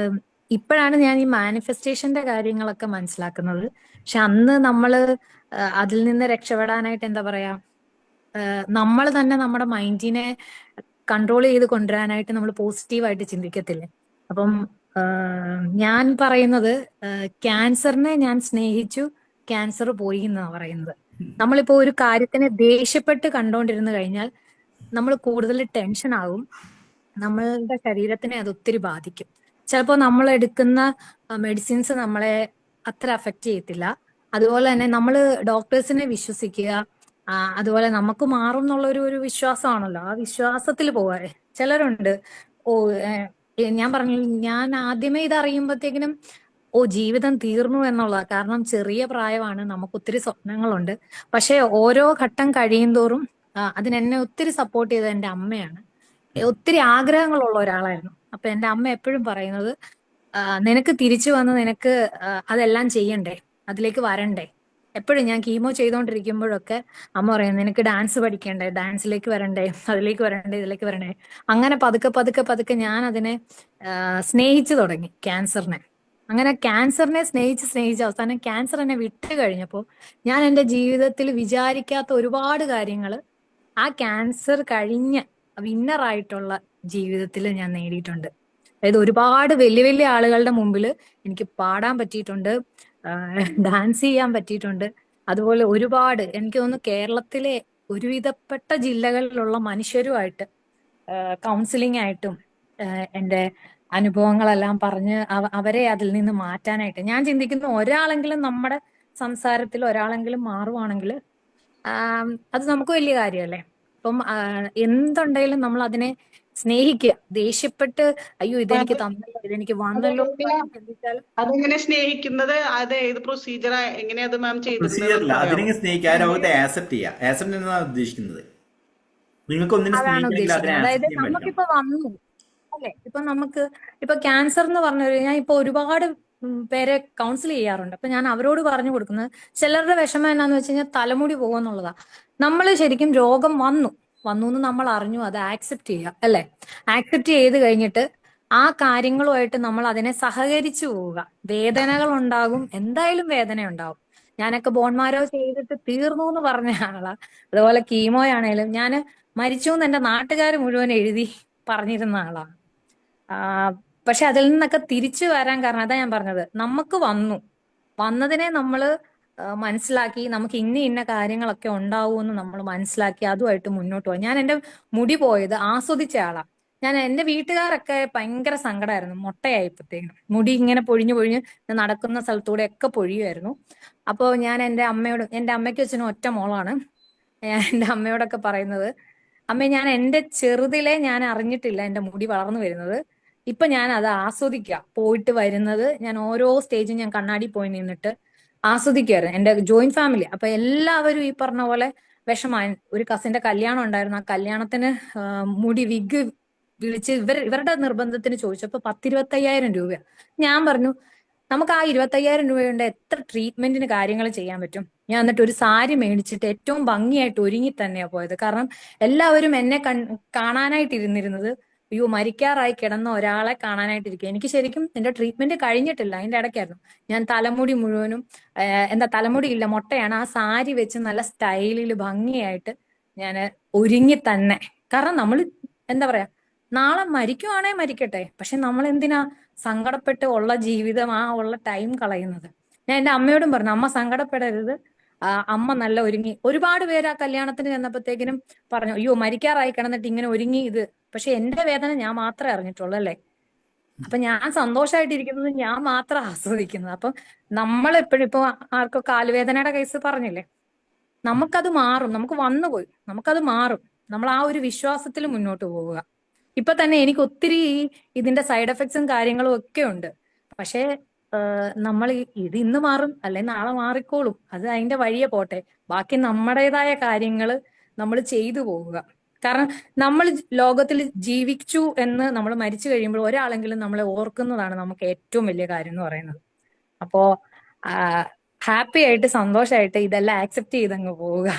ഇപ്പോഴാണ് ഞാൻ ഈ മാനിഫെസ്റ്റേഷന്റെ കാര്യങ്ങളൊക്കെ മനസ്സിലാക്കുന്നത്. പക്ഷെ അന്ന് നമ്മള് അതിൽ നിന്ന് രക്ഷപ്പെടാനായിട്ട് എന്താ പറയാ, നമ്മൾ തന്നെ നമ്മുടെ മൈൻഡിനെ കൺട്രോൾ ചെയ്ത് കൊണ്ടുവരാനായിട്ട് നമ്മൾ പോസിറ്റീവായിട്ട് ചിന്തിക്കത്തില്ലേ. അപ്പം ഞാൻ പറയുന്നത് ക്യാൻസറിനെ ഞാൻ സ്നേഹിച്ചു, ക്യാൻസർ പോയി എന്നാണ് പറയുന്നത്. നമ്മളിപ്പോ ഒരു കാര്യത്തിനെ ദേഷ്യപ്പെട്ട് കണ്ടോണ്ടിരുന്നു കഴിഞ്ഞാൽ നമ്മൾ കൂടുതൽ ടെൻഷൻ ആകും, നമ്മളുടെ ശരീരത്തിനെ അത് ഒത്തിരി ബാധിക്കും. ചിലപ്പോൾ നമ്മൾ എടുക്കുന്ന മെഡിസിൻസ് നമ്മളെ അത്ര അഫക്റ്റ് ചെയ്യത്തില്ല. അതുപോലെ തന്നെ നമ്മൾ ഡോക്ടേഴ്സിനെ വിശ്വസിക്കുക, അതുപോലെ നമുക്ക് മാറും എന്നുള്ള ഒരു വിശ്വാസമാണല്ലോ, ആ വിശ്വാസത്തിൽ പോവാതെ ചിലരുണ്ട്. ഞാൻ പറഞ്ഞു, ഞാൻ ആദ്യമേ ഇത് അറിയുമ്പോഴത്തേക്കിനും ജീവിതം തീർന്നു എന്നുള്ളത്. കാരണം ചെറിയ പ്രായമാണ്, നമുക്ക് ഒത്തിരി സ്വപ്നങ്ങളുണ്ട്. പക്ഷെ ഓരോ ഘട്ടം കഴിയും തോറും അതിനെന്നെ ഒത്തിരി സപ്പോർട്ട് ചെയ്തത് എൻ്റെ അമ്മയാണ്. ഒത്തിരി ആഗ്രഹങ്ങളുള്ള ഒരാളായിരുന്നു. അപ്പൊ എൻ്റെ അമ്മ എപ്പോഴും പറയുന്നത്, നിനക്ക് തിരിച്ചു വന്ന് നിനക്ക് അതെല്ലാം ചെയ്യണ്ടേ, അതിലേക്ക് വരണ്ടേ. എപ്പോഴും ഞാൻ കീമോ ചെയ്തുകൊണ്ടിരിക്കുമ്പോഴൊക്കെ അമ്മ പറയും, നിനക്ക് ഡാൻസ് പഠിക്കണ്ടേ, ഡാൻസിലേക്ക് വരണ്ടേ, അതിലേക്ക് വരണ്ടേ, ഇതിലേക്ക് വരണ്ടേ. അങ്ങനെ പതുക്കെ പതുക്കെ പതുക്കെ ഞാൻ അതിനെ സ്നേഹിച്ചു തുടങ്ങി, ക്യാൻസറിനെ. അങ്ങനെ ക്യാൻസറിനെ സ്നേഹിച്ച് അവസാനം ക്യാൻസർ എന്നെ വിട്ടു കഴിഞ്ഞപ്പോൾ ഞാൻ എൻ്റെ ജീവിതത്തിൽ വിചാരിക്കാത്ത ഒരുപാട് കാര്യങ്ങൾ ആ ക്യാൻസർ കഴിഞ്ഞ വിന്നറായിട്ടുള്ള ജീവിതത്തിൽ ഞാൻ നേടിയിട്ടുണ്ട്. അതായത് ഒരുപാട് വലിയ വലിയ ആളുകളുടെ മുമ്പിൽ എനിക്ക് പാടാൻ പറ്റിയിട്ടുണ്ട്, ഡാൻസ് ചെയ്യാൻ പറ്റിയിട്ടുണ്ട്. അതുപോലെ ഒരുപാട്, എനിക്ക് തോന്നുന്നു കേരളത്തിലെ ഒരുവിധപ്പെട്ട ജില്ലകളിലുള്ള മനുഷ്യരുമായിട്ട് കൗൺസിലിംഗ് ആയിട്ടും എൻ്റെ അനുഭവങ്ങളെല്ലാം പറഞ്ഞ് അവരെ അതിൽ നിന്ന് മാറ്റാനായിട്ട് ഞാൻ ചിന്തിക്കുന്നു. ഒരാളെങ്കിലും നമ്മുടെ സംസാരത്തിൽ ഒരാളെങ്കിലും മാറുവാണെങ്കിൽ അത് നമുക്ക് വലിയ കാര്യമല്ലേ. അപ്പം എന്തുണ്ടെങ്കിലും നമ്മൾ അതിനെ സ്നേഹിക്കുക. ദേഷ്യപ്പെട്ട് അയ്യോ ഇതെനിക്ക് തന്നല്ലോ, ഇതെനിക്ക് വന്നല്ലോ ചിന്തിച്ചാൽ അതെങ്ങനെ സ്നേഹിക്കുന്നത്? അത് ഏത് പ്രൊസീജിയർ, എങ്ങനെയാ അത് മാം പ്രൊസീജിയറില്ല, അതിനെ സ്നേഹിക്കുക, ആ രോഗത്തെ ആക്സെപ്റ്റ് ചെയ്യുക. ആക്സെപ്റ്റ് എന്നാണ് ഉദ്ദേശിക്കുന്നത്. നിങ്ങൾക്ക് ഒന്നിനെ അതാണ് ഉദ്ദേശിക്കുന്നത്. അതായത് സ്നേഹിക്കാൻ നമുക്കിപ്പോ വന്നു അല്ലെ, ഇപ്പൊ നമുക്ക് ഇപ്പൊ ക്യാൻസർ എന്ന് പറഞ്ഞു കഴിഞ്ഞാൽ ഇപ്പൊ ഒരുപാട് പേരെ കൗൺസിൽ ചെയ്യാറുണ്ട്. അപ്പൊ ഞാൻ അവരോട് പറഞ്ഞു കൊടുക്കുന്നത്, ചിലരുടെ വിഷമം എന്നാന്ന് വെച്ച് കഴിഞ്ഞാൽ തലമുടി പോകുന്നുള്ളതാ. നമ്മൾ ശരിക്കും രോഗം വന്നു എന്ന് നമ്മൾ അറിഞ്ഞു, അത് ആക്സെപ്റ്റ് ചെയ്യുക അല്ലെ. ആക്സെപ്റ്റ് ചെയ്ത് കഴിഞ്ഞിട്ട് ആ കാര്യങ്ങളുമായിട്ട് നമ്മൾ അതിനെ സഹകരിച്ചു പോവുക. വേദനകൾ ഉണ്ടാകും, എന്തായാലും വേദന ഉണ്ടാകും. ഞാനൊക്കെ ബോൺമാരോ ചെയ്തിട്ട് തീർന്നു എന്ന് പറഞ്ഞ ആളാ. അതുപോലെ കീമോയാണേലും ഞാൻ മരിച്ചു എന്ന് എന്റെ നാട്ടുകാർ മുഴുവൻ എഴുതി പറഞ്ഞിരുന്ന ആളാണ്. പക്ഷെ അതിൽ നിന്നൊക്കെ തിരിച്ചു വരാൻ കാരണം അതാ ഞാൻ പറഞ്ഞത്, നമുക്ക് വന്നതിനെ നമ്മള് മനസ്സിലാക്കി നമുക്ക് ഇന്ന കാര്യങ്ങളൊക്കെ ഉണ്ടാവുമെന്ന് നമ്മൾ മനസ്സിലാക്കി അതുമായിട്ട് മുന്നോട്ട് പോകാം. ഞാൻ എൻ്റെ മുടി പോയത് ആസ്വദിച്ച ആളാ. ഞാൻ എൻ്റെ വീട്ടുകാരൊക്കെ ഭയങ്കര സങ്കടമായിരുന്നു, മുട്ടയായപ്പോഴത്തേക്കും മുടി ഇങ്ങനെ പൊഴിഞ്ഞു നടക്കുന്ന സ്ഥലത്തൂടെ ഒക്കെ പൊഴിയുമായിരുന്നു. അപ്പോൾ ഞാൻ എൻ്റെ അമ്മയ്ക്ക് അച്ഛനും ഒറ്റ മോളാണ്. എൻ്റെ അമ്മയോടൊക്കെ പറയുന്നത്, അമ്മ ഞാൻ എൻ്റെ ചെറുതിലെ ഞാൻ അറിഞ്ഞിട്ടില്ല എൻ്റെ മുടി വളർന്നു വരുന്നത്. ഇപ്പൊ ഞാൻ അത് ആസ്വദിക്കുക, പോയിട്ട് വരുന്നത്. ഞാൻ ഓരോ സ്റ്റേജും ഞാൻ കണ്ണാടി പോയി നിന്നിട്ട് ആസ്വദിക്കാറ്. എൻ്റെ ജോയിന്റ് ഫാമിലി, അപ്പൊ എല്ലാവരും ഈ പറഞ്ഞ പോലെ വിഷമായി. ഒരു കസിന്റെ കല്യാണം ഉണ്ടായിരുന്നു, ആ കല്യാണത്തിന് മുടി വിഗ് വിളിച്ച് ഇവരുടെ നിർബന്ധത്തിന് ചോദിച്ചപ്പോ 10-25,000 രൂപ. ഞാൻ പറഞ്ഞു, നമുക്ക് ആ 25,000 രൂപ കൊണ്ട് എത്ര ട്രീറ്റ്മെന്റിന് കാര്യങ്ങൾ ചെയ്യാൻ പറ്റും. ഞാൻ എന്നിട്ട് ഒരു സാരി മേടിച്ചിട്ട് ഏറ്റവും ഭംഗിയായിട്ട് ഒരുങ്ങി തന്നെയാ പോയത്. കാരണം എല്ലാവരും എന്നെ കാണാനായിട്ട് ഇരുന്നിരുന്നത് അയ്യോ മരിക്കാറായി കിടന്ന ഒരാളെ കാണാനായിട്ടിരിക്കുക. എനിക്ക് ശരിക്കും എന്റെ ട്രീറ്റ്മെന്റ് കഴിഞ്ഞിട്ടില്ല, അതിന്റെ ഇടയ്ക്കായിരുന്നു. ഞാൻ തലമുടി മുഴുവനും തലമുടി ഇല്ല, മൊട്ടയാണ്, ആ സാരി വെച്ച് നല്ല സ്റ്റൈലിൽ ഭംഗിയായിട്ട് ഞാൻ ഒരുങ്ങി തന്നെ. കാരണം നമ്മൾ എന്താ പറയാ, നാളെ മരിക്കുവാണേ മരിക്കട്ടെ, പക്ഷെ നമ്മൾ എന്തിനാ സങ്കടപ്പെട്ട് ഉള്ള ജീവിതം ഉള്ള ടൈം കളയുന്നത്. ഞാൻ എൻ്റെ അമ്മയോടും പറഞ്ഞു, അമ്മ സങ്കടപ്പെടരുത്, അമ്മ നല്ല ഒരുങ്ങി. ഒരുപാട് പേര് ആ കല്യാണത്തിന് ചെന്നപ്പോഴത്തേക്കിനും പറഞ്ഞു അയ്യോ മരിക്കാറായി കിടന്നിട്ട് ഇങ്ങനെ ഒരുങ്ങി ഇത്. പക്ഷെ എന്റെ വേദന ഞാൻ മാത്രമേ അറിഞ്ഞിട്ടുള്ളൂ അല്ലേ. അപ്പൊ ഞാൻ സന്തോഷമായിട്ടിരിക്കുന്നത് ഞാൻ മാത്രം ആസ്വദിക്കുന്നത്. അപ്പൊ നമ്മൾ എപ്പോഴും ഇപ്പൊ ആർക്കോ കാലുവേദനയുടെ കേസ് പറഞ്ഞില്ലേ, നമുക്കത് മാറും, നമുക്ക് വന്നുപോയി, നമുക്കത് മാറും. നമ്മൾ ആ ഒരു വിശ്വാസത്തിൽ മുന്നോട്ട് പോവുക. ഇപ്പൊ തന്നെ എനിക്ക് ഒത്തിരി ഇതിന്റെ സൈഡ് എഫക്ട്സും കാര്യങ്ങളും ഒക്കെ ഉണ്ട്. പക്ഷേ നമ്മൾ ഇത് ഇന്ന് മാറും, അല്ലെ നാളെ മാറിക്കോളും, അത് അതിന്റെ വഴിയെ പോട്ടെ. ബാക്കി നമ്മുടേതായ കാര്യങ്ങൾ നമ്മൾ ചെയ്തു പോവുക. കാരണം നമ്മൾ ലോകത്തിൽ ജീവിച്ചു എന്ന് നമ്മൾ മരിച്ചു കഴിയുമ്പോൾ ഒരാളെങ്കിലും നമ്മളെ ഓർക്കുന്നതാണ് നമുക്ക് ഏറ്റവും വലിയ കാര്യം എന്ന് പറയുന്നത്. അപ്പോ ഹാപ്പി ആയിട്ട് സന്തോഷമായിട്ട് ഇതെല്ലാം ആക്സെപ്റ്റ് ചെയ്തങ്ങ് പോവുക.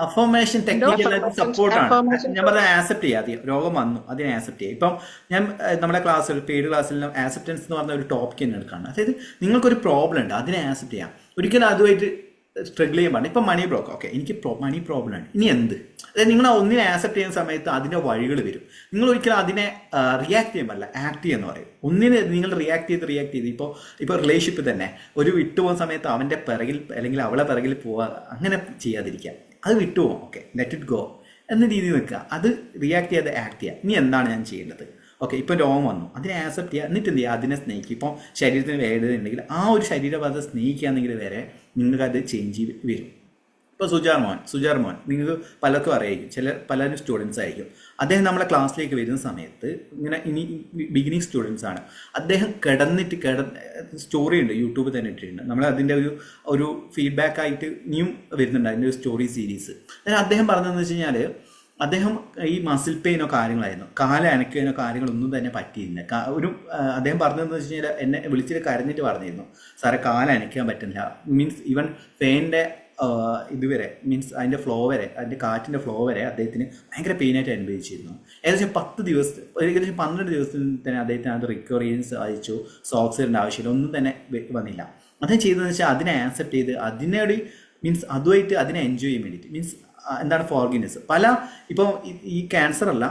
അഫർമേഷൻ ടെക്നിക്കൽ സപ്പോർട്ടാണ്. ഞാൻ പറഞ്ഞ ആക്സെപ്റ്റ് ചെയ്യാം. ആദ്യം രോഗം വന്നു, അതിനെ ആക്സെപ്റ്റ് ചെയ്യാം. ഇപ്പം ഞാൻ നമ്മുടെ ക്ലാസ്സിൽ പെയ്ഡ് ക്ലാസ്സിൽ ആക്സെപ്റ്റൻസ് എന്ന് പറഞ്ഞ ഒരു ടോപ്പിക് തന്നെ എടുക്കുകയാണ്. അതായത് നിങ്ങൾക്കൊരു പ്രോബ്ലം ഉണ്ട്, അതിനെ ആക്സെപ്റ്റ് ചെയ്യാം. ഒരിക്കലും അതുമായിട്ട് സ്ട്രഗിൾ ചെയ്യാൻ പാടില്ല. ഇപ്പം മണി ബ്ലോക്ക്, ഓക്കെ എനിക്ക് മണി പ്രോബ്ലം ആണ്, ഇനി എന്ത്? അതായത് നിങ്ങൾ ഒന്നിനെ ആക്സെപ്റ്റ് ചെയ്യുന്ന സമയത്ത് അതിൻ്റെ വഴികൾ വരും. നിങ്ങൾ ഒരിക്കലും അതിനെ റിയാക്ട് ചെയ്യാൻ പാടില്ല, ആക്ട് ചെയ്യുമെന്ന് പറയും. ഒന്നിന് നിങ്ങൾ റിയാക്ട് ചെയ്ത് ഇപ്പോൾ റിലേഷൻഷിപ്പ് തന്നെ ഒരു വിട്ടുപോകുന്ന സമയത്ത് അവൻ്റെ പിറകിൽ അല്ലെങ്കിൽ അവളെ പിറകിൽ പോവുക, അങ്ങനെ ചെയ്യാതിരിക്കുക. അത് വിട്ടുപോകും, ഓക്കെ ലെറ്റ് ഇറ്റ് ഗോ എന്ന രീതിയിൽ നിൽക്കുക. അത് റിയാക്ട് ചെയ്യാതെ ആക്ട് ചെയ്യുക. ഇനി എന്താണ് ഞാൻ ചെയ്യേണ്ടത്? ഓക്കെ ഇപ്പം രോഗം വന്നു, അതിനെ ആക്സെപ്റ്റ് ചെയ്യുക. എന്നിട്ട് എന്ത് ചെയ്യുക? അതിനെ സ്നേഹിക്കുക. ഇപ്പം ശരീരത്തിന് വേദന ഉണ്ടെങ്കിൽ ആ ഒരു ശരീരബാധ സ്നേഹിക്കുകയാണെങ്കിൽ വരെ നിങ്ങൾക്കത് ചേഞ്ച് വരും. ഇപ്പോൾ സുജാർ മോൻ നിങ്ങൾക്ക് പലർക്കും അറിയായിരിക്കും, പലരും സ്റ്റുഡൻസ് ആയിരിക്കും. അദ്ദേഹം നമ്മളെ ക്ലാസ്സിലേക്ക് വരുന്ന സമയത്ത് ഇങ്ങനെ ഇനി ബിഗിനിങ് സ്റ്റുഡൻസ് ആണ്. അദ്ദേഹം സ്റ്റോറി ഉണ്ട്, യൂട്യൂബിൽ തന്നെ ഇട്ടിട്ടുണ്ട്. നമ്മൾ അതിൻ്റെ ഒരു ഫീഡ്ബാക്ക് ആയിട്ട് ഇനിയും വരുന്നുണ്ട്, അതിൻ്റെ ഒരു സ്റ്റോറി സീരീസ്. അതായത് അദ്ദേഹം പറഞ്ഞതെന്ന് വെച്ച് കഴിഞ്ഞാൽ അദ്ദേഹം ഈ മസിൽ പെയിനോ കാര്യങ്ങളായിരുന്നു, കാല അനക്കുന്നോ കാര്യങ്ങളൊന്നും തന്നെ പറ്റിയില്ല. അദ്ദേഹം പറഞ്ഞതെന്ന് വെച്ച് കഴിഞ്ഞാൽ എന്നെ വിളിച്ചിട്ട് കരഞ്ഞിട്ട് പറഞ്ഞിരുന്നു, സാറേ കാല അനക്കാൻ പറ്റുന്നില്ല. മീൻസ് ഈവൻ ഫാനിൻ്റെ ഇതുവരെ മീൻസ് അതിൻ്റെ ഫ്ലോ വരെ, അതിൻ്റെ കാറ്റിൻ്റെ ഫ്ലോ വരെ അദ്ദേഹത്തിന് ഭയങ്കര പെയിനായിട്ട് അനുഭവിച്ചിരുന്നു. ഏകദേശം 12 ദിവസത്തിൽ തന്നെ അദ്ദേഹത്തിന് അത് റിക്കവർ ചെയ്യാൻ സാധിച്ചു. സോക്സ് ഇടേണ്ട ആവശ്യമില്ല, ഒന്നും തന്നെ വന്നില്ല. അദ്ദേഹം ചെയ്തതെന്ന് വെച്ചാൽ അതിനെ ആക്സെപ്റ്റ് ചെയ്ത് അതിനോട് മീൻസ് അതുമായിട്ട് അതിനെ എൻജോയ് ചെയ്യാൻ വേണ്ടിയിട്ട് മീൻസ് എന്താണ് ഫോർഗിവ്നെസ്. ഇപ്പോൾ ഈ ക്യാൻസർ അല്ല,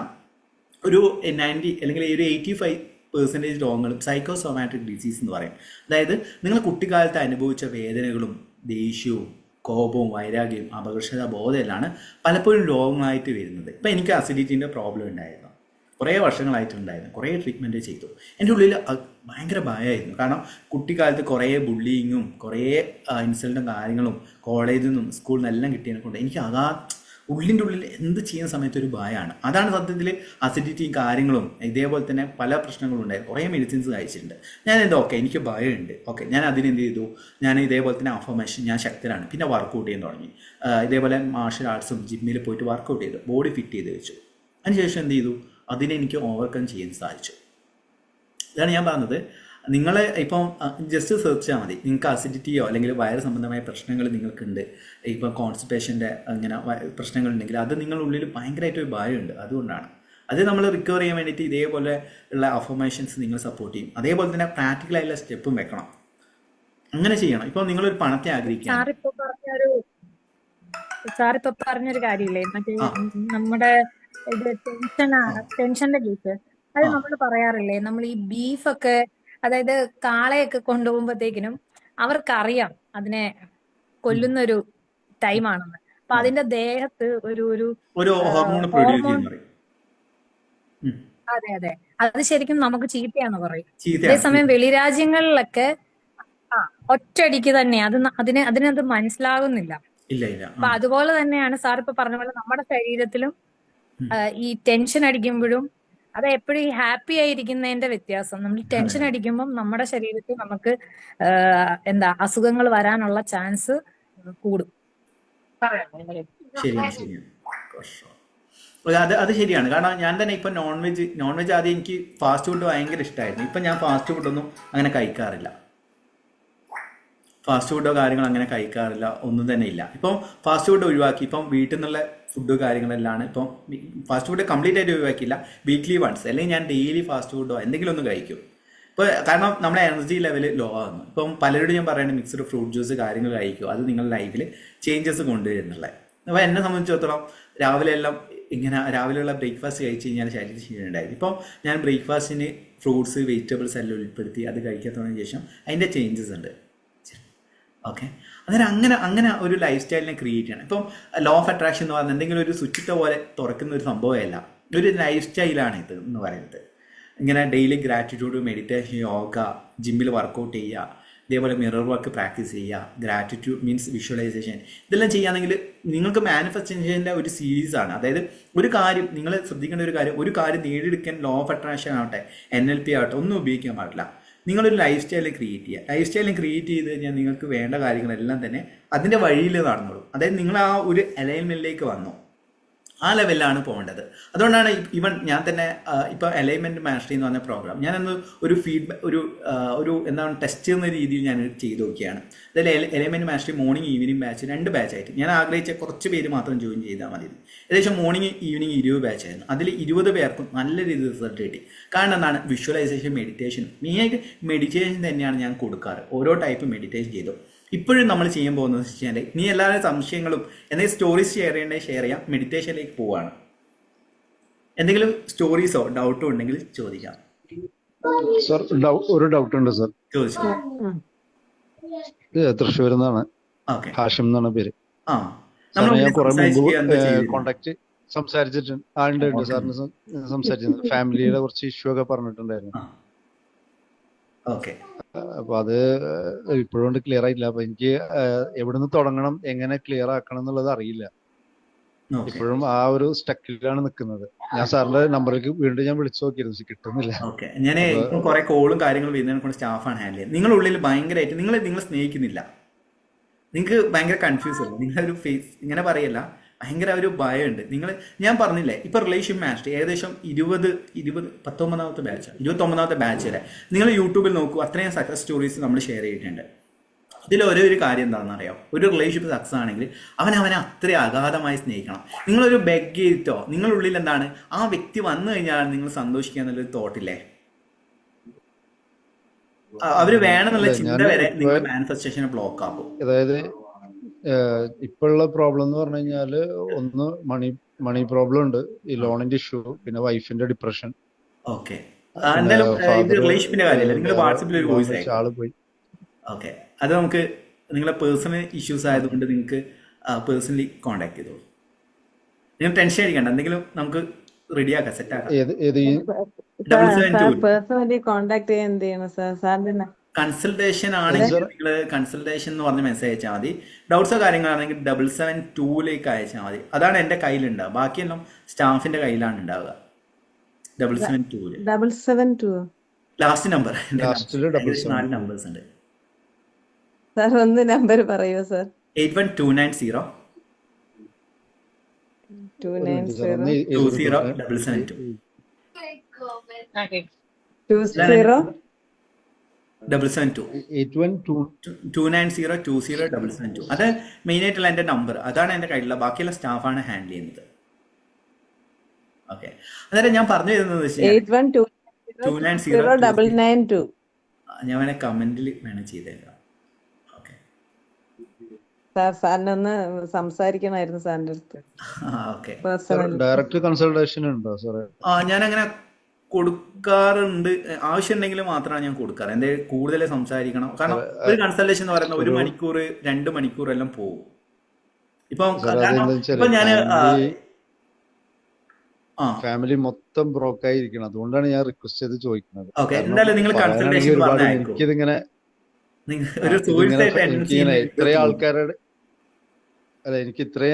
ഒരു 90 അല്ലെങ്കിൽ ഒരു 85% രോഗങ്ങളും സൈക്കോസോമാറ്റിക് ഡിസീസ് എന്ന് പറയും. അതായത് നിങ്ങൾ കുട്ടിക്കാലത്ത് അനുഭവിച്ച വേദനകളും ദേഷ്യവും കോപവും വൈരാഗ്യവും അപകർഷതാ ബോധമെല്ലാം പലപ്പോഴും രോഗങ്ങളായിട്ട് വരുന്നത്. ഇപ്പം എനിക്ക് അസിഡിറ്റിൻ്റെ പ്രോബ്ലം ഉണ്ടായിരുന്നു, കുറേ വർഷങ്ങളായിട്ടുണ്ടായിരുന്നു, കുറേ ട്രീറ്റ്മെൻറ്റ് ചെയ്തു. എൻ്റെ ഉള്ളിൽ ഭയങ്കര ഭയമായിരുന്നു. കാരണം കുട്ടിക്കാലത്ത് കുറേ ബുള്ളിങ്ങും കുറേ ഇൻസൾട്ടും കാര്യങ്ങളും കോളേജിൽ നിന്നും സ്കൂളിൽ നിന്നെല്ലാം കിട്ടിയതിനെ കൊണ്ട് എനിക്ക് ഉള്ളിൻ്റെ ഉള്ളിൽ എന്ത് ചെയ്യുന്ന സമയത്ത് ഒരു ഭയമാണ്. അതാണ് സത്യത്തിൽ അസിഡിറ്റിയും കാര്യങ്ങളും ഇതേപോലെ തന്നെ പല പ്രശ്നങ്ങളും ഉണ്ടായിരുന്നു. കുറേ മെഡിസിൻസ് കഴിച്ചിട്ടുണ്ട്. ഓക്കെ എനിക്ക് ഭയമുണ്ട്, ഓക്കെ ഞാൻ അതിനെന്ത് ചെയ്തു, ഞാൻ ഇതേപോലെ തന്നെ അഫർമേഷൻ, ഞാൻ ശക്തനാണ്, പിന്നെ വർക്കൗട്ട് ചെയ്യാൻ തുടങ്ങി. ഇതേപോലെ മാർഷൽ ആർട്സും ജിമ്മിൽ പോയിട്ട് വർക്കൗട്ട് ചെയ്തു, ബോഡി ഫിറ്റ് ചെയ്ത് വെച്ചു. അതിനുശേഷം എന്ത് ചെയ്തു, അതിനെ എനിക്ക് ഓവർകം ചെയ്യാൻ സാധിച്ചു. ഇതാണ് ഞാൻ പറഞ്ഞത്. നിങ്ങൾ ഇപ്പം ജസ്റ്റ് സെർച്ച് ചെയ്യാൽ മതി, നിങ്ങൾക്ക് അസിഡിറ്റിയോ അല്ലെങ്കിൽ വയറ് സംബന്ധമായ പ്രശ്നങ്ങൾ നിങ്ങൾക്കുണ്ട്, ഇപ്പം കോൺസ്റ്റിപ്പേഷൻ്റെ അങ്ങനെ പ്രശ്നങ്ങളുണ്ടെങ്കിൽ അത് നിങ്ങളുടെ ഉള്ളിൽ ഭയങ്കരമായിട്ടൊരു ഭയമുണ്ട്. അതുകൊണ്ടാണ് അത് നമ്മൾ റിക്കവർ ചെയ്യാൻ വേണ്ടിയിട്ട് ഇതേപോലെ ഉള്ള അഫർമേഷൻസ് നിങ്ങൾ സപ്പോർട്ട് ചെയ്യും. അതേപോലെ തന്നെ പ്രാക്ടിക്കലായിട്ടുള്ള സ്റ്റെപ്പും വെക്കണം, അങ്ങനെ ചെയ്യണം. ഇപ്പോൾ നിങ്ങളൊരു പണത്തെ ആഗ്രഹിക്കുക. സാറിപ്പോ പറഞ്ഞൊരു കാര്യമില്ലേ, മറ്റേ നമ്മുടെ ഇത് ടെൻഷന്റെ കേസ്, അത് നമ്മൾ പറയാറില്ലേ, നമ്മൾ ഈ ബീഫൊക്കെ അതായത് കാളയൊക്കെ കൊണ്ടുപോകുമ്പോഴത്തേക്കിനും അവർക്കറിയാം അതിനെ കൊല്ലുന്നൊരു ടൈമാണെന്ന്. അപ്പൊ അതിന്റെ ദേഹത്ത് ഒരു ഹോർമോൺ, അതെ അത് ശരിക്കും നമുക്ക് ചീത്തയാന്ന് പറയും. അതേസമയം വെളിരാജ്യങ്ങളിലൊക്കെ ഒറ്റയടിക്ക് തന്നെ അതിനത് മനസ്സിലാകുന്നില്ല. അപ്പൊ അതുപോലെ തന്നെയാണ് സാർ ഇപ്പൊ പറഞ്ഞ പോലെ നമ്മുടെ ശരീരത്തിലും ഈ ടെൻഷൻ അടിക്കുമ്പോഴും അത് എപ്പോഴും ഈ ഹാപ്പി ആയിരിക്കുന്നതിന്റെ വ്യത്യാസം. നമ്മൾ ടെൻഷൻ അടിക്കുമ്പോൾ നമ്മുടെ ശരീരത്തിൽ നമുക്ക് അസുഖങ്ങൾ വരാനുള്ള ചാൻസ് കൂടും. അത് ശരിയാണ്. കാരണം ഞാൻ തന്നെ ഇപ്പൊ നോൺ വെജ് ആദ്യം എനിക്ക് ഫാസ്റ്റ് ഫുഡ് ഭയങ്കര ഇഷ്ടമായിരുന്നു. ഇപ്പൊ ഞാൻ ഫാസ്റ്റ് ഫുഡൊന്നും അങ്ങനെ കഴിക്കാറില്ല, ഫാസ്റ്റ് ഫുഡോ കാര്യങ്ങളോ അങ്ങനെ കഴിക്കാറില്ല, ഒന്നും തന്നെ ഇല്ല. ഇപ്പം ഫാസ്റ്റ് ഫുഡ് ഒഴിവാക്കി, ഇപ്പം വീട്ടിൽ നിന്നുള്ള ഫുഡ് കാര്യങ്ങളെല്ലാം ഇപ്പം ഫാസ്റ്റ് ഫുഡ് കംപ്ലീറ്റ് ആയിട്ട് ഒഴിവാക്കിയില്ല, വീക്ക്ലി വൺസ് അല്ലെങ്കിൽ ഞാൻ ഡെയിലി ഫാസ്റ്റ് ഫുഡോ എന്തെങ്കിലും ഒന്ന് കഴിക്കും. ഇപ്പോൾ കാരണം നമ്മുടെ എനർജി ലെവൽ ലോ ആകുന്നു. ഇപ്പം പലരോടും ഞാൻ പറയുന്നത് മിക്സ്ഡ് ഫ്രൂട്ട് ജ്യൂസ് കാര്യങ്ങൾ കഴിക്കും, അത് നിങ്ങളുടെ ലൈഫിൽ ചേഞ്ചസ് കൊണ്ടുവരുന്നുള്ളത്. അപ്പോൾ എന്നെ സംബന്ധിച്ചിടത്തോളം രാവിലെയുള്ള ബ്രേക്ക്ഫാസ്റ്റ് കഴിച്ച് കഴിഞ്ഞാൽ ശരീരത്തിൽ ക്ഷീണമുണ്ടായിരുന്നു. ഇപ്പം ഞാൻ ബ്രേക്ക്ഫാസ്റ്റിന് ഫ്രൂട്ട്സ് വെജിറ്റബിൾസ് എല്ലാം ഉൾപ്പെടുത്തി അത് കഴിക്കാത്തതിന് ശേഷം അതിൻ്റെ ചേഞ്ചസ് ഉണ്ട്. ഓക്കെ, അങ്ങനെ ഒരു ലൈഫ് സ്റ്റൈലിനെ ക്രിയേറ്റ് ചെയ്യണം. ഇപ്പം ലോ ഓഫ് അട്രാക്ഷൻ എന്ന് പറഞ്ഞാൽ എന്തെങ്കിലും ഒരു സ്വിച്ചിട്ട പോലെ തുറക്കുന്ന ഒരു സംഭവമല്ല, ഒരു ലൈഫ് സ്റ്റൈലാണ് ഇത് എന്ന് പറയുന്നത്. ഇങ്ങനെ ഡെയിലി ഗ്രാറ്റിറ്റ്യൂഡ്, മെഡിറ്റേഷൻ, യോഗ, ജിമ്മിൽ വർക്കൗട്ട് ചെയ്യുക, ഇതേപോലെ മിറർ വർക്ക് പ്രാക്ടീസ് ചെയ്യുക, ഗ്രാറ്റിറ്റ്യൂഡ് മീൻസ് വിഷ്വലൈസേഷൻ, ഇതെല്ലാം ചെയ്യുകയാണെങ്കിൽ നിങ്ങൾക്ക് മാനിഫെസ്റ്റേഷൻ്റെ ഒരു സീരീസാണ്. അതായത് ഒരു കാര്യം നിങ്ങൾ ശ്രദ്ധിക്കേണ്ട ഒരു കാര്യം നേടിയെടുക്കാൻ ലോ ഓഫ് അട്രാക്ഷൻ ആവട്ടെ, NLP ആവട്ടെ, ഒന്നും ഉപയോഗിക്കാൻ പാടില്ല. നിങ്ങളൊരു ലൈഫ് സ്റ്റൈൽ ക്രിയേറ്റ് ചെയ്യുക. ലൈഫ് സ്റ്റൈൽ ക്രിയേറ്റ് ചെയ്ത് കഴിഞ്ഞാൽ നിങ്ങൾക്ക് വേണ്ട കാര്യങ്ങളെല്ലാം തന്നെ അതിൻ്റെ വഴിയിൽ നടന്നോളൂ. അതായത് നിങ്ങൾ ആ ഒരു അലൈൻമെൻറ്റിലേക്ക് വന്നു, ആ ലെവലിലാണ് പോകേണ്ടത്. അതുകൊണ്ടാണ് ഈവൻ ഞാൻ തന്നെ ഇപ്പോൾ അലൈൻമെൻറ്റ് മാസ്റ്ററി എന്ന് പറഞ്ഞ പ്രോഗ്രാം ഞാനന്ന് ഒരു ഒരു എന്താണ് ടെസ്റ്റ് എന്ന രീതിയിൽ ഞാൻ ചെയ്ത് നോക്കിയാണ്. അതായത് alignment mastery morning evening batch 2 ബാച്ചായിട്ട് ഞാൻ ആഗ്രഹിച്ച കുറച്ച് പേര് മാത്രം ജോയിൻ ചെയ്താൽ മതി. ഏകദേശം മോർണിംഗ് ഈവനിങ് 20 ബാച്ചായിരുന്നു. അതിൽ 20 പേർക്കും നല്ല രീതിയിൽ റിസൾട്ട് കിട്ടി. കാരണം എന്താണ്, വിഷ്വലൈസേഷൻ, മെഡിറ്റേഷൻ, മെയിനായിട്ട് മെഡിറ്റേഷൻ തന്നെയാണ് ഞാൻ കൊടുക്കാറ്. ഓരോ ടൈപ്പ് മെഡിറ്റേഷൻ ചെയ്തു. ഇപ്പോഴും നമ്മൾ ചെയ്യാൻ പോകുന്നത് വെച്ചാൽ നീ എല്ലാവരും സംശയങ്ങളും എന്തെങ്കിലും സ്റ്റോറീസ് ഷെയർ ചെയ്യേണ്ടത് ഷെയർ ചെയ്യാം. മെഡിറ്റേഷനിലേക്ക് പോവാണ്. എന്തെങ്കിലും സ്റ്റോറീസോ ഡൗട്ടോ ഉണ്ടെങ്കിൽ ചോദിക്കാം. സർ ഒരു ഡൗട്ട് ഉണ്ട് സർ. ചോദിച്ചു. തൃശ്ശൂരിൽ നിന്നാണ്, ഹാഷിം എന്നാണ് പേര്. ഞാൻ കുറെ മുമ്പ് കോണ്ടാക്ട് സംസാരിച്ചിട്ടുണ്ട്. സാറിന് സംസാരിച്ചിട്ടുണ്ട്. ഫാമിലിയുടെ കുറച്ച് ഇഷ്യൂ ഒക്കെ പറഞ്ഞിട്ടുണ്ടായിരുന്നു. അപ്പൊ അത് ഇപ്പോഴും ക്ലിയർ ആയില്ല. അപ്പൊ എനിക്ക് എവിടുന്ന് തുടങ്ങണം, എങ്ങനെ ക്ലിയർ ആക്കണം എന്നുള്ളത് അറിയില്ല. ഇപ്പോഴും ആ ഒരു സ്റ്റക്കിലാണ് നിൽക്കുന്നത്. ഞാൻ സാറിന്റെ നമ്പറിലേക്ക് വീണ്ടും ഞാൻ വിളിച്ചു നോക്കിയിരുന്നു, കിട്ടുന്നില്ല. ഞാൻ ഇപ്പം കുറെ കോളും കാര്യങ്ങളും വരുന്നതിനെ കൊണ്ട് സ്റ്റാഫാണ് ഹാൻഡിൽ ചെയ്യുന്നത്. നിങ്ങളുടെ ഉള്ളിൽ ഭയങ്കരമായിട്ട് നിങ്ങൾ സ്നേഹിക്കുന്നില്ല, നിങ്ങൾക്ക് ഭയങ്കര കൺഫ്യൂസ് ആണ്. നിങ്ങളൊരു ഫേസ് ഇങ്ങനെ പറയല്ല, ഭയങ്കര ഒരു ഭയമുണ്ട്. ഞാൻ പറഞ്ഞില്ലേ ഇപ്പൊ റിലേഷൻ മാസ്റ്റർ ഏകദേശം 19ാമത്തെ ബാച്ചാണ്, 29ാമത്തെ ബാച്ച് വരെ നിങ്ങൾ യൂട്യൂബിൽ നോക്കൂ. അത്രയും സക്സസ് സ്റ്റോറീസ് നമ്മൾ ഷെയർ ചെയ്തിട്ടുണ്ട്. ഇതിൽ ഒരു കാര്യം എന്താണെന്ന് അറിയാം, ഒരു റിലേഷൻഷിപ്പ് സക്സസ് ആണെങ്കിൽ അവനെ അത്രയും അഗാധമായി സ്നേഹിക്കണം. നിങ്ങളൊരു ബെഗ് ചെയ്തിട്ടോ നിങ്ങളുള്ളിൽ എന്താണ് ആ വ്യക്തി വന്നു കഴിഞ്ഞാൽ നിങ്ങൾ സന്തോഷിക്കുക എന്നുള്ളൊരു തോട്ടില്ലേ, അവര് വേണമെന്നുള്ള ചിന്ത വരെ നിങ്ങൾ മാനിഫെസ്റ്റേഷനെ ബ്ലോക്ക് ആക്കും. അതായത് ഇപ്പോഴുള്ള പ്രോബ്ലം എന്ന് പറഞ്ഞു കഴിഞ്ഞാല് ഒന്ന് മണി പ്രോബ്ലം ഉണ്ട്, ഈ ലോണിന്റെ ഇഷ്യൂ, പിന്നെ വൈഫിന്റെ ഡിപ്രഷൻ. ആള് പോയി. ഓക്കെ, അത് നമുക്ക് നിങ്ങളെ പേഴ്സണൽ ഇഷ്യൂസ് ആയതുകൊണ്ട് നിങ്ങൾക്ക് പേഴ്സണലി കോൺടാക്ട് ചെയ്തോളൂ. നിങ്ങൾ ടെൻഷൻ അടിക്കണ്ട, എന്തെങ്കിലും നമുക്ക് റെഡിയാക്കാം, സെറ്റ് ആക്കാം. കൺസൾട്ടേഷൻ ആണെങ്കിൽ നിങ്ങൾ കൺസൾട്ടേഷൻ എന്ന് പറഞ്ഞ് മെസ്സേജ് അയച്ചാൽ മതി. ഡൗട്ട്സോ കാര്യങ്ങളാണെങ്കിൽ 772 അയച്ചാൽ മതി. അതാണ് എന്റെ കയ്യിലുണ്ടാവുക, ബാക്കിയെല്ലാം സ്റ്റാഫിന്റെ കയ്യിലാണ് ഉണ്ടാവുക. 772 ലാസ്റ്റ് നമ്പർ. 4 നമ്പേഴ്സ് ഉണ്ട്. 8129020772. അത് മെയിൻ ആയിട്ടുള്ള എന്റെ നമ്പർ, അതാണ് എന്റെ കയ്യിലുള്ള. ബാക്കിയുള്ള സ്റ്റാഫാണ് ഹാൻഡിൽ ചെയ്യുന്നത്. ഓക്കെ, അതായത് ഞാൻ പറഞ്ഞു തരുന്നത് ഞാൻ വേണേ കമന്റിൽ വേണം ചെയ്തേക്കാം. സാറിനൊന്ന് സംസാരിക്കണമായിരുന്നു സാറിന്റെ അടുത്ത്. ഡയറക്റ്റ് കൺസൾട്ടേഷൻ ഉണ്ടോ സാറേ? ഞാൻ അങ്ങനെ കൊടുക്കാറുണ്ട്, ആവശ്യമുണ്ടെങ്കിൽ മാത്രമാണ് ഞാൻ കൊടുക്കാറ്. എന്റെ കൂടുതൽ സംസാരിക്കണം, കാരണം ഒരു കൺസൾട്ടേഷൻ എന്ന് പറയുന്നത് 1 മണിക്കൂർ 2 മണിക്കൂർ എല്ലാം പോകും. ഇപ്പൊ ഞാൻ ഫാമിലി മൊത്തം ബ്രോക്ക് ആയിരിക്കണം, അതുകൊണ്ടാണ് ഞാൻ റിക്വസ്റ്റ് ചെയ്ത് ചോദിക്കുന്നത്. എന്തായാലും നിങ്ങൾ കൺസൾട്ടേഷൻ എനിക്കിതിങ്ങനെ ഇത്രയും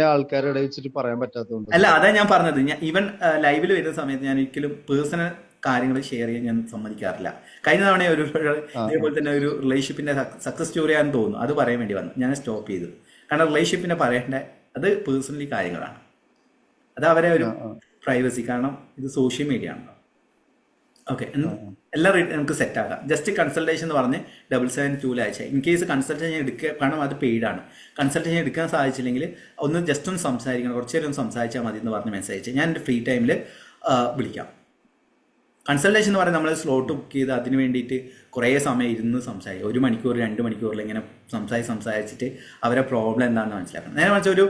ആൾക്കാരുടെ വെച്ചിട്ട് പറയാൻ പറ്റാത്തതുകൊണ്ട് അല്ല, അതാ ഞാൻ പറഞ്ഞത്. ഞാൻ ഈവൻ ലൈവിൽ വരുന്ന സമയത്ത് ഞാൻ ഒരിക്കലും പേഴ്സണൽ കാര്യങ്ങൾ ഷെയർ ചെയ്യാൻ ഞാൻ സമ്മതിക്കാറില്ല. കഴിഞ്ഞ തവണ ഇതേപോലെ തന്നെ ഒരു റിലേഷൻഷിപ്പിന്റെ സക്സസ് സ്റ്റോറി ആണെന്ന് തോന്നുന്നു, അത് പറയാൻ വേണ്ടി വന്നു, ഞാൻ സ്റ്റോപ്പ് ചെയ്തു. കാരണം റിലേഷൻഷിപ്പിനെ പറയേണ്ട അത് പേഴ്സണലി കാര്യങ്ങളാണ്, അത് അവരെ ഒരു പ്രൈവസി, കാരണം ഇത് സോഷ്യൽ മീഡിയ ആണല്ലോ. ഓക്കെ, എല്ലാം നമുക്ക് സെറ്റ് ആക്കാം. ജസ്റ്റ് കൺസൾട്ടേഷൻ എന്ന് പറഞ്ഞ് 772 അയച്ചാൽ ഇൻ കേസ് കൺസൾട്ടേഷൻ എടുക്കുക, കാരണം അത് പെയ്ഡാണ്. കൺസൾട്ടേഷൻ എടുക്കാൻ സാധിച്ചില്ലെങ്കിൽ ജസ്റ്റ് ഒന്ന് സംസാരിക്കണം, കുറച്ച് നേരം ഒന്ന് സംസാരിച്ചാൽ മതി എന്ന് പറഞ്ഞ് മെസ്സേജ് അയച്ചാൽ ഞാൻ എൻ്റെ ഫ്രീ ടൈമിൽ വിളിക്കാം. കൺസൾട്ടേഷൻ എന്ന് പറയുന്നത് നമ്മൾ സ്ലോട്ട് ബുക്ക് ചെയ്ത് അതിന് വേണ്ടിയിട്ട് കുറേ സമയം ഇരുന്ന് സംസാരിക്കും. 1 മണിക്കൂർ 2 മണിക്കൂറിൽ ഇങ്ങനെ സംസാരിച്ചിട്ട് അവരെ പ്രോബ്ലം എന്താണെന്ന് മനസ്സിലാക്കണം. നേരെ മറിച്ച്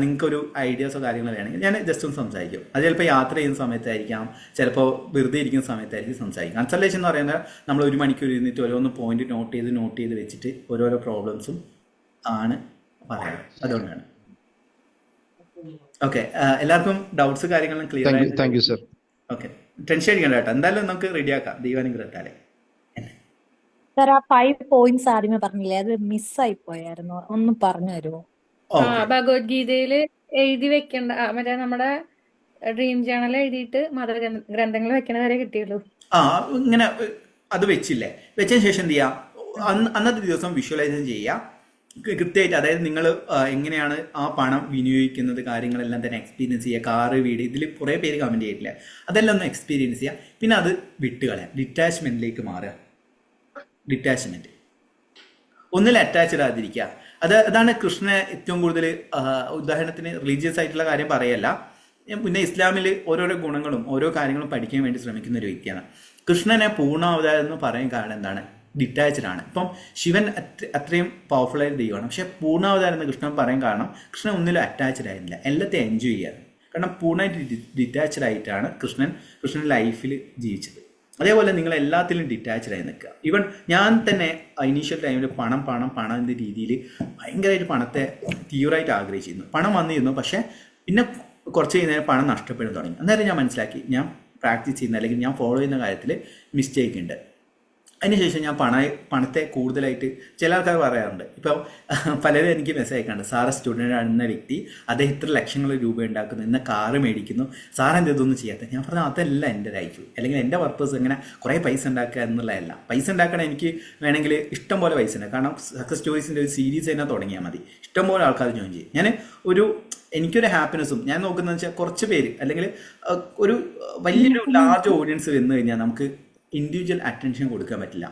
നിങ്ങൾക്കൊരു ഐഡിയാസോ കാര്യങ്ങളോ വേണമെങ്കിൽ ഞാൻ ജസ്റ്റ് ഒന്ന് സംസാരിക്കും. അത് ചിലപ്പോൾ യാത്ര ചെയ്യുന്ന സമയത്തായിരിക്കാം, ചിലപ്പോൾ വെറുതെ ഇരിക്കുന്ന സമയത്തായിരിക്കും സംസാരിക്കും. കൺസൾട്ടേഷൻ എന്ന് പറയുന്നത് നമ്മൾ 1 മണിക്കൂർ ഇരുന്നിട്ട് ഓരോന്ന് പോയിന്റ് നോട്ട് ചെയ്ത് വെച്ചിട്ട് ഓരോരോ പ്രോബ്ലംസും ആണ് പറയാറ്. അതുകൊണ്ടാണ്. ഓക്കെ, എല്ലാവർക്കും ഡൗട്ട്സ് കാര്യങ്ങളും ക്ലിയർ ആയി? Thank you sir. Okay, tension അടിക്കണ്ട കേട്ടോ, എന്തായാലും നമുക്ക് റെഡിയാക്കാം ദൈവാനുഗ്രഹത്താലേ. സാർ, ആ 5 പോയിന്റ്സ് ആദ്യമേ പറഞ്ഞില്ലേ, അത് മിസ്സായി പോയായിരുന്നു, ഒന്ന് പറഞ്ഞു തരുമോ? ഭഗവത്ഗീതയില് എഴുതി വെക്കേണ്ട, മറ്റേ നമ്മുടെ ഡ്രീം ജേണൽ എഴുതിയിട്ട് മതഗ്രന്ഥങ്ങൾ വെക്കണ വരെ കിട്ടിയുള്ളൂ. ഇങ്ങനെ അത് വെച്ചില്ലേ, വെച്ചതിന് ശേഷം എന്ത് ചെയ്യുക, അന്നത്തെ ദിവസം വിഷ്വലൈസേഷൻ ചെയ്യുക കൃത്യമായിട്ട്. അതായത് നിങ്ങൾ എങ്ങനെയാണ് ആ പണം വിനിയോഗിക്കുന്നത്, കാര്യങ്ങളെല്ലാം തന്നെ എക്സ്പീരിയൻസ് ചെയ്യുക. കാറ്, വീട്, ഇതിൽ കുറേ പേര് കമൻറ്റ് ചെയ്തിട്ടില്ല, അതെല്ലാം ഒന്ന് എക്സ്പീരിയൻസ് ചെയ്യുക. പിന്നെ അത് വിട്ടുകളയാം, ഡിറ്റാച്ച്മെൻറ്റിലേക്ക് മാറുക. ഡിറ്റാച്ച്മെൻറ്റ്, ഒന്നിൽ അറ്റാച്ച്ഡ് ആതിരിക്കുക. അതാണ് കൃഷ്ണനെ ഏറ്റവും കൂടുതൽ, ഉദാഹരണത്തിന് റിലീജിയസ് ആയിട്ടുള്ള കാര്യം പറയല്ല, പിന്നെ ഇസ്ലാമിൽ ഓരോരോ ഗുണങ്ങളും ഓരോ കാര്യങ്ങളും പഠിക്കാൻ വേണ്ടി ശ്രമിക്കുന്ന ഒരു വ്യക്തിയാണ്. കൃഷ്ണനെ പൂർണ്ണാവതാരം എന്ന് പറയാൻ കാരണം എന്താണ്? ഡിറ്റാച്ച്ഡ് ആണ്. ഇപ്പം ശിവൻ അത്രയും പവർഫുൾ ആയിട്ട് ദൈവമാണ്, പക്ഷെ പൂർണ്ണാവതാരം എന്ന് കൃഷ്ണൻ പറയാൻ കാരണം കൃഷ്ണൻ ഒന്നിലും അറ്റാച്ച്ഡ് ആയിരുന്നില്ല, എല്ലാத்தைയും എൻജോയ് ചെയ്യാറ്. കാരണം പൂർണ്ണമായിട്ട് ഡിറ്റാച്ച്ഡ് ആയിട്ടാണ് കൃഷ്ണൻ ലൈഫിൽ ജീവിച്ചത്. അതേപോലെ നിങ്ങൾ എല്ലാത്തിലും ഡിറ്റാച്ച്ഡ് ആയി നിൽക്കുക. ഈവൻ ഞാൻ തന്നെ ഇനീഷ്യൽ ടൈമിൽ പണം എന്ന രീതിയിൽ ഭയങ്കരമായിട്ട് പണത്തെ തീവ്രമായിട്ട് ആഗ്രഹിച്ചിരുന്നു. പണം വന്നിരുന്നു, പക്ഷേ പിന്നെ കുറച്ച് കഴിഞ്ഞാൽ പണം നഷ്ടപ്പെടാൻ തുടങ്ങി. അന്നേരം ഞാൻ മനസ്സിലാക്കി ഞാൻ പ്രാക്ടീസ് ചെയ്യുന്ന അല്ലെങ്കിൽ ഞാൻ ഫോളോ ചെയ്യുന്ന കാര്യത്തിൽ മിസ്റ്റേക്ക് ഉണ്ട്. അതിനുശേഷം ഞാൻ പണത്തെ കൂടുതലായിട്ട്, ചില ആൾക്കാർ പറയാറുണ്ട്, ഇപ്പോൾ പലരും എനിക്ക് മെസ്സേജ് അയക്കാറുണ്ട്, സാറ് സ്റ്റുഡൻ്റ് ആണെന്ന വ്യക്തി അദ്ദേഹം ഇത്ര ലക്ഷങ്ങൾ രൂപ ഉണ്ടാക്കുന്നു, ഇന്ന കാറ് മേടിക്കുന്നു, സാറ് എന്തൊന്നും ചെയ്യാത്ത. ഞാൻ പറഞ്ഞു അതല്ല എൻ്റെ ലൈഫ്, അല്ലെങ്കിൽ എൻ്റെ പർപ്പസ് ഇങ്ങനെ കുറേ പൈസ ഉണ്ടാക്കുക എന്നുള്ളതല്ല. പൈസ ഉണ്ടാക്കണം, എനിക്ക് വേണമെങ്കിൽ ഇഷ്ടം പോലെ പൈസ ഉണ്ട്. കാരണം സക്സസ് സ്റ്റോറീസിൻ്റെ ഒരു സീരീസ് തന്നെ തുടങ്ങിയാൽ മതി, ഇഷ്ടംപോലെ ആൾക്കാർ ജോയിൻ ചെയ്യും. എനിക്കൊരു ഹാപ്പിനെസ്സും ഞാൻ നോക്കുന്നത് വെച്ചാൽ കുറച്ച് പേര് അല്ലെങ്കിൽ ഒരു വലിയൊരു ലാർജ് ഓഡിയൻസ് വന്നു കഴിഞ്ഞാൽ നമുക്ക് ഇൻഡിവിജ്വൽ അറ്റൻഷൻ കൊടുക്കാൻ പറ്റില്ല.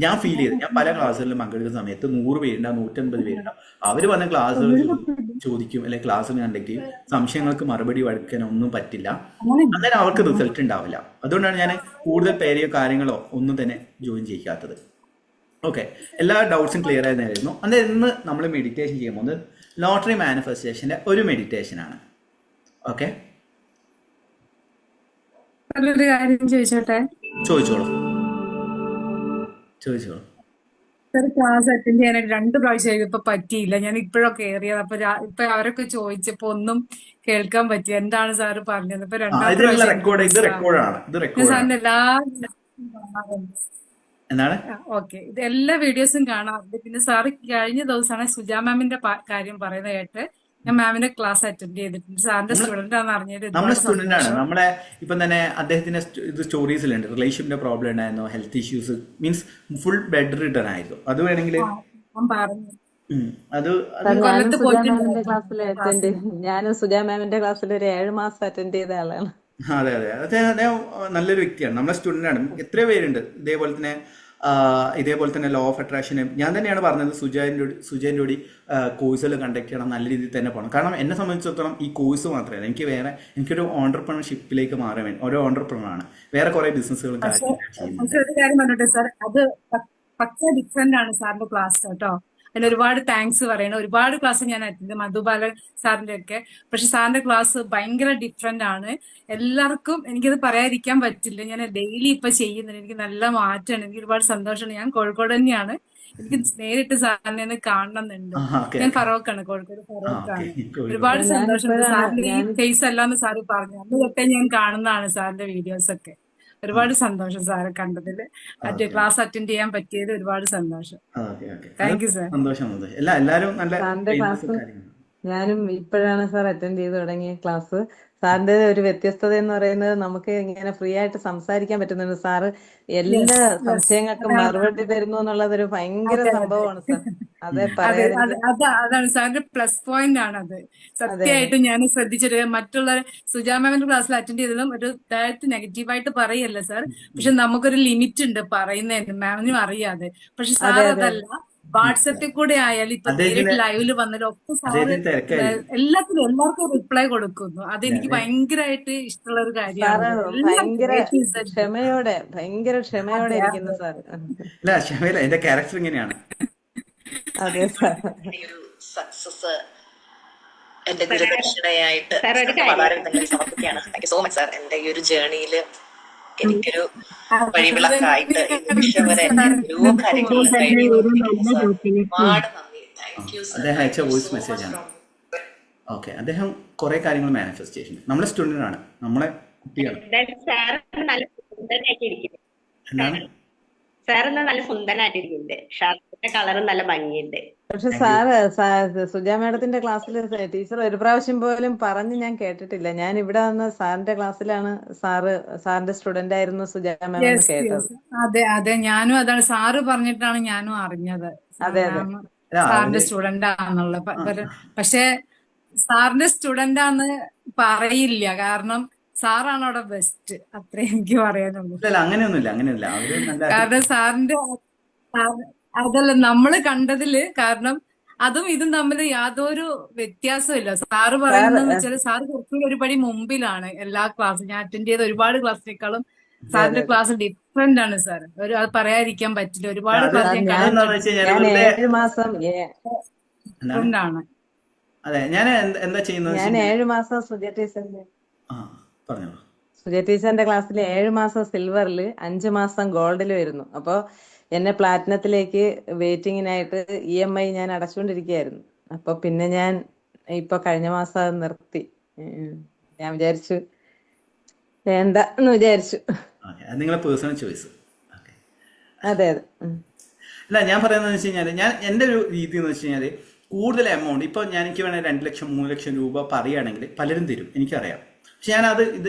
ഞാൻ ഫീൽ ചെയ്ത്, ഞാൻ പല ക്ലാസ്സുകളിലും പങ്കെടുക്കുന്ന സമയത്ത് 100 പേരുണ്ടാവും, 150 പേരുണ്ടാവും. അവർ വന്ന ക്ലാസ്സുകൾ ചോദിക്കും, അല്ലെങ്കിൽ ക്ലാസ്സിൽ കണ്ടെങ്കിൽ സംശയങ്ങൾക്ക് മറുപടി കൊടുക്കാൻ ഒന്നും പറ്റില്ല. അന്നേരം അവർക്ക് റിസൾട്ട് ഉണ്ടാവില്ല. അതുകൊണ്ടാണ് ഞാൻ കൂടുതൽ പേരെയോ കാര്യങ്ങളോ ഒന്നും തന്നെ ജോയിൻ ചെയ്യിക്കാത്തത്. ഓക്കെ, എല്ലാ ഡൗട്ട്സും ക്ലിയർ ആയിരുന്നായിരുന്നു. അന്നേരം ഇന്ന് നമ്മൾ മെഡിറ്റേഷൻ ചെയ്യാൻ പോകുന്നത് ലോട്ടറി മാനിഫെസ്റ്റേഷൻ്റെ ഒരു മെഡിറ്റേഷനാണ്. ഓക്കെ, ഒരു കാര്യം ചോദിച്ചോട്ടെ? ചോദിച്ചോളൂ. ക്ലാസ് അറ്റൻഡ് ചെയ്യാനായിട്ട് 2 പ്രാവശ്യം ഇപ്പൊ പറ്റിയില്ല. ഞാൻ ഇപ്പോഴൊക്കെ കയറിയത്. അപ്പൊ ഇപ്പൊ അവരൊക്കെ ചോദിച്ചപ്പോ ഒന്നും കേൾക്കാൻ പറ്റി. എന്താണ് സാറ് പറഞ്ഞത്? ഇപ്പൊ 2ാം പ്രാവശ്യം സാറിന്റെ എല്ലാ ഓക്കെ, ഇത് എല്ലാ വീഡിയോസും കാണാറുണ്ട്. പിന്നെ സാറ് കഴിഞ്ഞ ദിവസമാണ് സുജാ മാമിന്റെ കാര്യം പറയുന്നത് കേട്ട് ഞാൻ മാമിന്റെ ക്ലാസ് അറ്റൻഡ് ചെയ്തിട്ടുണ്ട്. സാറിന്റെ സ്റ്റുഡന്റ് ആണെന്ന് അറിഞ്ഞത് നമ്മുടെ സ്റ്റുഡന്റ് ആണ്. നമ്മളെ ഇപ്പം തന്നെ അദ്ദേഹത്തിന്റെ ഇത് സ്റ്റോറീസിലുണ്ട്, റിലേഷൻഷിപ്പിന്റെ പ്രോബ്ലം ഉണ്ടായിരുന്നു, health issues, means full bed return ആയിരുന്നു. അത് വേണമെങ്കിൽ ഞാനും സുജാ മാമിന്റെ ക്ലാസ്സിൽ ഒരു 7 മാസം അറ്റൻഡ് ചെയ്ത ആളാണ്. അതെ, അദ്ദേഹം നല്ലൊരു വ്യക്തിയാണ്, നമ്മളെ സ്റ്റുഡന്റ് ആണ്. എത്രയോ പേരുണ്ട് ഇതേപോലെ തന്നെ ലോ ഓഫ് അട്രാക്ഷന് ഞാൻ തന്നെയാണ് പറഞ്ഞത്, സുജയൻ്റെ കൂടി കോഴ്സുകൾ കണ്ടക്ട് ചെയ്യണം, നല്ല രീതിയിൽ തന്നെ പോകണം. കാരണം എന്നെ സംബന്ധിച്ചിടത്തോളം ഈ കോഴ്സ് മാത്രമല്ല, എനിക്കൊരു ഓണ്ടർപ്രണർഷിപ്പിലേക്ക് മാറാൻ വേണ്ടി, ഓരോ ഓണ്ടർപ്രണറാണ്, വേറെ കുറെ ബിസിനസ്സുകളും അത് പക്ക ഡിഫറെന്റ് ആണ് സാറിന്റെ ക്ലാസ് കേട്ടോ. അതിന് ഒരുപാട് താങ്ക്സ് പറയണം. ഒരുപാട് ക്ലാസ് ഞാൻ അറ്റൻഡ്, മധുബാലൻ സാറിന്റെ ഒക്കെ. പക്ഷെ സാറിന്റെ ക്ലാസ് ഭയങ്കര ഡിഫറെന്റ് ആണ്. എല്ലാവർക്കും എനിക്കത് പറയാതിരിക്കാൻ പറ്റില്ല. ഞാൻ ഡെയിലി ഇപ്പൊ ചെയ്യുന്നുണ്ട്, എനിക്ക് നല്ല മാറ്റമാണ്, എനിക്ക് ഒരുപാട് സന്തോഷമാണ്. ഞാൻ കോഴിക്കോട് തന്നെയാണ്, എനിക്ക് നേരിട്ട് സാറിനെ ഒന്ന് കാണണമെന്നുണ്ട്. ഞാൻ ഫറോക്കാണ്, കോഴിക്കോട് ഫറോക്കാണ്. ഒരുപാട് സന്തോഷമുണ്ട്. സാറിന്റെ ഈ ഫേസ് അല്ലാന്ന് സാറ് പറഞ്ഞു. അന്ന് തൊട്ടേ ഞാൻ കാണുന്നതാണ് സാറിന്റെ വീഡിയോസ് ഒക്കെ. ഒരുപാട് സന്തോഷം സാറെ കണ്ടതില്, മറ്റേ ക്ലാസ് അറ്റൻഡ് ചെയ്യാൻ പറ്റിയത് ഒരുപാട് സന്തോഷം. Thank you sir. സാറിന്റെ ക്ലാസ് ഞാനും ഇപ്പോഴാണ് സാർ അറ്റൻഡ് ചെയ്ത് തുടങ്ങിയ ക്ലാസ്. സാറിന്റെ ഒരു വ്യത്യസ്തത എന്ന് പറയുന്നത് നമുക്ക് ഇങ്ങനെ ഫ്രീ ആയിട്ട് സംസാരിക്കാൻ പറ്റുന്നുണ്ട്. സാറ് എല്ലാ സംശയങ്ങൾക്കും മറുപടി തരുന്നു എന്നുള്ളത് ഒരു ഭയങ്കര സംഭവമാണ് സാർ. അതാണ് സാറിന്റെ പ്ലസ് പോയിന്റ് ആണത്. സത്യമായിട്ടും ഞാൻ ശ്രദ്ധിച്ചിട്ട് മറ്റുള്ള സുജാ മാമിന്റെ ക്ലാസ്സിൽ അറ്റൻഡ് ചെയ്തതും ഒരു നെഗറ്റീവായിട്ട് പറയല്ല സാർ, പക്ഷെ നമുക്കൊരു ലിമിറ്റ് ഉണ്ട് പറയുന്നതിന്, മാമിനും അറിയാതെ. പക്ഷെ സാർ അതല്ല, വാട്സപ്പിൽ കൂടെ ആയാലും ഇപ്പൊ നേരിട്ട് ലൈവില് വന്നാലും ഒക്കെ സാറ് എല്ലാവർക്കും റിപ്ലൈ കൊടുക്കുന്നു. അതെനിക്ക് ഭയങ്കരമായിട്ട് ഇഷ്ടമുള്ള ഒരു കാര്യമാണ്. ക്ഷമയോടെ ഇരിക്കുന്നു സാർ. എന്റെ ക്യാരക്ടർ ഇങ്ങനെയാണ്. അതെ സാർ. സക്സസ് എന്റെ ദുരദർശനയായിട്ട് സമർപ്പിക്കുകയാണ്. Thank you so much sir. എന്റെ ഈ ഒരു ജേർണിയില് എനിക്കൊരു വഴിവിളക്കായിട്ട് നിമിഷം വരെ ഓരോ കാര്യങ്ങളും ഒരുപാട് നന്ദി. Thank you sir. അദ്ദേഹം അയച്ച വോയിസ് മെസ്സേജ് ആണ്. ഓക്കെ, അദ്ദേഹം കുറെ കാര്യങ്ങൾ മാനിഫെസ്റ്റേഷൻ, നമ്മളെ സ്റ്റുഡന്റ് ആണ്, നമ്മളെ കുട്ടിയാണ്. സാറെന്നാ നല്ല സുന്ദരനായിട്ടിരിക്കുന്നുണ്ട്. ഷർട്ടിന്റെ കളറും നല്ല ഭംഗിയുണ്ട്. പക്ഷെ സുജാ മാഡത്തിന്റെ ക്ലാസ്സിൽ ടീച്ചർ ഒരു പ്രാവശ്യം പോലും പറഞ്ഞ് ഞാൻ കേട്ടിട്ടില്ല. ഞാൻ ഇവിടെ വന്ന സാറിന്റെ ക്ലാസ്സിലാണ് സാറിന്റെ സ്റ്റുഡന്റ് ആയിരുന്നു സുജാ മാം എന്ന് കേട്ടത്. അതെ അതെ, ഞാനും അതാണ് സാറ് പറഞ്ഞിട്ടാണ് ഞാനും അറിഞ്ഞത് അതെ അതെ മാം സാറിന്റെ സ്റ്റുഡന്റ് ആണെന്നുള്ള. പക്ഷെ സാറിന്റെ സ്റ്റുഡന്റ് ആന്ന് പറയില്ല, കാരണം സാറാണ് അവിടെ ബെസ്റ്റ്. അത്രേ എനിക്ക് പറയാനുള്ളൂ. കാരണം സാറിന്റെ അതല്ല നമ്മള് കണ്ടതില്, കാരണം അതും ഇതും തമ്മിൽ യാതൊരു വ്യത്യാസമില്ല. സാറ് പറയുന്നതെന്ന് വെച്ചാൽ സാറ് കുറച്ചുകൂടി ഒരുപടി മുമ്പിലാണ് എല്ലാ ക്ലാസ്സും. ഞാൻ അറ്റൻഡ് ചെയ്ത ഒരുപാട് ക്ലാസ്സിനേക്കാളും സാറിന്റെ ക്ലാസ് ഡിഫറെന്റ് ആണ് സാർ. അത് പറയാതിരിക്കാൻ പറ്റില്ല. ഒരുപാട് ക്ലാസ് ഞാൻ 7 മാസം ഡിഫറെന്റ്. അതെ, ഞാൻ എന്താ ചെയ്യുന്നത്, ഞാൻ 7 മാസം സുജയ ടീച്ചറിന്റെ ക്ലാസ്സിൽ 7 മാസം സിൽവറിൽ 5 മാസം ഗോൾഡിൽ വരുന്നു. അപ്പൊ എന്നെ പ്ലാറ്റിനത്തിലേക്ക് വെയിറ്റിങ്ങിനായിട്ട് EMI ഞാൻ അടച്ചുകൊണ്ടിരിക്കുകയായിരുന്നു. അപ്പൊ പിന്നെ ഞാൻ ഇപ്പൊ കഴിഞ്ഞ മാസം അത് നിർത്തി. ഞാൻ വിചാരിച്ചു വേണ്ട എന്ന് വിചാരിച്ചു. നിങ്ങളെ പേഴ്സണൽ ചോയ്സ്. അതെ അതെ. അല്ല, ഞാൻ പറയുന്നത് വെച്ച് കഴിഞ്ഞാൽ, ഞാൻ എൻ്റെ ഒരു രീതി എന്ന് വെച്ച് കഴിഞ്ഞാൽ, കൂടുതൽ എമൗണ്ട് ഇപ്പോൾ എനിക്ക് വേണമെങ്കിൽ 2 ലക്ഷം 3 ലക്ഷം രൂപ പറയുകയാണെങ്കിൽ പലരും തരും, എനിക്കറിയാം. പക്ഷെ ഞാൻ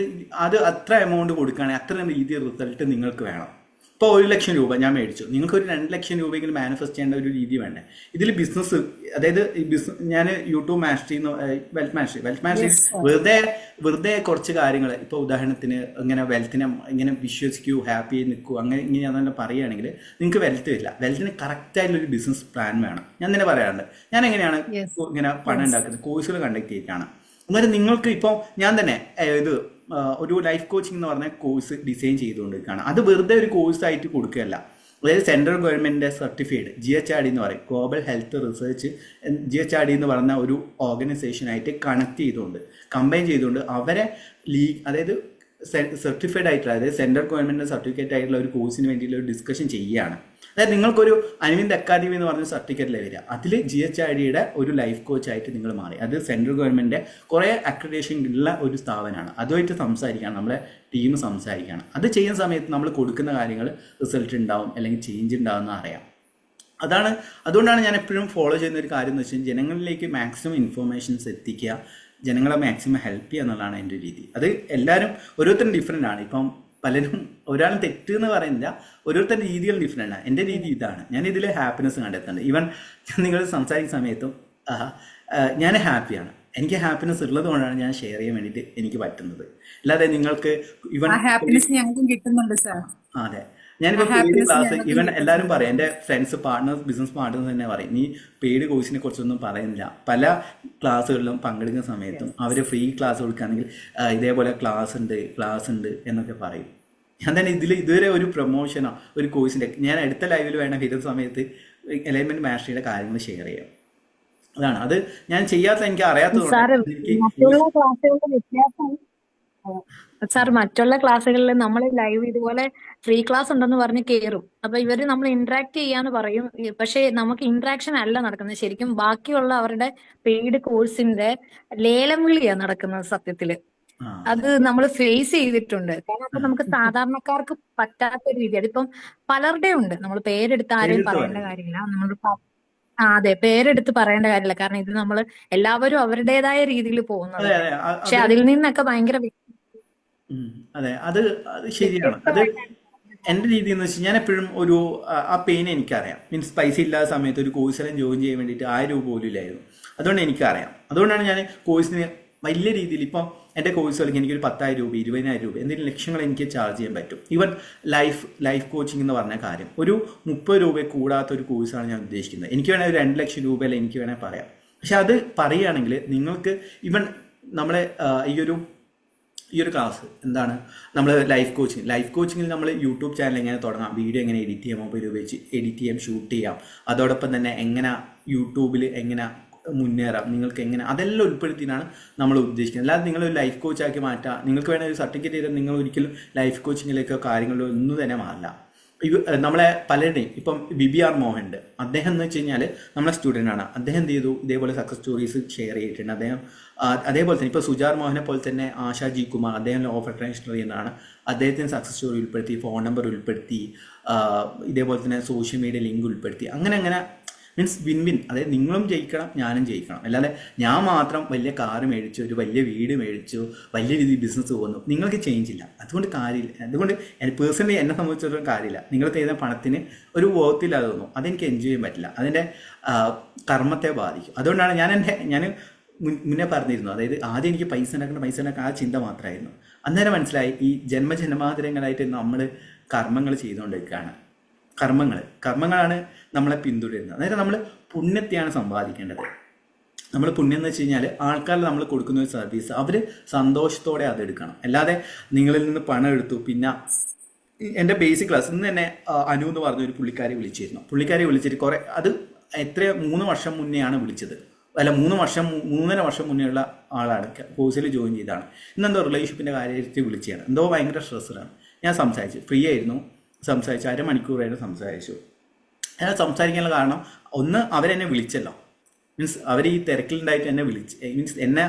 അത് അത്ര എമൗണ്ട് കൊടുക്കുകയാണെങ്കിൽ അത്ര രീതി റിസൾട്ട് നിങ്ങൾക്ക് വേണം. ഇപ്പോൾ 1 ലക്ഷം രൂപ ഞാൻ മേടിച്ചു, നിങ്ങൾക്കൊരു 2 ലക്ഷം രൂപയെങ്കിലും മാനിഫെസ്റ്റ് ചെയ്യേണ്ട ഒരു രീതി വേണ്ടേ? ഇതിൽ ബിസിനസ്, അതായത് ഞാൻ യൂട്യൂബ് മാസ്റ്ററി വെൽത്ത് മാസ്റ്ററി വെറുതെ കുറച്ച് കാര്യങ്ങൾ, ഇപ്പോൾ ഉദാഹരണത്തിന് ഇങ്ങനെ വെൽത്തിനെ ഇങ്ങനെ വിശ്വസിക്കൂ, ഹാപ്പി ആയി നിൽക്കൂ, ഇങ്ങനെ തന്നെ പറയുകയാണെങ്കിൽ നിങ്ങൾക്ക് വെൽത്ത് വരില്ല. വെൽത്തിന് കറക്റ്റായിട്ടുള്ളൊരു ബിസിനസ് പ്ലാൻ വേണം. ഞാൻ തന്നെ പറയാറുണ്ട്, ഞാൻ എങ്ങനെയാണ് ഇങ്ങനെ പണം ഉണ്ടാക്കുന്നത്, കോഴ്സുകൾ കണ്ടക്ട് ചെയ്തിട്ടാണ്. അന്നേരം നിങ്ങൾക്ക് ഇപ്പോൾ ഞാൻ തന്നെ ഒരു ലൈഫ് കോച്ചിങ് എന്ന് പറഞ്ഞ കോഴ്സ് ഡിസൈൻ ചെയ്തുകൊണ്ടിരിക്കുകയാണ്. അത് വെറുതെ ഒരു കോഴ്സായിട്ട് കൊടുക്കുകയല്ല. അതായത് സെൻട്രൽ ഗവൺമെൻറ്റിൻ്റെ സർട്ടിഫൈഡ് GHRD എന്ന് പറയും, ഗ്ലോബൽ ഹെൽത്ത് റിസർച്ച് GHRD എന്ന് പറഞ്ഞ ഒരു ഓർഗനൈസേഷനായിട്ട് കണക്ട് ചെയ്തുകൊണ്ട്, കമ്പൈൻ ചെയ്തുകൊണ്ട് അവരെ അതായത് സർട്ടിഫൈഡ് ആയിട്ടുള്ള, അതായത് സെൻട്രൽ ഗവൺമെൻറ്റിൻ്റെ സർട്ടിഫിക്കറ്റ് ആയിട്ടുള്ള ഒരു കോഴ്സിന് വേണ്ടിയിട്ടുള്ള ഒരു ഡിസ്കഷൻ ചെയ്യുകയാണ്. അതായത് നിങ്ങൾക്കൊരു അരവിന്ദ് അക്കാദമി എന്ന് പറഞ്ഞ സർട്ടിഫിക്കറ്റിൽ വരിക, അതിൽ GHRDയുടെ ഒരു ലൈഫ് കോച്ചായിട്ട് നിങ്ങൾ മാറി. അത് സെൻട്രൽ ഗവൺമെൻറ്റിൻ്റെ കുറേ അക്രഡിറ്റേഷൻ ഉള്ള ഒരു സ്ഥാപനമാണ്. അതുമായിട്ട് സംസാരിക്കുകയാണ്, നമ്മളെ ടീം സംസാരിക്കുകയാണ്. അത് ചെയ്യുന്ന സമയത്ത് നമ്മൾ കൊടുക്കുന്ന കാര്യങ്ങൾ റിസൾട്ട് ഉണ്ടാവും, അല്ലെങ്കിൽ ചേഞ്ച് ഉണ്ടാവുമെന്ന് അറിയാം. അതുകൊണ്ടാണ് ഞാൻ എപ്പോഴും ഫോളോ ചെയ്യുന്ന ഒരു കാര്യം എന്ന് വെച്ചാൽ, ജനങ്ങളിലേക്ക് മാക്സിമം ഇൻഫർമേഷൻസ് എത്തിക്കുക, ജനങ്ങളെ മാക്സിമം ഹെൽപ്പ് ചെയ്യുക എന്നുള്ളതാണ് എൻ്റെ രീതി. അത് എല്ലാവരും ഓരോരുത്തരും ഡിഫറെൻ്റ് ആണ്. ഇപ്പം പലരും ഒരാളും തെറ്റ് എന്ന് പറയുന്നില്ല, ഓരോരുത്തരുടെ രീതികൾ ഡിഫറെൻ്റ് ആണ്. എൻ്റെ രീതി ഇതാണ്, ഞാൻ ഇതിൽ ഹാപ്പിനെസ് കണ്ടെത്തുന്നുണ്ട്. ഈവൻ നിങ്ങൾ സംസാരിക്കുന്ന സമയത്തും ഞാൻ ഹാപ്പിയാണ്. എനിക്ക് ഹാപ്പിനെസ് ഉള്ളത് കൊണ്ടാണ് ഞാൻ ഷെയർ ചെയ്യാൻ വേണ്ടിയിട്ട് എനിക്ക് പറ്റുന്നത്. അല്ലാതെ നിങ്ങൾക്ക് ഇവൻ കിട്ടുന്നുണ്ട് സാർ. അതെ, ഞാനിപ്പോൾ പെയ്ഡ് ക്ലാസ് ഈവൻ എല്ലാവരും പറയും, എൻ്റെ ഫ്രണ്ട്സ് ബിസിനസ് പാർട്ട്നേഴ്സ് തന്നെ പറയും, നീ പെയ്ഡ് കോഴ്സിനെ കുറിച്ചൊന്നും പറയുന്നില്ല. പല ക്ലാസ്സുകളിലും പങ്കെടുക്കുന്ന സമയത്തും അവർ ഫ്രീ ക്ലാസ് കൊടുക്കുകയാണെങ്കിൽ ഇതേപോലെ ക്ലാസ് ഉണ്ട് എന്നൊക്കെ പറയും. ഞാൻ തന്നെ ഇതുവരെ ഒരു പ്രൊമോഷനോ ഒരു കോഴ്സിൻ്റെ, ഞാൻ അടുത്ത ലൈവിൽ വേണം വരുന്ന സമയത്ത് എലൈൻമെന്റ് മാസ്റ്ററിയുടെ കാര്യങ്ങൾ ഷെയർ ചെയ്യാം. അതാണ് അത് ഞാൻ ചെയ്യാത്ത, എനിക്ക് അറിയാത്തതുകൊണ്ട്. സാർ, മറ്റുള്ള ക്ലാസ്സുകളിൽ നമ്മൾ ലൈവ് ഇതുപോലെ ഫ്രീ ക്ലാസ് ഉണ്ടെന്ന് പറഞ്ഞ് കയറും. അപ്പൊ ഇവര് നമ്മൾ ഇന്ററാക്ട് ചെയ്യാന്ന് പറയും, പക്ഷെ നമുക്ക് ഇന്ററാക്ഷൻ അല്ല നടക്കുന്നത്. ശരിക്കും ബാക്കിയുള്ള അവരുടെ പെയ്ഡ് കോഴ്സിന്റെ ലേലം വിളിയാണ് നടക്കുന്നത് സത്യത്തില്. അത് നമ്മൾ ഫേസ് ചെയ്തിട്ടുണ്ട്. കാരണം അപ്പൊ നമുക്ക് സാധാരണക്കാർക്ക് പറ്റാത്ത രീതി, അതിപ്പം പലരുടെ ഉണ്ട്. നമ്മൾ പേരെടുത്ത് ആരെയും പറയേണ്ട കാര്യമില്ല. നമ്മൾ അതെ, പേരെടുത്ത് പറയേണ്ട കാര്യമില്ല. കാരണം ഇത് നമ്മൾ എല്ലാവരും അവരുടേതായ രീതിയിൽ പോകുന്നത്. പക്ഷെ അതിൽ നിന്നൊക്കെ ഭയങ്കര അതെ, അത് ശരിയാണ്. അത് എൻ്റെ രീതി എന്ന് വെച്ചാൽ, ഞാൻ എപ്പോഴും ആ പെയിൻ എനിക്കറിയാം. മീൻസ് പൈസ ഇല്ലാത്ത സമയത്ത് ഒരു കോഴ്സെല്ലാം ജോയിൻ ചെയ്യാൻ വേണ്ടിയിട്ട് 1000 രൂപ പോലും ഇല്ലായിരുന്നു. അതുകൊണ്ട് എനിക്കറിയാം. അതുകൊണ്ടാണ് ഞാൻ കോഴ്സിന് വലിയ രീതിയിൽ ഇപ്പം എൻ്റെ കോഴ്സുകൾക്ക് എനിക്കൊരു 10,000 രൂപ 20,000 രൂപ എന്തെങ്കിലും ലക്ഷങ്ങൾ എനിക്ക് ചാർജ് ചെയ്യാൻ പറ്റും. ഈവൻ ലൈഫ് കോച്ചിങ് എന്ന് പറഞ്ഞ കാര്യം ഒരു 30 രൂപ കൂടാത്ത ഒരു കോഴ്സാണ് ഞാൻ ഉദ്ദേശിക്കുന്നത്. എനിക്ക് വേണമെങ്കിൽ 2 ലക്ഷം രൂപയിൽ എനിക്ക് വേണമെങ്കിൽ പറയാം. പക്ഷെ അത് പറയുകയാണെങ്കിൽ നിങ്ങൾക്ക് ഈവൻ നമ്മളെ ഈ ഒരു ക്ലാസ് എന്താണ്, നമ്മൾ ലൈഫ് കോച്ചിങ്ങിൽ നമ്മൾ യൂട്യൂബ് ചാനൽ എങ്ങനെ തുടങ്ങാം, വീഡിയോ എങ്ങനെ എഡിറ്റ് ചെയ്യാം, മൊബൈൽ ഉപയോഗിച്ച് എഡിറ്റ് ചെയ്യാം, ഷൂട്ട് ചെയ്യാം, അതോടൊപ്പം തന്നെ എങ്ങനെ യൂട്യൂബിൽ എങ്ങനെ മുന്നേറാം, നിങ്ങൾക്ക് എങ്ങനെ, അതെല്ലാം ഉൾപ്പെടുത്തിയാണ് നമ്മൾ ഉദ്ദേശിക്കുന്നത്. അല്ലാതെ നിങ്ങളൊരു ലൈഫ് കോച്ചാക്കി മാറ്റാം, നിങ്ങൾക്ക് വേണമെങ്കിൽ ഒരു സർട്ടിഫിക്കറ്റ് ചെയ്താൽ നിങ്ങൾ ഒരിക്കലും ലൈഫ് കോച്ചിങ്ങിലേക്കോ കാര്യങ്ങളിലോ ഒന്നും തന്നെ മാറില്ല. നമ്മളെ പലരുടെയും ഇപ്പം BBR മോഹൻ ഉണ്ട്, അദ്ദേഹം എന്ന് വെച്ച് കഴിഞ്ഞാൽ നമ്മളെ സ്റ്റുഡൻ്റ് ആണ്. അദ്ദേഹം എന്ത് ചെയ്തു, ഇതേപോലെ സക്സസ് സ്റ്റോറീസ് ഷെയർ ചെയ്തിട്ടുണ്ട് അദ്ദേഹം. അതേപോലെ തന്നെ ഇപ്പോൾ സുജാർ മോഹനെ പോലെ തന്നെ ആശാ ജി കുമാർ, അദ്ദേഹം ലോ ഓഫ് അട്രാക്ഷൻ എന്നാണ്, അദ്ദേഹത്തിന് സക്സസ് സ്റ്റോറി ഉൾപ്പെടുത്തി, ഫോൺ നമ്പർ ഉൾപ്പെടുത്തി, ഇതേപോലെ തന്നെ സോഷ്യൽ മീഡിയ ലിങ്ക് ഉൾപ്പെടുത്തി, അങ്ങനെ അങ്ങനെ മീൻസ് വിൻ വിൻ. അതായത് നിങ്ങളും ജയിക്കണം, ഞാനും ജയിക്കണം. അല്ലാതെ ഞാൻ മാത്രം വലിയ കാറ് മേടിച്ചു, ഒരു വലിയ വീട് മേടിച്ചു, വലിയ രീതിയിൽ ബിസിനസ് പോകുന്നു, നിങ്ങൾക്ക് ചേഞ്ച് ഇല്ല. അതുകൊണ്ട് കാര്യമില്ല. അതുകൊണ്ട് പേഴ്സണലി എന്നെ സംബന്ധിച്ചിടത്തോളം കാര്യമില്ല. നിങ്ങൾ തരുന്ന പണത്തിന് ഒരു വർത്തില്ലാതെ തോന്നും, അതെനിക്ക് എൻജോയ് ചെയ്യാൻ പറ്റില്ല, അതിൻ്റെ കർമ്മത്തെ ബാധിക്കും. അതുകൊണ്ടാണ് ഞാൻ മുന്നേ പറഞ്ഞിരുന്നു, അതായത് ആദ്യം എനിക്ക് പൈസ ഉണ്ടാക്കുന്ന ആ ചിന്ത മാത്രമായിരുന്നു. അന്നേരം മനസ്സിലായി ഈ ജന്മജന്മാന്തരങ്ങളായിട്ട് നമ്മൾ കർമ്മങ്ങൾ ചെയ്തുകൊണ്ടിരിക്കുകയാണ്. കർമ്മങ്ങളാണ് നമ്മളെ പിന്തുടരുന്നത്. അതായത് നമ്മൾ പുണ്യത്തെയാണ് സമ്പാദിക്കേണ്ടത്. നമ്മൾ പുണ്യം എന്ന് വെച്ച് കഴിഞ്ഞാൽ ആൾക്കാരിൽ നമ്മൾ കൊടുക്കുന്ന ഒരു സർവീസ് അവർ സന്തോഷത്തോടെ അതെടുക്കണം. അല്ലാതെ നിങ്ങളിൽ നിന്ന് പണം എടുത്തു. പിന്നെ എൻ്റെ ബേസിക് ക്ലാസ് ഇന്ന് തന്നെ അനു എന്ന് പറഞ്ഞൊരു പുള്ളിക്കാരി വിളിച്ചിട്ട് കുറേ, അത് 3 വർഷം മുന്നെയാണ് വിളിച്ചത്. അല്ല 3.5 വർഷം മുന്നേ ഉള്ള ആളാണ്, കോഴ്സിൽ ജോയിൻ ചെയ്താണ്. ഇന്നെന്തോ റിലേഷൻഷിപ്പിൻ്റെ കാര്യത്തിൽ വിളിച്ചതാണ്. എന്തോ ഭയങ്കര സ്ട്രെസ്സിലാണ്. ഞാൻ സംസാരിച്ചു, ഫ്രീ ആയിരുന്നു, സംസാരിച്ചു, 1/2 മണിക്കൂറായിരുന്നു സംസാരിച്ചു. ഞാൻ സംസാരിക്കാനുള്ള കാരണം, ഒന്ന് അവരെന്നെ വിളിച്ചല്ലോ, മീൻസ് അവർ ഈ തിരക്കിലുണ്ടായിട്ട് എന്നെ മീൻസ് എന്നെ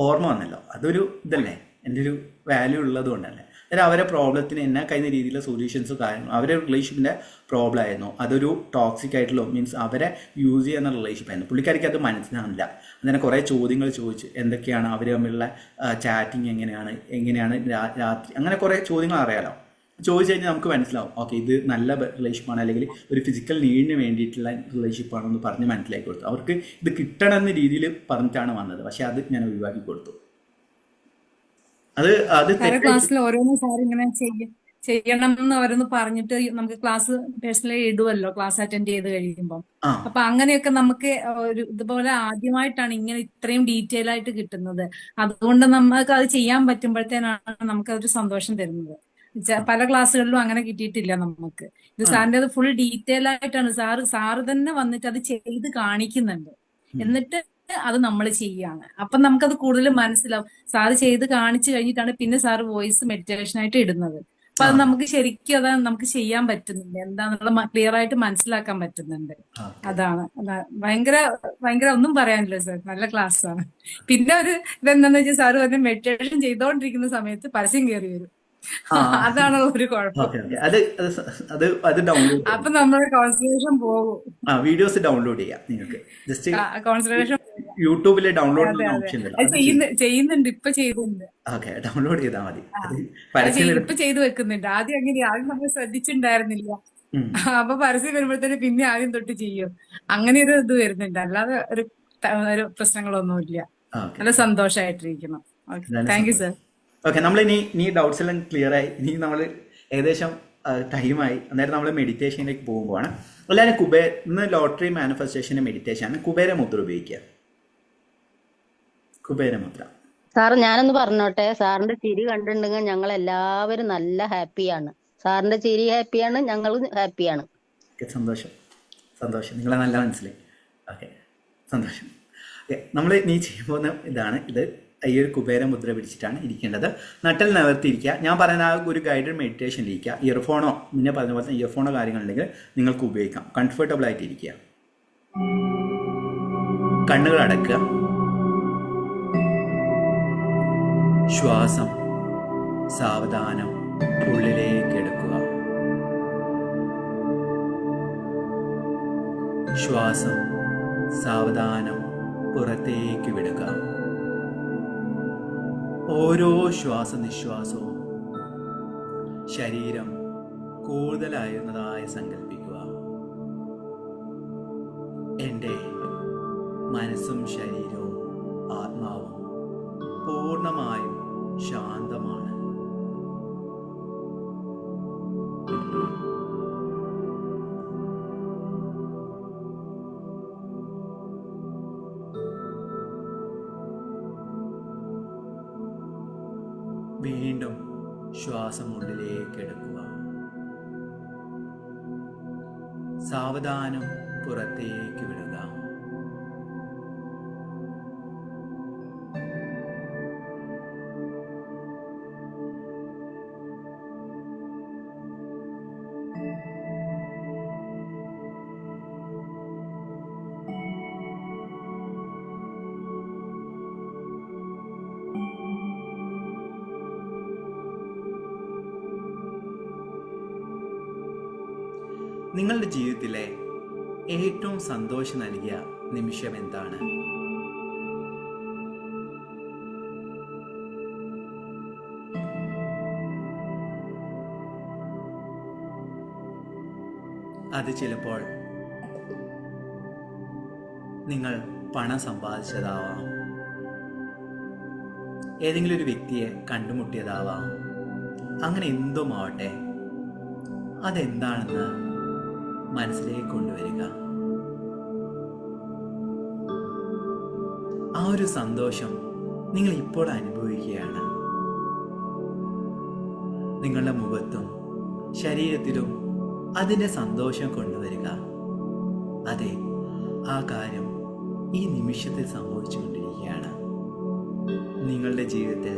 ഓർമ്മ വന്നല്ലോ, അതൊരു ഇതല്ലേ, എൻ്റെ ഒരു വാല്യൂ ഉള്ളത് കൊണ്ടല്ലേ. അതായത് അവരെ പ്രോബ്ലത്തിന് എന്നെ കഴിയുന്ന രീതിയിലുള്ള സൊല്യൂഷൻസ് കാര്യങ്ങളും, അവരെ റിലേഷൻഷിപ്പിൻ്റെ പ്രോബ്ലം ആയിരുന്നു, അതൊരു ടോക്സിക് ആയിട്ടുള്ള മീൻസ് അവരെ യൂസ് ചെയ്യുന്ന റിലേഷൻഷിപ്പ് ആയിരുന്നു. പുള്ളിക്കാരിക്ക് അത് മനസ്സിലാവില്ല. അങ്ങനെ കുറേ ചോദ്യങ്ങൾ ചോദിച്ചു, എന്തൊക്കെയാണ് അവർ തമ്മിലുള്ള ചാറ്റിങ്, എങ്ങനെയാണ് രാത്രി, അങ്ങനെ കുറേ ചോദ്യങ്ങൾ അറിയാലോ. ചോദിച്ചു കഴിഞ്ഞാൽ നമുക്ക് മനസ്സിലാവും, ഓക്കെ ഇത് നല്ല റിലേഷൻഷിപ്പാണ്, അല്ലെങ്കിൽ ഒരു ഫിസിക്കൽ നീഡിന് വേണ്ടിയിട്ടുള്ള റിലേഷൻഷിപ്പാണെന്ന് പറഞ്ഞ് മനസ്സിലാക്കി കൊടുത്തു. അവർക്ക് ഇത് കിട്ടണമെന്ന രീതിയിൽ പറഞ്ഞിട്ടാണ് വന്നത്, പക്ഷെ അത് ഞാൻ ഒഴിവാക്കി കൊടുത്തു. അത് ക്ലാസ്സിൽ ഓരോന്നും സാർ ഇങ്ങനെ ചെയ്യണം എന്ന് അവരൊന്ന് പറഞ്ഞിട്ട് നമുക്ക് ക്ലാസ് പേഴ്സണലി ഇടുമല്ലോ, ക്ലാസ് അറ്റൻഡ് ചെയ്ത് കഴിയുമ്പോൾ. അപ്പൊ അങ്ങനെയൊക്കെ നമുക്ക് ഒരു ഇതുപോലെ ആദ്യമായിട്ടാണ് ഇങ്ങനെ ഇത്രയും ഡീറ്റെയിൽ ആയിട്ട് കിട്ടുന്നത്. അതുകൊണ്ട് നമുക്ക് അത് ചെയ്യാൻ പറ്റുമ്പോഴത്തേനാണ് നമുക്ക് അതൊരു സന്തോഷം തരുന്നത്. പല ക്ലാസ്സുകളിലും അങ്ങനെ കിട്ടിയിട്ടില്ല നമുക്ക്. ഇത് സാറിന്റെ അത് ഫുൾ ഡീറ്റെയിൽ ആയിട്ടാണ് സാറ് തന്നെ വന്നിട്ട് അത് ചെയ്ത് കാണിക്കുന്നുണ്ട്. എന്നിട്ട് അത് നമ്മൾ ചെയ്യാണ്. അപ്പൊ നമുക്കത് കൂടുതൽ മനസ്സിലാവും. സാറ് ചെയ്ത് കാണിച്ചു കഴിഞ്ഞിട്ടാണ് പിന്നെ സാറ് വോയിസ് മെഡിറ്റേഷൻ ആയിട്ട് ഇടുന്നത്. അപ്പൊ അത് നമുക്ക് ശരിക്കും അത് നമുക്ക് ചെയ്യാൻ പറ്റുന്നുണ്ട്, എന്താന്നുള്ള ക്ലിയർ ആയിട്ട് മനസ്സിലാക്കാൻ പറ്റുന്നുണ്ട്. അതാണ് ഭയങ്കര ഒന്നും പറയാനില്ല സാർ, നല്ല ക്ലാസ് ആണ്. പിന്നെ ഒരു ഇതെന്താന്ന് വെച്ചാൽ സാറ് പറഞ്ഞ മെഡിറ്റേഷൻ ചെയ്തോണ്ടിരിക്കുന്ന സമയത്ത് പരസ്യം കയറി വരും. അതാണ് ഒരു കുഴപ്പം. അപ്പൊ നമ്മുടെ കോൺസെൻട്രേഷൻ പോകും. വീഡിയോസ് ഡൗൺലോഡ് ചെയ്യാം നിങ്ങൾക്ക്, ജസ്റ്റ് കോൺസെൻട്രേഷൻ യൂട്യൂബിൽ ഡൗൺലോഡ് ഓപ്ഷൻ ചെയ്യുന്നുണ്ട്, ഇപ്പൊ ചെയ്തിട്ടുണ്ട്. ഓക്കെ, ഡൗൺലോഡ് ചെയ്താൽ മതി. ഇപ്പൊ ചെയ്തു വെക്കുന്നുണ്ട്. ആദ്യം നമ്മൾ ശ്രദ്ധിച്ചിട്ടുണ്ടായിരുന്നില്ല. അപ്പൊ പരസ്യം വരുമ്പോഴത്തേന് പിന്നെ ആദ്യം തൊട്ട് ചെയ്യും. അങ്ങനെ ഒരു ഇത് വരുന്നുണ്ട്. അല്ലാതെ ഒരു പ്രശ്നങ്ങളൊന്നുമില്ല. നല്ല സന്തോഷമായിട്ടിരിക്കണം. Thank you sir. ഓക്കെ, നമ്മൾ ഇനി ഡൗട്ട്സ് എല്ലാം ക്ലിയർ ആയി. ഇനി നമ്മൾ ഏകദേശം ടൈമായി. അന്നേരം നമ്മൾ മെഡിറ്റേഷനിലേക്ക് പോകുമ്പോഴാണ് എല്ലാവരും ഇന്ന് ലോട്ടറി മാനിഫെസ്റ്റേഷൻ്റെ മെഡിറ്റേഷനാണ്. കുബേര മുദ്ര ഉപയോഗിക്കുക. കുബേര മുദ്ര. സാർ ഞാനൊന്ന് പറഞ്ഞോട്ടെ, സാറിന്റെ ചിരി കണ്ടിട്ടുണ്ടെങ്കിൽ ഞങ്ങൾ എല്ലാവരും നല്ല ഹാപ്പിയാണ്. സാറിന്റെ ചിരി ഹാപ്പിയാണ്, ഞങ്ങൾ ഹാപ്പിയാണ്. സന്തോഷം, നിങ്ങളെ നല്ല മനസ്സിലായി. ഓക്കെ, സന്തോഷം. ഓക്കെ, നമ്മൾ നീ ചെയ്യുമ്പോൾ ഇതാണ്, ഇത് ഈ ഒരു കുബേര മുദ്ര പിടിച്ചിട്ടാണ് ഇരിക്കേണ്ടത്. നട്ടൽ നിവർത്തിയിരിക്കുക. ഞാൻ പറയുന്ന ആ ഒരു ഗൈഡഡ് മെഡിറ്റേഷനിലിരിക്കുക. ഇയർഫോണോ മുന്നേ പറഞ്ഞ പോലെ ഇയർഫോണോ കാര്യങ്ങളുണ്ടെങ്കിൽ നിങ്ങൾക്ക് ഉപയോഗിക്കാം. കംഫർട്ടബിൾ ആയിട്ട് ഇരിക്കുക. കണ്ണുകൾ അടക്കുക. ശ്വാസം സാവധാനം ഉള്ളിലേക്ക് എടുക്കുക. ശ്വാസം സാവധാനം പുറത്തേക്ക് വിടുക. ഓരോ ശ്വാസനിശ്വാസവും ശരീരം കൂടുതലായിരുന്നതായി സങ്കല്പിക്കുക. എൻ്റെ മനസ്സും ശരീരവും ആത്മാവും പൂർണ്ണമായും ശാന്തമാണ്. വീണ്ടും ശ്വാസം ഉള്ളിലേക്ക് എടുക്കുക. സാവധാനം പുറത്തേക്ക് വിടുക. നിങ്ങളുടെ ജീവിതത്തിലെ ഏറ്റവും സന്തോഷം നൽകിയ നിമിഷം എന്താണ്? അത് ചിലപ്പോൾ നിങ്ങൾ പണം സമ്പാദിച്ചതാവാം, ഏതെങ്കിലും ഒരു വ്യക്തിയെ കണ്ടുമുട്ടിയതാവാം, അങ്ങനെ എന്തുമാവട്ടെ, അതെന്താണെന്ന് മനസ്സിലേക്ക് കൊണ്ടുവരിക. ആ ഒരു സന്തോഷം നിങ്ങൾ ഇപ്പോൾ അനുഭവിക്കുകയാണ്. നിങ്ങളുടെ മുഖത്തും ശരീരത്തിലും അതിൻ്റെ സന്തോഷം കൊണ്ടുവരിക. അതെ, ആ കാര്യം ഈ നിമിഷത്തിൽ സംഭവിച്ചുകൊണ്ടിരിക്കുകയാണ്. നിങ്ങളുടെ ജീവിതത്തിൽ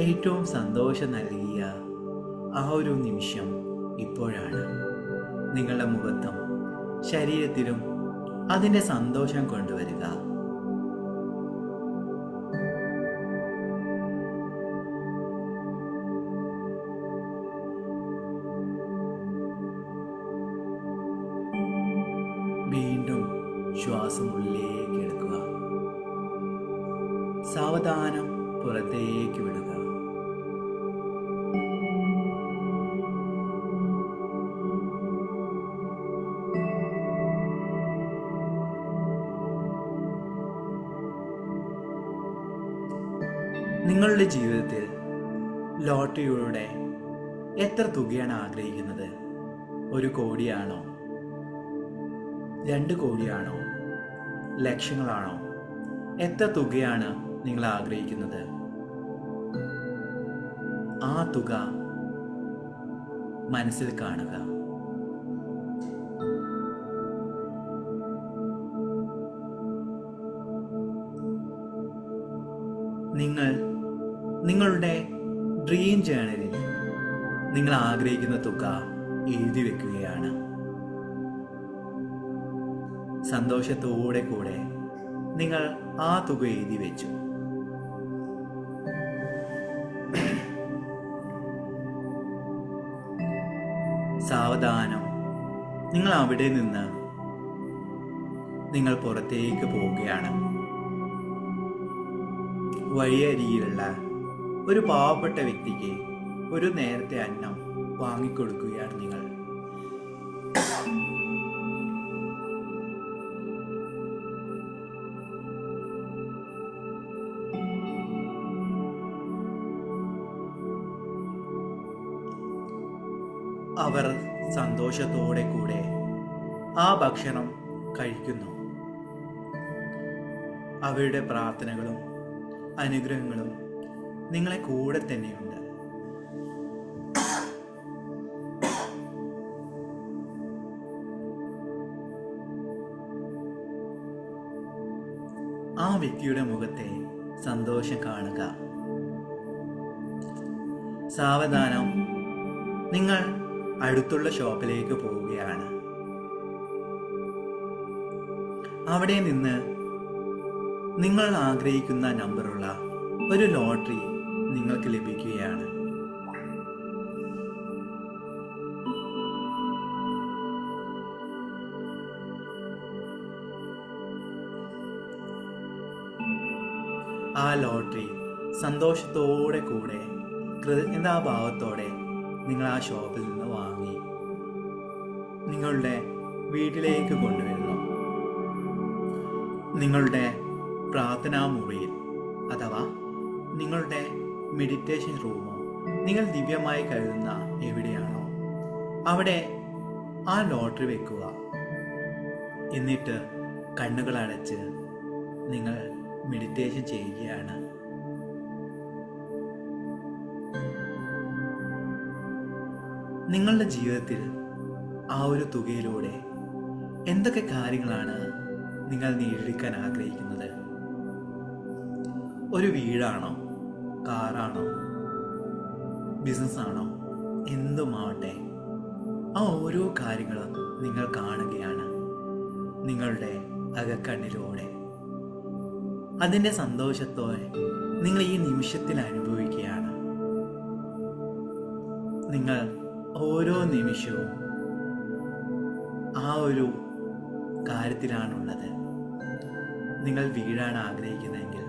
ഏറ്റവും സന്തോഷം നൽകിയ ആ ഒരു നിമിഷം ഇപ്പോഴാണ്. നിങ്ങളുടെ മുഖത്തും ശരീരത്തിലും അതിൻ്റെ സന്തോഷം കൊണ്ടുവരിക. വീണ്ടും ശ്വാസം ഉള്ളിലേക്ക് എടുക്കുക, സാവധാനം പുറത്തേക്ക് വിടുക. നിങ്ങളുടെ ജീവിതത്തിൽ ലോട്ടറിയുടെ എത്ര തുകയാണ് ആഗ്രഹിക്കുന്നത്? 1 കോടിയാണോ? 2 കോടിയാണോ? ലക്ഷങ്ങളാണോ? എത്ര തുകയാണ് നിങ്ങൾ ആഗ്രഹിക്കുന്നത്? ആ തുക മനസ്സിൽ കാണുക. നിങ്ങൾ നിങ്ങളുടെ ഡ്രീം ജേണലിൽ നിങ്ങൾ ആഗ്രഹിക്കുന്ന തുക എഴുതി വെക്കുകയാണ്. സന്തോഷത്തോടെ കൂടെ നിങ്ങൾ ആ തുക എഴുതി വെച്ചു. സാവധാനം നിങ്ങൾ അവിടെ നിന്ന് നിങ്ങൾ പുറത്തേക്ക് പോവുകയാണ്. വഴിയരികിലുള്ള ഒരു പാവപ്പെട്ട വ്യക്തിക്ക് ഒരു നേരത്തെ അന്നം വാങ്ങിക്കൊടുക്കുകയാണ് നിങ്ങൾ. അവർ സന്തോഷത്തോടെ കൂടെ ആ ഭക്ഷണം കഴിക്കുന്നു. അവരുടെ പ്രാർത്ഥനകളും അനുഗ്രഹങ്ങളും നിങ്ങളെ കൂടെ തന്നെയുണ്ട്. ആ വ്യക്തിയുടെ മുഖത്തെ സന്തോഷം കാണുക. സാവധാനം നിങ്ങൾ അടുത്തുള്ള ഷോപ്പിലേക്ക് പോവുകയാണ്. അവിടെ നിന്ന് നിങ്ങൾ ആഗ്രഹിക്കുന്ന നമ്പറുള്ള ഒരു ലോട്ടറി നിങ്ങൾക്ക് ലഭിക്കുകയാണ്. ആ ലോട്ടറി സന്തോഷത്തോടെ കൂടെ കൃതജ്ഞതാഭാവത്തോടെ നിങ്ങൾ ആ ഷോപ്പിൽ നിന്ന് വാങ്ങി നിങ്ങളുടെ വീട്ടിലേക്ക് കൊണ്ടുവരുന്നു. നിങ്ങളുടെ പ്രാർത്ഥനാ മുറിയിൽ അഥവാ നിങ്ങളുടെ മെഡിറ്റേഷൻ റൂമോ നിങ്ങൾ ദിവ്യമായി കരുതുന്ന എവിടെയാണോ അവിടെ ആ ലോട്ടറി വെക്കുക. എന്നിട്ട് കണ്ണുകൾ അടച്ച് നിങ്ങൾ മെഡിറ്റേഷൻ ചെയ്യുകയാണ്. നിങ്ങളുടെ ജീവിതത്തിൽ ആ ഒരു തുകയിലൂടെ എന്തൊക്കെ കാര്യങ്ങളാണ് നിങ്ങൾ നേടിയെടുക്കാൻ ആഗ്രഹിക്കുന്നത്? ഒരു വീടാണോ? കാറാണോ? ബിസിനസ്സാണോ? എന്തുമാവട്ടെ, ആ ഓരോ കാര്യങ്ങളും നിങ്ങൾ കാണുകയാണ് നിങ്ങളുടെ അകക്കണ്ണിലൂടെ. അതിൻ്റെ സന്തോഷത്തോടെ നിങ്ങൾ ഈ നിമിഷത്തിൽ അനുഭവിക്കുകയാണ്. നിങ്ങൾ ഓരോ നിമിഷവും ആ ഒരു കാര്യത്തിലാണുള്ളത്. നിങ്ങൾ വീടാണ് ആഗ്രഹിക്കുന്നതെങ്കിൽ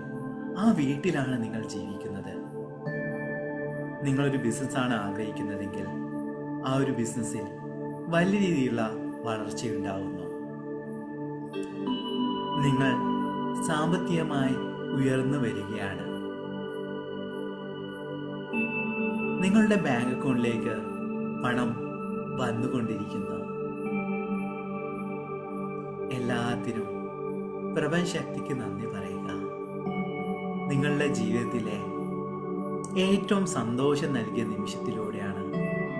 ആ വീട്ടിലാണ് നിങ്ങൾ ജീവിക്കുന്നത്. നിങ്ങളൊരു ബിസിനസ്സാണ് ആഗ്രഹിക്കുന്നതെങ്കിൽ ആ ഒരു ബിസിനസ്സിൽ വലിയ രീതിയിലുള്ള വളർച്ചയുണ്ടാകുന്നു. നിങ്ങൾ സാമ്പത്തികമായി ഉയർന്നു വരികയാണ്. നിങ്ങളുടെ ബാങ്ക് അക്കൗണ്ടിലേക്ക് പണം വന്നുകൊണ്ടിരിക്കുന്നു. എല്ലാത്തിനും പ്രപഞ്ചശക്തിക്ക് നന്ദി പറയുക. നിങ്ങളുടെ ജീവിതത്തിലെ ഏറ്റവും സന്തോഷം നൽകിയ നിമിഷത്തിലൂടെയാണ്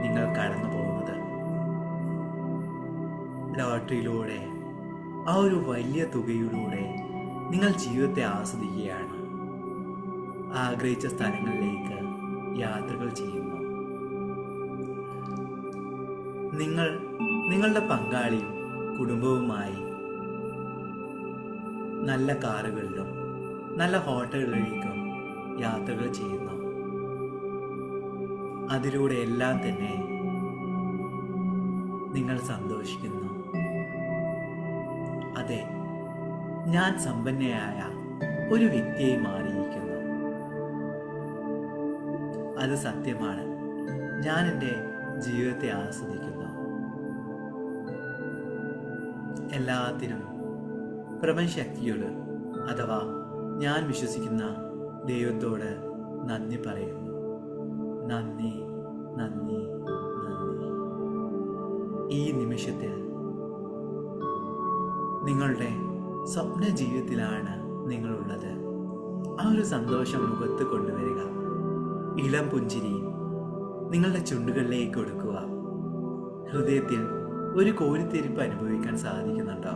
നിങ്ങൾ കടന്നു പോകുന്നത്. ലോട്ടറിയിലൂടെ ആ ഒരു വലിയ തുകയിലൂടെ നിങ്ങൾ ജീവിതത്തെ ആസ്വദിക്കുകയാണ്. ആഗ്രഹിച്ച സ്ഥലങ്ങളിലേക്ക് യാത്രകൾ ചെയ്യുന്നു. നിങ്ങളുടെ പങ്കാളിയും കുടുംബവുമായി നല്ല കാറുകളിലും നല്ല ഹോട്ടലുകളിലേക്കും യാത്രകൾ ചെയ്യുന്നു. അതിലൂടെ എല്ലാം തന്നെ നിങ്ങൾ സന്തോഷിക്കുന്നു. അതെ, ഞാൻ സമ്പന്നയായ ഒരു വ്യക്തിയായി മാറിയിരിക്കുന്നു. അത് സത്യമാണ്. ഞാൻ എൻ്റെ ജീവിതത്തെ ആസ്വദിക്കുന്നു. എല്ലാത്തിനും പ്രപഞ്ചശക്തിയോട് അഥവാ ഞാൻ വിശ്വസിക്കുന്ന ദൈവത്തോട് നന്ദി പറയുന്നു. നന്ദി, നന്ദി, നന്ദി. ഈ നിമിഷത്തിൽ നിങ്ങളുടെ സ്വപ്ന ജീവിതത്തിലാണ് നിങ്ങളുള്ളത്. ആ ഒരു സന്തോഷം മുഖത്ത് കൊണ്ടുവരിക. ഇളം പുഞ്ചിരി നിങ്ങളുടെ ചുണ്ടുകളിലേക്ക് കൊടുക്കുക. ഹൃദയത്തിൽ ഒരു കോരിത്തിരിപ്പ് അനുഭവിക്കാൻ സാധിക്കുന്നുണ്ടോ?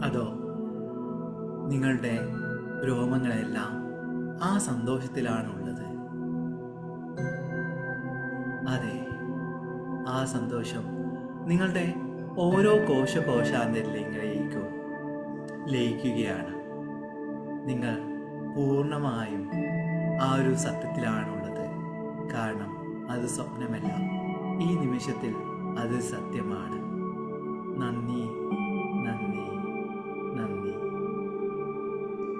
അതോ നിങ്ങളുടെ രോമങ്ങളെല്ലാം ആ സന്തോഷത്തിലാണുള്ളത്? അതെ, ആ സന്തോഷം നിങ്ങളുടെ ഓരോ കോശാന്തരിലേക്കും ലയിക്കുകയാണ്. നിങ്ങൾ പൂർണ്ണമായും ആ ഒരു സത്യത്തിലാണുള്ളത്. കാരണം അത് സ്വപ്നമല്ല, ഈ നിമിഷത്തിൽ അത് സത്യമാണ്. നന്ദി, നന്ദി, നന്ദി.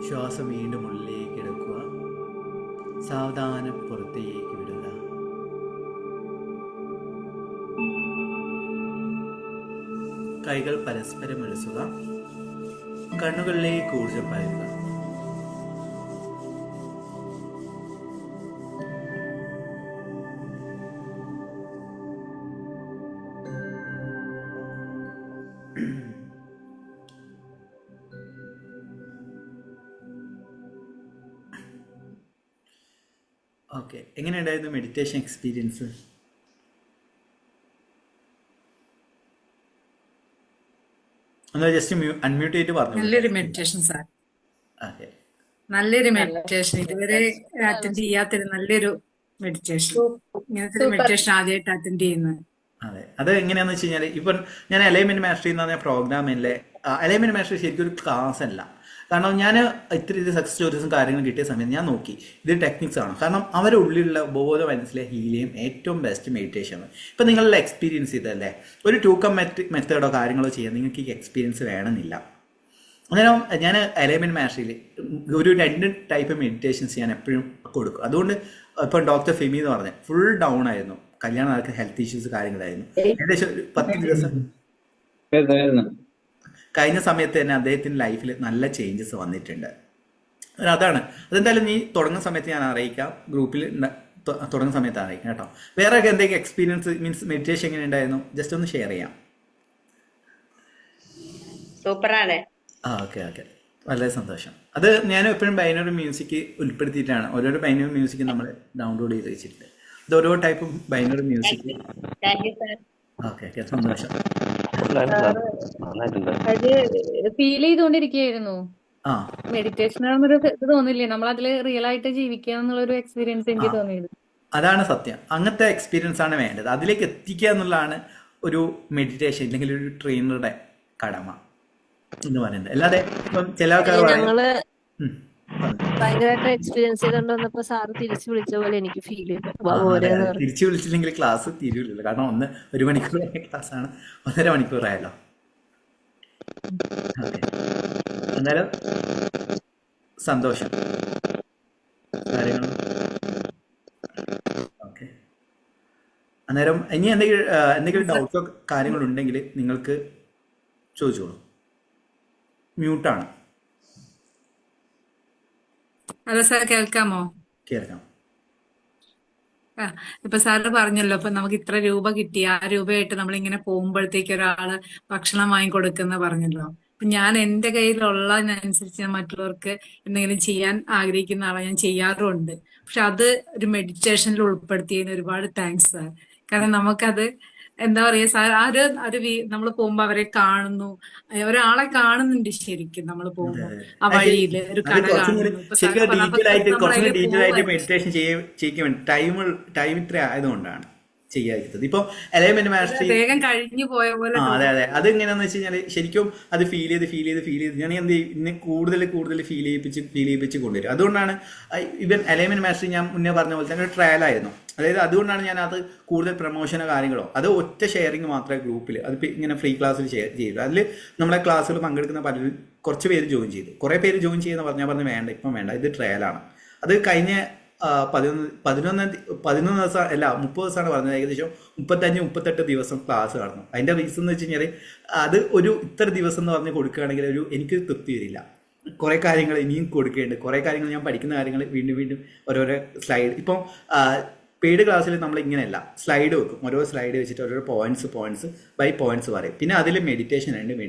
ശ്വാസം വീണ്ടും ഉള്ളിലേക്ക് എടുക്കുക. സാവധാനം പുറത്തേക്ക് വിടുക. കൈകൾ പരസ്പരം ഉരസുക. കണ്ണുകളിലേക്ക് ഊർജം പകരുക. ഓക്കെ, എങ്ങനെയുണ്ടായിരുന്നു മെഡിറ്റേഷൻ എക്സ്പീരിയൻസ്? ഒന്ന് ജസ്റ്റ് അൺമ്യൂട്ട് ചെയ്തിട്ട് പറഞ്ഞു. നല്ലൊരു മെഡിറ്റേഷൻ സാർ. നല്ലൊരു മെഡിറ്റേഷൻ. ഇതുവരെ അറ്റൻഡ് ചെയ്യാത്തൊരു നല്ലൊരു മെഡിറ്റേഷൻ. ഇങ്ങനത്തെ മെഡിറ്റേഷൻ ആദ്യമായിട്ട് അറ്റൻഡ് ചെയ്യുന്നത്. അതെ, അത് എങ്ങനെയാന്ന് വെച്ച് കഴിഞ്ഞാൽ ഇപ്പം ഞാൻ അലൈൻമെന്റ് മാസ്റ്ററി എന്ന് പറഞ്ഞ പ്രോഗ്രാമിലെ അലൈൻമെന്റ് മാസ്റ്ററി ശരിക്കും ഒരു ക്ലാസ് അല്ല. കാരണം ഞാൻ ഇത്തിരി സക്സസ് സ്റ്റോറീസും കാര്യങ്ങളും കിട്ടിയ സമയത്ത് ഞാൻ നോക്കി ഇത് ടെക്നിക്സ് ആണ്. കാരണം അവരുടെ ഉള്ളിലുള്ള ബോധ മനസ്സിലെ ഹീലിയും ഏറ്റവും ബെസ്റ്റ് മെഡിറ്റേഷൻ ആണ്. ഇപ്പം നിങ്ങളുടെ എക്സ്പീരിയൻസ് ചെയ്തല്ലേ, ഒരു ടൂക്കം മെത്തേഡോ കാര്യങ്ങളോ ചെയ്യാൻ നിങ്ങൾക്ക് ഈ എക്സ്പീരിയൻസ് വേണമെന്നില്ല. അന്നേരം ഞാൻ അലൈൻമെന്റ് മാസ്റ്ററിയിൽ ഒരു 2 ടൈപ്പ് മെഡിറ്റേഷൻസ് ഞാൻ എപ്പോഴും കൊടുക്കും. അതുകൊണ്ട് ഇപ്പം ഡോക്ടർ ഫെമി എന്ന് പറഞ്ഞ ഫുൾ ഡൗൺ ആയിരുന്നു, കല്യാണം നടക്കുന്ന ഹെൽത്ത് ഇഷ്യൂസ് കാര്യങ്ങളായിരുന്നു. ഏകദേശം 10 ദിവസം കഴിഞ്ഞ സമയത്ത് തന്നെ അദ്ദേഹത്തിൻ്റെ ലൈഫിൽ നല്ല ചേഞ്ചസ് വന്നിട്ടുണ്ട്. അതാണ്. അതെന്തായാലും നീ തുടങ്ങുന്ന സമയത്ത് ഞാൻ അറിയിക്കാം, ഗ്രൂപ്പിൽ തുടങ്ങുന്ന സമയത്ത് അറിയിക്കാം കേട്ടോ. വേറെ എന്തെങ്കിലും എക്സ്പീരിയൻസ് മീൻസ് മെഡിറ്റേഷൻ എങ്ങനെ ഉണ്ടായിരുന്നു ജസ്റ്റ് ഒന്ന് ഷെയർ ചെയ്യാം. സൂപ്പറാണ്. ഓക്കെ, വളരെ സന്തോഷം. അത് ഞാൻ എപ്പോഴും ബൈനറി മ്യൂസിക് ഉൾപ്പെടുത്തിയിട്ടാണ്. ഓരോരോ ബൈനറി മ്യൂസിക് നമ്മൾ ഡൗൺലോഡ് ചെയ്ത് വെച്ചിട്ടുണ്ട്. ഇത് ഓരോ ടൈപ്പ് ബൈനറി മ്യൂസിക്. ഓക്കെ, സന്തോഷം. അത് ഫീൽ ചെയ്തോണ്ടിരിക്കുകയായിരുന്നു. മെഡിറ്റേഷൻ ആണെന്നൊരു ഇത് തോന്നില്ലേ, നമ്മൾ അതിൽ റിയൽ ആയിട്ട് ജീവിക്കുക എന്നുള്ളൊരു എക്സ്പീരിയൻസ് എനിക്ക് തോന്നിയത്. അതാണ് സത്യം. അങ്ങനത്തെ എക്സ്പീരിയൻസ് ആണ് വേണ്ടത്. അതിലേക്ക് എത്തിക്കുക എന്നുള്ളതാണ് ഒരു മെഡിറ്റേഷൻ അല്ലെങ്കിൽ ഒരു ട്രെയിനറുടെ കടമ എന്ന് പറയുന്നത്. അല്ലാതെ ഇപ്പം ചില ആൾക്കാർ ഭയങ്കരമായിട്ട് എക്സ്പീരിയൻസ് ചെയ്തോണ്ട് വന്നപ്പോ സാറ് തിരിച്ചു വിളിച്ച പോലെ എനിക്ക് ഫീൽ ചെയ്തു. തിരിച്ചു വിളിച്ചില്ലെങ്കിൽ ക്ലാസ് തീരുന്നില്ല. കാരണം 1 മണിക്കൂർ ക്ലാസ് ആണ്, 1.5 മണിക്കൂറായല്ലോ. എന്നാലും സന്തോഷം കാര്യങ്ങൾ. ഓക്കെ, അന്നേരം ഇനി എന്തെങ്കിലും ഡൗട്ട്സോ കാര്യങ്ങളുണ്ടെങ്കിൽ നിങ്ങൾക്ക് ചോദിച്ചോളൂ. മ്യൂട്ടാണ്. ഹലോ സാർ, കേൾക്കാമോ? കേൾക്കാം. ഇപ്പൊ സാറ് പറഞ്ഞല്ലോ, ഇപ്പൊ നമുക്ക് ഇത്ര രൂപ കിട്ടി, ആ രൂപയായിട്ട് നമ്മൾ ഇങ്ങനെ പോകുമ്പോഴത്തേക്ക് ഒരാള് ഭക്ഷണം വാങ്ങിക്കൊടുക്കുന്ന പറഞ്ഞല്ലോ. അപ്പൊ ഞാൻ എന്റെ കയ്യിലുള്ളതിനനുസരിച്ച് ഞാൻ മറ്റുള്ളവർക്ക് എന്തെങ്കിലും ചെയ്യാൻ ആഗ്രഹിക്കുന്ന ആളെ ഞാൻ ചെയ്യാറുമുണ്ട്. പക്ഷെ അത് ഒരു മെഡിറ്റേഷനിൽ ഉൾപ്പെടുത്തിയതിന് ഒരുപാട് താങ്ക്സ് സാർ. കാരണം നമുക്കത് എന്താ പറയാ സാർ, നമ്മൾ പോകുമ്പോ അവരെ കാണുന്നു, ഒരാളെ കാണുന്നുണ്ട് ശരിക്കും. നമ്മൾ പോകുമ്പോ ആ വഴിയില് ഒരു കട കാണുന്നു. മെഡിറ്റേഷൻ ചെയ്യിക്കാൻ വേണ്ടി ടൈം ഇത്ര ആയതുകൊണ്ടാണ് ചെയ്യാതിരുന്നത്. ഇപ്പൊ അലൈൻമെന്റ് മാസ്റ്ററി വേഗം കഴിഞ്ഞു പോയ പോലെ. അതെ, അത് എങ്ങനെയാന്ന് വെച്ച് കഴിഞ്ഞാൽ ശരിക്കും അത് ഫീൽ ചെയ്ത് ഞാൻ എന്ത് ഇന്ന് കൂടുതൽ ഫീൽ ചെയ്യിപ്പിച്ച് കൊണ്ടുവരും. അതുകൊണ്ടാണ് ഇവൻ അലൈൻമെന്റ് മാസ്റ്ററി ഞാൻ മുന്നേ പറഞ്ഞ പോലെ തന്നെ ഒരു ട്രയൽ ആയിരുന്നു. അതായത് അതുകൊണ്ടാണ് ഞാൻ അത് കൂടുതൽ പ്രൊമോഷനോ കാര്യങ്ങളോ, അത് ഒറ്റ ഷെയറിങ് മാത്രമേ ഗ്രൂപ്പിൽ, അത് ഇങ്ങനെ ഫ്രീ ക്ലാസ്സിൽ ചെയ്തു. അതിൽ നമ്മളെ ക്ലാസ്സുകൾ പങ്കെടുക്കുന്ന പലരും കുറച്ച് പേര് ജോയിൻ ചെയ്തു. കുറേ പേര് ജോയിൻ ചെയ്യുന്ന പറഞ്ഞാൽ വേണ്ട, ഇപ്പം വേണ്ട, ഇത് ട്രയലാണ്. അത് കഴിഞ്ഞ 11 ദിവസം അല്ല 30 ദിവസമാണ് പറഞ്ഞത്. ഏകദേശം 35-38 ദിവസം ക്ലാസ് കാണുന്നു. അതിന്റെ റീസൺ എന്ന് വെച്ച് കഴിഞ്ഞാൽ അത് ഒരു ഇത്ര ദിവസം എന്ന് പറഞ്ഞ് കൊടുക്കുകയാണെങ്കിൽ എനിക്ക് തൃപ്തി വരില്ല. കുറേ കാര്യങ്ങൾ ഇനിയും കൊടുക്കേണ്ടത്, കുറേ കാര്യങ്ങൾ ഞാൻ പഠിക്കുന്ന കാര്യങ്ങൾ വീണ്ടും ഓരോരോ സ്ലൈഡ്. ഇപ്പം പെയ്ഡ് ക്ലാസ്സിൽ നമ്മൾ ഇങ്ങനെയല്ല, സ്ലൈഡ് വെക്കും. ഓരോ സ്ലൈഡ് വെച്ചിട്ട് ഓരോ പോയിന്റ്സ് ബൈ പോയിന്റ്സ് പറയും. പിന്നെ അതിൽ മെഡിറ്റേഷൻ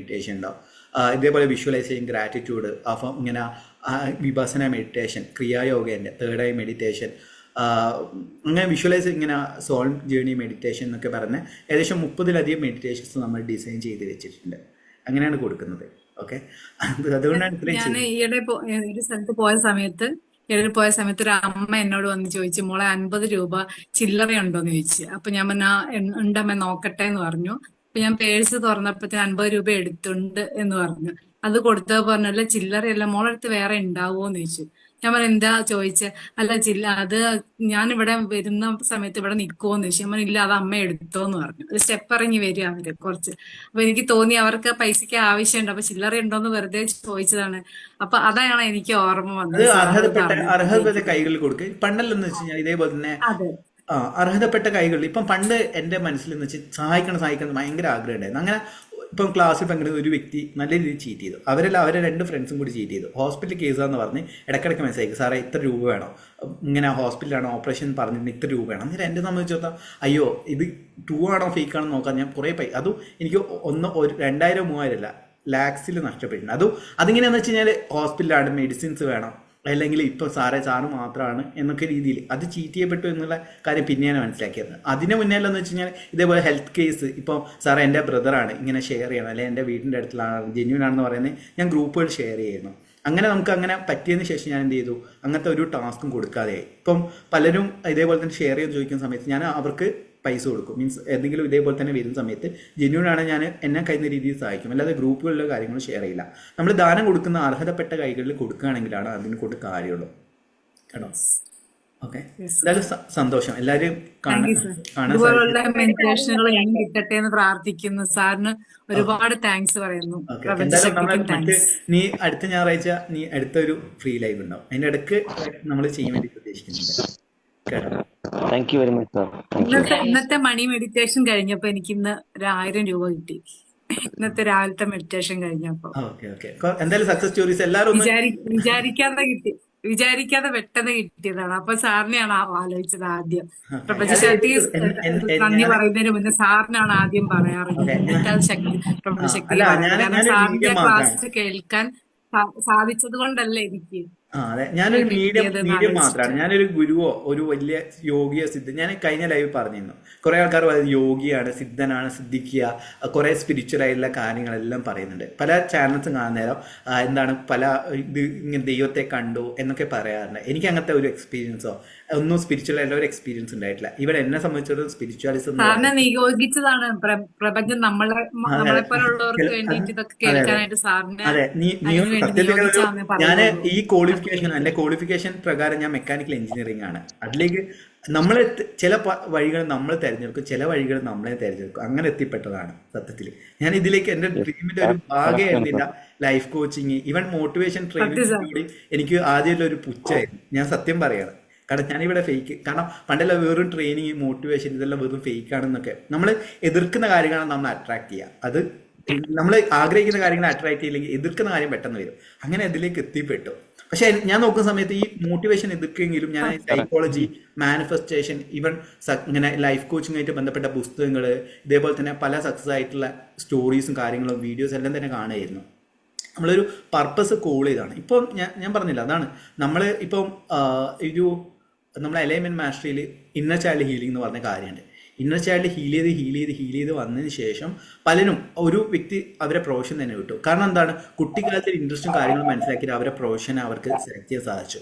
ഉണ്ടാവും. ഇതേപോലെ വിഷ്വലൈസേഷൻ, ഗ്രാറ്റിറ്റ്യൂഡ്, അപ്പം ഇങ്ങനെ വിപസന മെഡിറ്റേഷൻ, ക്രിയായോഗേൻ്റെ തേർഡ് ഐ മെഡിറ്റേഷൻ, അങ്ങനെ വിഷ്വലൈസ്, ഇങ്ങനെ സോൾ ജേർണി മെഡിറ്റേഷൻ എന്നൊക്കെ പറഞ്ഞ് ഏകദേശം 30-ലധികം മെഡിറ്റേഷൻസ് നമ്മൾ ഡിസൈൻ ചെയ്ത് വെച്ചിട്ടുണ്ട്. അങ്ങനെയാണ് കൊടുക്കുന്നത്. ഓക്കെ, അതുകൊണ്ടാണ് ഞാൻ ഈയിടെ ഒരു സ്ഥലത്ത് പോയ സമയത്ത് ഒരു അമ്മ എന്നോട് വന്ന് ചോദിച്ചു, മോളെ 50 രൂപ ചില്ലറയുണ്ടോന്ന് ചോദിച്ചു. അപ്പൊ ഞാൻ പറഞ്ഞ ഉണ്ടമ്മ നോക്കട്ടെ എന്ന് പറഞ്ഞു. അപ്പൊ ഞാൻ പേഴ്സ് തുറന്നപ്പോഴത്തേന് 50 രൂപ എടുത്തുണ്ട് എന്ന് പറഞ്ഞു. അത് കൊടുത്തത് പറഞ്ഞല്ല, ചില്ലറയല്ല മോളടുത്ത് വേറെ ഉണ്ടാവോന്ന് ചോദിച്ചു. ഞാൻ പറഞ്ഞു എന്താ ചോദിച്ചേ? അല്ല അത് ഞാനിവിടെ വരുന്ന സമയത്ത് ഇവിടെ നിൽക്കുമോന്ന് ചോദിച്ചു. ഞാൻ ഇല്ല, അത് അമ്മ എടുത്തോന്ന് പറഞ്ഞു. ഒരു സ്റ്റെപ്പ് ഇറങ്ങി വരിക അവര് കുറച്ച്. അപ്പൊ എനിക്ക് തോന്നി അവർക്ക് പൈസക്ക് ആവശ്യമുണ്ട്, അപ്പൊ ചില്ലറ ഉണ്ടോന്ന് വെറുതെ ചോദിച്ചതാണ്. അപ്പൊ അതാണ് എനിക്ക് ഓർമ്മ വന്നത്. അർഹതപ്പെട്ട കൈകളിൽ കൊടുക്കുക. പണ്ടല്ലെന്ന് വെച്ച് കഴിഞ്ഞാൽ ഇതേപോലെ തന്നെ അർഹതപ്പെട്ട കൈകളിൽ ഇപ്പം പണ്ട് എന്റെ മനസ്സിൽ എന്ന് വെച്ചാൽ സഹായിക്കണം ഭയങ്കര ആഗ്രഹം ഉണ്ടായിരുന്നു. അങ്ങനെ ഇപ്പം ക്ലാസ്സിൽ പങ്കെടുക്കുന്ന ഒരു വ്യക്തി നല്ല രീതിയിൽ ചീറ്റ് ചെയ്തു. അവരെ 2 ഫ്രണ്ട്സും കൂടി ചീറ്റ് ചെയ്തു. ഹോസ്പിറ്റൽ കേസാന്ന് പറഞ്ഞ് ഇടയ്ക്കിടയ്ക്ക് മെസ്സേജ്, സാറേ ഇത്ര രൂപ വേണോ, ഇങ്ങനെ ഹോസ്പിറ്റലാണ് ഓപ്പറേഷൻ പറഞ്ഞിട്ട് ഇത്ര രൂപ വേണം. അന്നേരം എന്നെ സംബന്ധിച്ചോത്താ അയ്യോ ഇത് ട്രൂ ആണോ ഫേക്ക് ആണോ നോക്കാൻ ഞാൻ കുറേ അതും എനിക്ക് 2000-3000 അല്ല ലാക്സിൽ നഷ്ടപ്പെട്ടിട്ടുണ്ട്. അതിങ്ങനെയാണെന്ന് വെച്ച് കഴിഞ്ഞാൽ ഹോസ്പിറ്റലാണ്, മെഡിസിൻസ് വേണം, അല്ലെങ്കിൽ ഇപ്പോൾ സാറ് മാത്രമാണ് എന്നൊക്കെ രീതിയിൽ അത് ചീറ്റ് ചെയ്യപ്പെട്ടു എന്നുള്ള കാര്യം പിന്നെയാണ് മനസ്സിലാക്കിയത്. അതിന് മുന്നേലെന്ന് വെച്ച് കഴിഞ്ഞാൽ ഇതേപോലെ ഹെൽത്ത് കേസ്, ഇപ്പോൾ സാറേ എൻ്റെ ബ്രദറാണ് ഇങ്ങനെ ഷെയർ ചെയ്യണം, അല്ലെങ്കിൽ എൻ്റെ വീടിൻ്റെ അടുത്തുള്ള ജെന്യൂൻ ആണെന്ന് പറയുന്നത് ഞാൻ ഗ്രൂപ്പുകൾ ഷെയർ ചെയ്യുന്നു. അങ്ങനെ നമുക്ക് അങ്ങനെ പറ്റിയതിന് ശേഷം ഞാൻ എന്ത് ചെയ്തു, അങ്ങനത്തെ ഒരു ടാസ്കും കൊടുക്കാതെയായി. ഇപ്പം പലരും ഇതേപോലെ തന്നെ ഷെയർ ചെയ്യാൻ ചോദിക്കുന്ന സമയത്ത് ഞാൻ അവർക്ക് പൈസ കൊടുക്കും. മീൻസ് എന്തെങ്കിലും ഇതേപോലെ തന്നെ വരുന്ന സമയത്ത് ജെന്യൂനാണ് ഞാൻ എന്നെ കഴിയുന്ന രീതിയിൽ സഹായിക്കും. അല്ലാതെ ഗ്രൂപ്പുകളിലെ കാര്യങ്ങൾ ഷെയർ ചെയ്യില്ല. നമ്മൾ ദാനം കൊടുക്കുന്ന അർഹതപ്പെട്ട കൈകളിൽ കൊടുക്കുകയാണെങ്കിലാണ് അതിന് കൊണ്ട് കാര്യമുള്ളൂ കേട്ടോ. ഓക്കെ, എന്തായാലും സന്തോഷം. എല്ലാവരും കിട്ടട്ടെ എന്ന് പ്രാർത്ഥിക്കുന്നു. സാറിന് ഒരുപാട് താങ്ക്സ് പറയുന്നു. നീ അടുത്ത ഞായറാഴ്ച നീ അടുത്തൊരു ഫ്രീ ലൈവ് ഉണ്ടാവും. അതിന്റെ ഇടയ്ക്ക് നമ്മൾ ചെയ്യാൻ വേണ്ടി പ്രതീക്ഷിക്കുന്നുണ്ട് കേട്ടോ. Thank you very much sir. ഇന്നത്തെ മണി മെഡിറ്റേഷൻ കഴിഞ്ഞപ്പോ എനിക്ക് ഇന്ന് 1000 രൂപ കിട്ടി. ഇന്നത്തെ രാവിലത്തെ മെഡിറ്റേഷൻ കഴിഞ്ഞപ്പോ എന്തായാലും സക്സസ് സ്റ്റോറീസ് എല്ലാവരും വിചാരിക്കാതെ പെട്ടെന്ന് കിട്ടിയതാണ്. അപ്പൊ സാറിനെയാണ് ആലോചിച്ചത് ആദ്യം. പ്രപഞ്ചശക്തി നന്ദി പറയുന്നതിന് മുന്നേ സാറിനാണ് ആദ്യം പറയാറുള്ളത്. പ്രപഞ്ചശക്തി സാറിന്റെ ക്ലാസ് കേൾക്കാൻ സാധിച്ചത് കൊണ്ടല്ലേ എനിക്ക്. അതെ, ഞാനൊരു മീഡിയം മാത്രമാണ്. ഞാനൊരു ഗുരുവോ ഒരു വലിയ യോഗിയോ ഞാൻ കഴിഞ്ഞ ലൈവ് പറഞ്ഞിരുന്നു. കുറെ ആൾക്കാർ പറയുന്നത് യോഗിയാണ്, സിദ്ധനാണ്, സിദ്ധിക്കുക, കുറെ സ്പിരിച്വൽ ആയിട്ടുള്ള കാര്യങ്ങളെല്ലാം പറയുന്നുണ്ട്. പല ചാനൽസും കാണുന്ന നേരം എന്താണ് പല ഇങ്ങനെ ദൈവത്തെ കണ്ടു എന്നൊക്കെ പറയാറുണ്ട്. എനിക്ക് അങ്ങനത്തെ ഒരു എക്സ്പീരിയൻസോ ഒന്നും സ്പിരിച്വൽ ആയിട്ടുള്ള ഒരു എക്സ്പീരിയൻസ് ഉണ്ടായിട്ടില്ല. ഇവിടെ എന്നെ സംബന്ധിച്ചിടത്തോളം സ്പിരിച്വാലിസം എന്ന് സാറിനെ പറയുന്നത് നിയോഗിച്ചതാണ് പ്രപഞ്ചം നമ്മളെ പോലുള്ളവർക്ക് വേണ്ടിയിട്ട് ഇതൊക്കെ കേൾക്കാനായിട്ട് സാറിനെ അതെ അതിനു വേണ്ടി സത്യത്തിൽ നിയോഗിച്ചാന്ന് ഞാൻ പറയുന്നത്. ഈ ക്വാളിഫിക്കേഷൻ എന്റെ ക്വാളിഫിക്കേഷൻ പ്രകാരം ഞാൻ മെക്കാനിക്കൽ എഞ്ചിനീയറിംഗ് ആണ്. അതിലേക്ക് നമ്മൾ ചില വഴികൾ നമ്മൾ തിരഞ്ഞെടുക്കും, ചില വഴികൾ നമ്മളെ തിരഞ്ഞെടുക്കും. അങ്ങനെ എത്തിപ്പെട്ടതാണ് സത്യത്തിൽ. ഞാൻ ഇതിലേക്ക് എന്റെ ഡ്രീമിന്റെ ഒരു ഭാഗമായിരുന്നു എന്റെ life coaching, even motivation training കൂടി എനിക്ക് ആദ്യമുള്ള ഒരു പുച്ഛായിരുന്നു. ഞാൻ സത്യം പറയാണ്. കാരണം ഞാനിവിടെ ഫേക്ക്, കാരണം പണ്ടെല്ലാം വെറും ട്രെയിനിങ് മോട്ടിവേഷൻ ഇതെല്ലാം വെറും ഫേക്ക് ആണെന്നൊക്കെ നമ്മൾ എതിർക്കുന്ന കാര്യങ്ങളാണ് നമ്മൾ അട്രാക്ട് ചെയ്യുക. അത് നമ്മൾ ആഗ്രഹിക്കുന്ന കാര്യങ്ങൾ അട്രാക്ട് ചെയ്യില്ലെങ്കിൽ എതിർക്കുന്ന കാര്യം പെട്ടെന്ന് വരും. അങ്ങനെ അതിലേക്ക് എത്തിപ്പെട്ടു. പക്ഷെ ഞാൻ നോക്കുന്ന സമയത്ത് ഈ മോട്ടിവേഷൻ എതിർക്കെങ്കിലും ഞാൻ സൈക്കോളജി, മാനിഫെസ്റ്റേഷൻ, ഈവൻ ഇങ്ങനെ ലൈഫ് കോച്ചിങ്ങായിട്ട് ബന്ധപ്പെട്ട പുസ്തകങ്ങൾ, ഇതേപോലെ തന്നെ പല സക്സസ് ആയിട്ടുള്ള സ്റ്റോറീസും കാര്യങ്ങളും വീഡിയോസ് എല്ലാം തന്നെ കാണുമായിരുന്നു. നമ്മളൊരു പർപ്പസ് കോൾ ചെയ്താണ്. ഇപ്പം ഞാൻ പറഞ്ഞില്ല, അതാണ് നമ്മൾ ഇപ്പം നമ്മളെ അലൈൻമെന്റ് മാസ്റ്ററിയിൽ ഇന്നർ ചൈൽഡ് ഹീലിംഗ് എന്ന് പറഞ്ഞ കാര്യമുണ്ട്. ഇന്നർ ചൈൽഡ് ഹീൽ ചെയ്ത് വന്നതിന് ശേഷം പലരും ഒരു വ്യക്തി അവരെ പ്രൊഫഷൻ തന്നെ വിട്ടു. കാരണം എന്താണ്, കുട്ടിക്കാലത്തിൽ ഇൻട്രസ്റ്റും കാര്യങ്ങളും മനസ്സിലാക്കിയിട്ട് അവരെ പ്രൊഫഷനെ അവർക്ക് സെലക്ട് ചെയ്യാൻ സാധിച്ചു.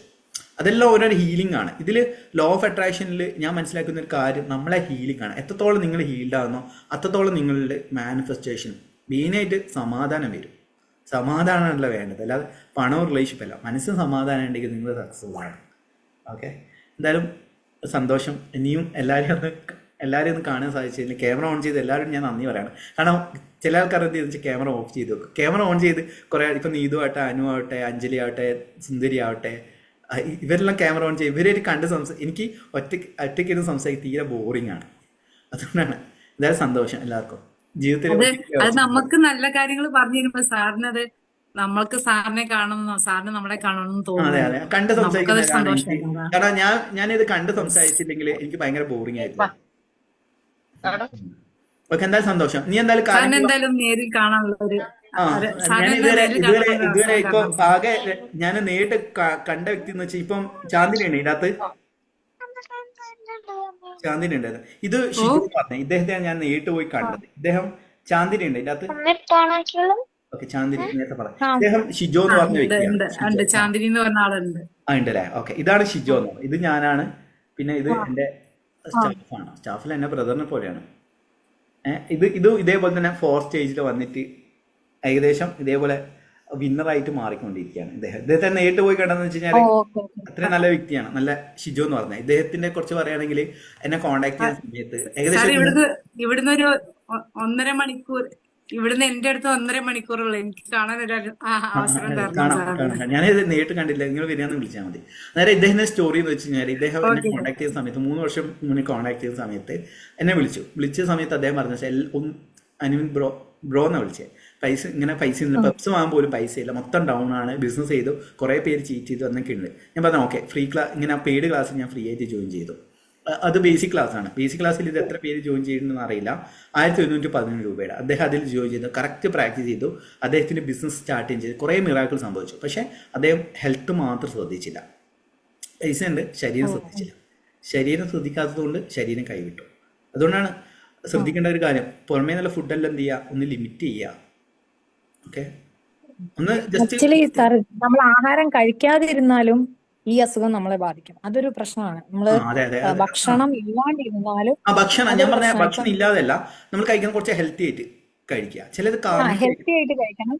അതെല്ലാം ഓരോ ഹീലിംഗ് ആണ്. ഇതിൽ ലോ ഓഫ് അട്രാക്ഷനിൽ ഞാൻ മനസ്സിലാക്കുന്ന ഒരു കാര്യം നമ്മളെ ഹീലിംഗ് ആണ്. എത്രത്തോളം നിങ്ങൾ ഹീൽഡ് ആകുന്നോ അത്രത്തോളം നിങ്ങളുടെ മാനിഫെസ്റ്റേഷൻ മെയിനായിട്ട് സമാധാനം വരും. സമാധാനമല്ല വേണ്ടത്, അല്ലാതെ പണവും റിലേഷൻഷിപ്പ് അല്ല. മനസ്സിന് സമാധാനം ഉണ്ടെങ്കിൽ നിങ്ങൾ സക്സസ് ആണ്. ഓക്കെ, എന്തായാലും സന്തോഷം. ഇനിയും എല്ലാവരെയും ഒന്ന് കാണാൻ സാധിച്ചതിൽ ക്യാമറ ഓൺ ചെയ്ത് എല്ലാവരും ഞാൻ നന്ദി പറയാണ്. കാരണം ചില ആൾക്കാർ എന്ത് ചെയ്തെന്ന് വെച്ചാൽ ക്യാമറ ഓഫ് ചെയ്ത് വെക്കും. ക്യാമറ ഓൺ ചെയ്ത് കുറേ ഇപ്പം നീതു ആവട്ടെ, അനു ആവട്ടെ, അഞ്ജലി ആവട്ടെ, സുന്ദരി ആവട്ടെ, ഇവരെല്ലാം ക്യാമറ ഓൺ ചെയ്യും. ഇവരായിട്ട് കണ്ട് എനിക്ക് ഒറ്റയ്ക്ക് ഇരുന്ന് സംസാരിക്കും തീരെ ബോറിംഗ് ആണ്. അതുകൊണ്ടാണ്. എന്തായാലും സന്തോഷം എല്ലാവർക്കും ജീവിതത്തിൽ. അത് നമുക്ക് നല്ല കാര്യങ്ങൾ പറഞ്ഞു തരുമ്പോ സാറിനത് നമ്മൾക്ക് സാറിനെ കാണണം, സാറിന് നമ്മളെ കാണണമെന്ന് അതെ അതെ കണ്ട് തോന്നുന്നു. സംസാരിക്കുന്നതാണ് എനിക്ക്. കാരണം ഞാനിത് കണ്ട് സംസാരിച്ചില്ലെങ്കിൽ എനിക്ക് ഭയങ്കര ബോറിംഗ് ആയിരുന്നു. ഓക്കെ, എന്തായാലും സന്തോഷം. നീ എന്തായാലും നേരിൽ കാണാനുള്ള ഒരു ഞാൻ ഇതുവരെ ഇപ്പൊ ആകെ ഞാൻ നേരിട്ട് കണ്ട വ്യക്തി എന്ന് വെച്ചാൽ ഇപ്പം ചാന്ദിനി ഉണ്ട് ഇതിനകത്ത്. ചാന്ദിനി ഉണ്ടായിരുന്നു. ഇത് ഷിജു പറഞ്ഞ ഇദ്ദേഹത്തെ ഞാൻ നേരിട്ട് പോയി കണ്ടത്. ഇദ്ദേഹം ചാന്ദിനി ഉണ്ട് ഇതിനകത്ത്. ഓക്കെ, ചാന്ദിനി നേരത്തെ പറഞ്ഞു. ഇദ്ദേഹം ഷിജോ എന്ന് പറഞ്ഞ വ്യക്തിയാണ്. ചാന്ദിനി എന്ന് പറഞ്ഞ ആളുണ്ട്. ഉണ്ടല്ലേ? ഓക്കെ, ഇതാണ് ഷിജോ എന്ന് പറഞ്ഞത്. ഇത് ഞാനാണ്. പിന്നെ ഇത് എന്റെ സ്റ്റാഫാണ്. സ്റ്റാഫിൽ എന്നെ ബ്രദറിനെ പോലെയാണ്. ഇത് ഇതേപോലെ തന്നെ 4th സ്റ്റേജിൽ വന്നിട്ട് ഏകദേശം ഇതേപോലെ വിന്നറായിട്ട് മാറിക്കൊണ്ടിരിക്കുകയാണ്. ഇദ്ദേഹത്തെ നേരിട്ട് പോയി കണ്ടെന്ന് വെച്ച് കഴിഞ്ഞാൽ അത്രയും നല്ല വ്യക്തിയാണ്. നല്ല ഷിജോ എന്ന് പറഞ്ഞത്. ഇദ്ദേഹത്തിനെ കുറിച്ച് പറയുകയാണെങ്കിൽ എന്നെ കോണ്ടാക്ട് ചെയ്യുന്ന സമയത്ത് ഏകദേശം ഇവിടുന്ന് ഒരു 1.5 മണിക്കൂർ, ഇവിടുന്ന് എന്റെ അടുത്ത് 1.5 മണിക്കൂറുള്ള എനിക്ക് കാണാൻ ഒരു അവസരം കാണാം. ഞാനിത് നേരിട്ട് കണ്ടില്ല, നിങ്ങൾ വരികയെന്ന് വിളിച്ചാൽ മതി. അന്നേരം ഇദ്ദേഹത്തിന്റെ സ്റ്റോറി എന്ന് വെച്ച് കഴിഞ്ഞാൽ ഇദ്ദേഹം എന്നെ കോണ്ടാക്ട് ചെയ്യുന്ന സമയത്ത് 3 വർഷം മുന്നേ കോണ്ടാക്ട് ചെയ്യുന്ന സമയത്ത് എന്നെ വിളിച്ച സമയത്ത് അദ്ദേഹം പറഞ്ഞ അനുവിൻ ബ്രോ എന്നാ വിളിച്ചത്. പൈസ പെപ്സ് വാങ്ങാൻ പോലും പൈസ ഇല്ല, മൊത്തം ഡൗൺ ആണ്, ബിസിനസ് ചെയ്തു, കുറേ പേര് ചീറ്റ് ചെയ്തു എന്നൊക്കെ ഉണ്ട്. ഞാൻ പറഞ്ഞു ഓക്കെ, ഫ്രീ ക്ലാസ് ഇങ്ങനെ പെയ്ഡ് ക്ലാസ് ഞാൻ ഫ്രീ ആയിട്ട് ജോയിൻ ചെയ്തു. അത് ബേസിക് ക്ലാസ് ആണ്. ബേസിക് ക്ലാസ്സിൽ ഇത് എത്ര പേര് ജോയിൻ ചെയ്യുന്നതെന്ന് അറിയില്ല. 1117 രൂപയുടെ അദ്ദേഹം അതിൽ ജോയിൻ ചെയ്തു, കറക്റ്റ് പ്രാക്ടീസ് ചെയ്തു. അദ്ദേഹത്തിന്റെ ബിസിനസ് സ്റ്റാർട്ട് ചെയ്ത് കുറേ മിറാക്കിൾ സംഭവിച്ചു. പക്ഷെ അദ്ദേഹം ഹെൽത്ത് മാത്രം ശ്രദ്ധിച്ചില്ല. പൈസ ഉണ്ട്, ശരീരം ശ്രദ്ധിച്ചില്ല. ശരീരം ശ്രദ്ധിക്കാത്തത് കൊണ്ട് ശരീരം കൈവിട്ടു. അതുകൊണ്ടാണ് ശ്രദ്ധിക്കേണ്ട ഒരു കാര്യം, പുറമേ നല്ല ഫുഡെല്ലാം എന്ത് ചെയ്യുക, ഒന്ന് ലിമിറ്റ് ചെയ്യുക. ഓക്കെ, ഒന്ന് ജസ്റ്റ് നമ്മൾ ആഹാരം കഴിക്കാതിരുന്നാലും ഈ അസുഖം നമ്മളെ ബാധിക്കും. അതൊരു പ്രശ്നമാണ്. നമ്മള് ഭക്ഷണം ഇല്ലാണ്ടിരുന്നാലും ഞാൻ പറഞ്ഞ ഭക്ഷണം ഇല്ലാതല്ല, നമ്മൾ കഴിക്കുന്ന കുറച്ച് ഹെൽത്തി ആയിട്ട് കഴിക്കുക. ചിലത് ഹെൽത്തി ആയിട്ട് കഴിക്കണം.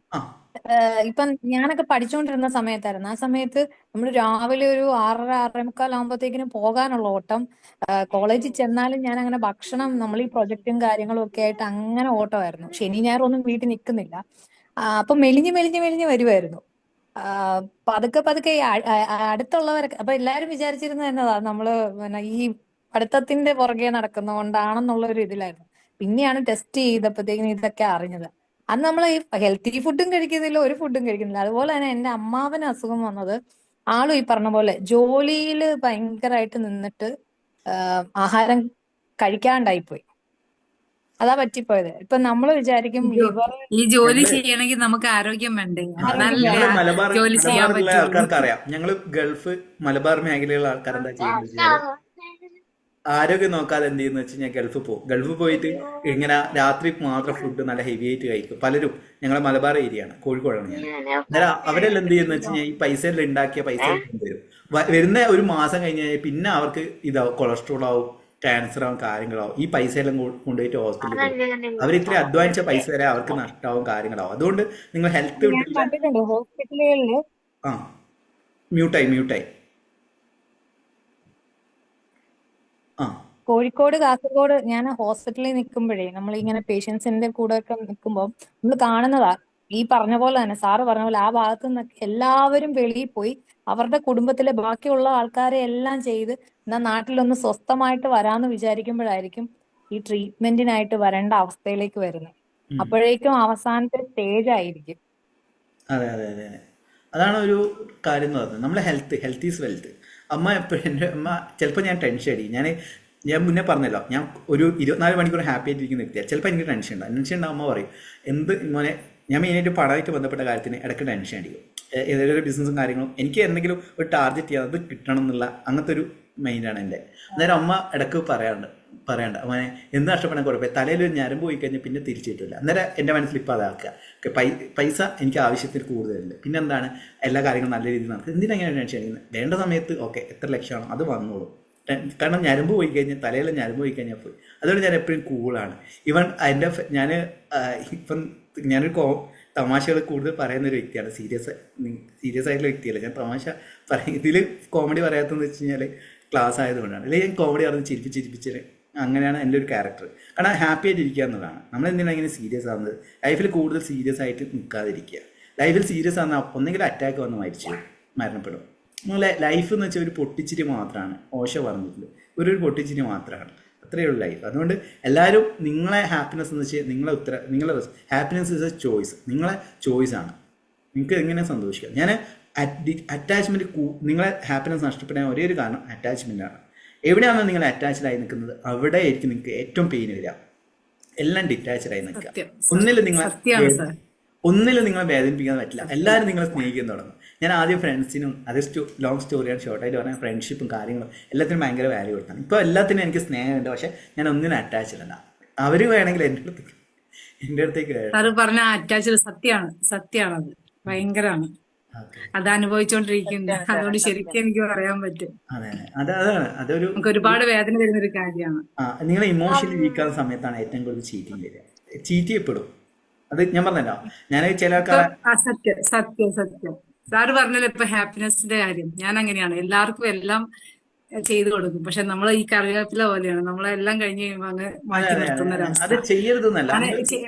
ഇപ്പം ഞാനൊക്കെ പഠിച്ചുകൊണ്ടിരുന്ന സമയത്തായിരുന്നു. ആ സമയത്ത് നമ്മൾ രാവിലെ ഒരു 6:30-6:45 ആകുമ്പോഴത്തേക്കിനും പോകാനുള്ള ഓട്ടം. കോളേജിൽ ചെന്നാലും ഞാൻ അങ്ങനെ ഭക്ഷണം, നമ്മൾ ഈ പ്രൊജക്റ്റും കാര്യങ്ങളും ഒക്കെ ആയിട്ട് അങ്ങനെ ഓട്ടമായിരുന്നു. ശനി ഞായറൊന്നും വീട്ടിൽ നിൽക്കുന്നില്ല. അപ്പൊ മെലിഞ്ഞ് വരുമായിരുന്നു. പതുക്കെ അടുത്തുള്ളവരൊക്കെ അപ്പൊ എല്ലാരും വിചാരിച്ചിരുന്നത് എന്നതാ നമ്മള് ഈ പഠിത്തത്തിന്റെ പുറകെ നടക്കുന്നതുകൊണ്ടാണെന്നുള്ള ഒരു ഇതിലായിരുന്നു. പിന്നെയാണ് ടെസ്റ്റ് ചെയ്തപ്പോഴത്തേക്കും ഇതൊക്കെ അറിഞ്ഞത്. അന്ന് നമ്മൾ ഈ ഹെൽത്തി ഫുഡും കഴിക്കുന്നില്ല, ഒരു ഫുഡും കഴിക്കുന്നില്ല. അതുപോലെ തന്നെ എന്റെ അമ്മാവന് അസുഖം വന്നത് ആളും ഈ പറഞ്ഞ പോലെ ജോലിയിൽ ഭയങ്കരമായിട്ട് നിന്നിട്ട് ആഹാരം കഴിക്കാണ്ടായിപ്പോയി. അതാ പറ്റിപ്പോയത്. ഇപ്പൊ നമ്മൾ വിചാരിക്കും ഈ ജോലി ചെയ്യണമെങ്കിൽ നമുക്ക് ആരോഗ്യം വേണ്ടേ, ജോലി ചെയ്യാൻ ആൾക്കാർക്ക് അറിയാം. ഞങ്ങള് ഗൾഫ് മലബാർ മേഖലയിലുള്ള ആൾക്കാർ എന്താ ചെയ്യുന്നത്, ആരോഗ്യം നോക്കാതെ എന്ത് ചെയ്യുന്ന വെച്ച് കഴിഞ്ഞാൽ ഗൾഫിൽ പോയിട്ട് ഇങ്ങനെ രാത്രി മാത്രം ഫുഡ് നല്ല ഹെവി ആയിട്ട് കഴിക്കും. പലരും ഞങ്ങളെ മലബാർ ഏരിയയാണ്, കോഴിക്കോടാണ് ഞാൻ. അന്നേരം അവരെല്ലാം എന്ത് ചെയ്യുന്ന വെച്ച് കഴിഞ്ഞാൽ ഈ പൈസ എല്ലാം ഉണ്ടാക്കിയ പൈസ കൊണ്ടുവരും. വരുന്ന ഒരു മാസം കഴിഞ്ഞ് കഴിഞ്ഞാൽ പിന്നെ അവർക്ക് ഇതാവും, കൊളസ്ട്രോൾ ആവും, ക്യാൻസർ ആവും, കാര്യങ്ങളാവും. ഈ പൈസ എല്ലാം കൊണ്ടുപോയിട്ട് ഹോസ്പിറ്റലിൽ അവർ ഇത്ര അധ്വാനിച്ച പൈസ വരെ അവർക്ക് നഷ്ടമാവും, കാര്യങ്ങളാവും. അതുകൊണ്ട് നിങ്ങൾ ഹെൽത്ത് ഹോസ്പിറ്റലുകളിൽ ആ മ്യൂട്ടായി കോഴിക്കോട്, കാസർഗോഡ് ഞാൻ ഹോസ്പിറ്റലിൽ നിൽക്കുമ്പോഴേ നമ്മളിങ്ങനെ പേഷ്യൻസിന്റെ കൂടെ ഒക്കെ നിൽക്കുമ്പോൾ നമ്മൾ കാണുന്നതാ ഈ പറഞ്ഞ പോലെ തന്നെ, സാറ് പറഞ്ഞ പോലെ ആ ഭാഗത്ത് നിന്നൊക്കെ എല്ലാവരും വെളിയിൽ പോയി അവരുടെ കുടുംബത്തിലെ ബാക്കിയുള്ള ആൾക്കാരെ എല്ലാം ചെയ്ത് എന്നാ നാട്ടിലൊന്ന് സ്വസ്ഥമായിട്ട് വരാന്ന് വിചാരിക്കുമ്പോഴായിരിക്കും ഈ ട്രീറ്റ്മെന്റിനായിട്ട് വരേണ്ട അവസ്ഥയിലേക്ക് വരുന്നത്. അപ്പോഴേക്കും അവസാനത്തെ സ്റ്റേജ് ആയിരിക്കും. അതെ. അതാണ് ഒരു കാര്യം എന്ന് പറയുന്നത്. നമ്മളെ ഹെൽത്ത് ഈസ് വെൽത്ത്. അമ്മ എപ്പോഴും എൻ്റെ അമ്മ ചിലപ്പോൾ ഞാൻ ടെൻഷൻ അടിക്കും. ഞാൻ മുന്നേ പറഞ്ഞല്ലോ, ഞാൻ ഒരു 24 മണിക്കൂർ ഹാപ്പി ആയിട്ടിരിക്കുന്ന വ്യക്തിയാണ്. ചിലപ്പോൾ എനിക്ക് ടെൻഷൻ ഉണ്ടാവും. അമ്മ പറയും എന്ത് മോനെ, ഞാൻ മെയിനായിട്ട് പണമായിട്ട് ബന്ധപ്പെട്ട കാര്യത്തിന് ഇടയ്ക്ക് ടെൻഷൻ അടിക്കും. ഏതെങ്കിലും ഒരു ബിസിനസ്സും കാര്യങ്ങളും എനിക്ക് എന്തെങ്കിലും ഒരു ടാർഗറ്റ് ചെയ്യാൻ അത് കിട്ടണം എന്നുള്ള അങ്ങനത്തെ ഒരു മൈൻഡാണ് എൻ്റെ. അന്നേരം അമ്മ ഇടയ്ക്ക് പറയണ്ട മോനെ എന്ത് നഷ്ടപ്പെടാൻ കുഴപ്പമില്ല, തലയിൽ ഞരമ്പ് പോയി കഴിഞ്ഞാൽ പിന്നെ തിരിച്ചു കിട്ടില്ല. അന്നേരം എൻ്റെ മനസ്സിൽ ഇപ്പോൾ അതാക്കുക, പൈസ എനിക്ക് ആവശ്യത്തിന് കൂടുതലുണ്ട്, പിന്നെ എന്താണ് എല്ലാ കാര്യങ്ങളും നല്ല രീതിയിൽ നടക്കുക. എന്തിനാണ് ടെൻഷൻ അടിക്കുന്നത്? വേണ്ട സമയത്ത് ഓക്കെ എത്ര ലക്ഷമാണോ അത് വന്നോളൂ. കാരണം ഞരമ്പ് പോയി കഴിഞ്ഞാൽ, തലയിൽ ഞരമ്പ് പോയി കഴിഞ്ഞാൽ പോയി. അതുകൊണ്ട് ഞാൻ എപ്പോഴും കൂളാണ്. ഇവൻ ഞാനൊരു തമാശകൾ കൂടുതൽ പറയുന്ന ഒരു വ്യക്തിയാണ്. സീരിയസ് ആയിട്ടുള്ള വ്യക്തിയല്ല. ഞാൻ തമാശ ഇതിൽ കോമഡി പറയാത്തതെന്ന് വെച്ച് കഴിഞ്ഞാൽ ക്ലാസ് ആയതുകൊണ്ടാണ്. അല്ലെങ്കിൽ ഞാൻ കോമഡി പറഞ്ഞ് ചിരിപ്പിച്ചിട്ട് അങ്ങനെയാണ് എൻ്റെ ഒരു ക്യാരക്ടർ. കാരണം ഹാപ്പി ആയിട്ട് ഇരിക്കുക എന്നുള്ളതാണ്. നമ്മളെന്തിനാണ് ഇങ്ങനെ സീരിയസ് ആവുന്നത്? ലൈഫിൽ കൂടുതൽ സീരിയസ് ആയിട്ട് നിൽക്കാതിരിക്കുക. ലൈഫിൽ സീരിയസ് ആകുന്ന ഒന്നെങ്കിലും അറ്റാക്ക് വന്ന് മരണപ്പെടും. നിങ്ങളെ ലൈഫ് എന്ന് വെച്ചാൽ ഒരു പൊട്ടിച്ചിരി മാത്രമാണ്. ഓഷോ പറഞ്ഞിട്ടുള്ളത് ഒരു പൊട്ടിച്ചിരി മാത്രമാണ്. അത്രയേ ഉള്ളൂ ലൈഫ്. അതുകൊണ്ട് എല്ലാവരും നിങ്ങളെ ഹാപ്പിനെസ് എന്ന് വെച്ചാൽ നിങ്ങളെ ഹാപ്പിനെസ് ഇസ് എ ചോയ്സ്. നിങ്ങളെ ചോയ്സാണ്. നിങ്ങൾക്ക് എങ്ങനെ സന്തോഷിക്കാം. ഞാൻ അറ്റാച്ച്മെൻറ്റ് നിങ്ങളെ ഹാപ്പിനെസ് നഷ്ടപ്പെടാൻ ഒരേ ഒരു കാരണം അറ്റാച്ച്മെൻറ്റാണ്. എവിടെയാണോ നിങ്ങൾ അറ്റാച്ച്ഡ് ആയി നിൽക്കുന്നത് അവിടെ ആയിരിക്കും നിങ്ങൾക്ക് ഏറ്റവും പെയിൻ വരിക. എല്ലാം ഡിറ്റാച്ച്ഡ് ആയി നിൽക്കുക. ഒന്നിലും നിങ്ങളെ വേദനിപ്പിക്കാൻ പറ്റില്ല. എല്ലാവരും നിങ്ങളെ സ്നേഹിക്കാൻ തുടങ്ങും. ഞാൻ ആദ്യം ഫ്രണ്ട്സിനും, അത് ലോങ് സ്റ്റോറിയാണ്, ഷോർട്ടായിട്ട് പറഞ്ഞാൽ ഫ്രണ്ട്ഷിപ്പും കാര്യങ്ങളും എല്ലാത്തിനും ഭയങ്കര വാല്യൂ കൊടുത്താണ്. ഇപ്പോൾ എല്ലാത്തിനും എനിക്ക് സ്നേഹമുണ്ട്, പക്ഷെ ഞാൻ ഒന്നിനും അറ്റാച്ച്ഡ് അല്ല. അവർ വേണമെങ്കിൽ എൻ്റെ അടുത്തേക്ക് പറഞ്ഞ അറ്റാച്ച്ഡ് സത്യമാണ് അത് ഭയങ്കരമാണ്. അത് അനുഭവിച്ചോണ്ടിരിക്കുന്നത്. അതുകൊണ്ട് ശരിക്കും എനിക്ക് പറയാൻ പറ്റും. അതൊരു നമുക്ക് ഒരുപാട് വേദന വരുന്ന ഒരു കാര്യമാണ്. നിങ്ങൾ ഇമോഷണലി വീക്കാവുന്ന സമയത്താണ് ഏറ്റവും കൂടുതൽ ചീറ്റിംഗ് വരിക. ചീറ്റ് ചെയ്യപ്പെടും. അത് ഞാൻ പറഞ്ഞല്ലോ. ഞാൻ ചില സത്യം സാറ് പറഞ്ഞല്ലോ ഇപ്പൊ ഹാപ്പിനെസിന്റെ കാര്യം. ഞാൻ അങ്ങനെയാണ്, എല്ലാവർക്കും എല്ലാം ചെയ്തു കൊടുക്കും. പക്ഷെ നമ്മൾ ഈ കറിവേപ്പില പോലെയാണ്, നമ്മളെല്ലാം കഴിഞ്ഞ് കഴിയുമ്പോൾ അങ്ങ് മാറ്റി നിർത്തുന്ന ഒരവസ്ഥ.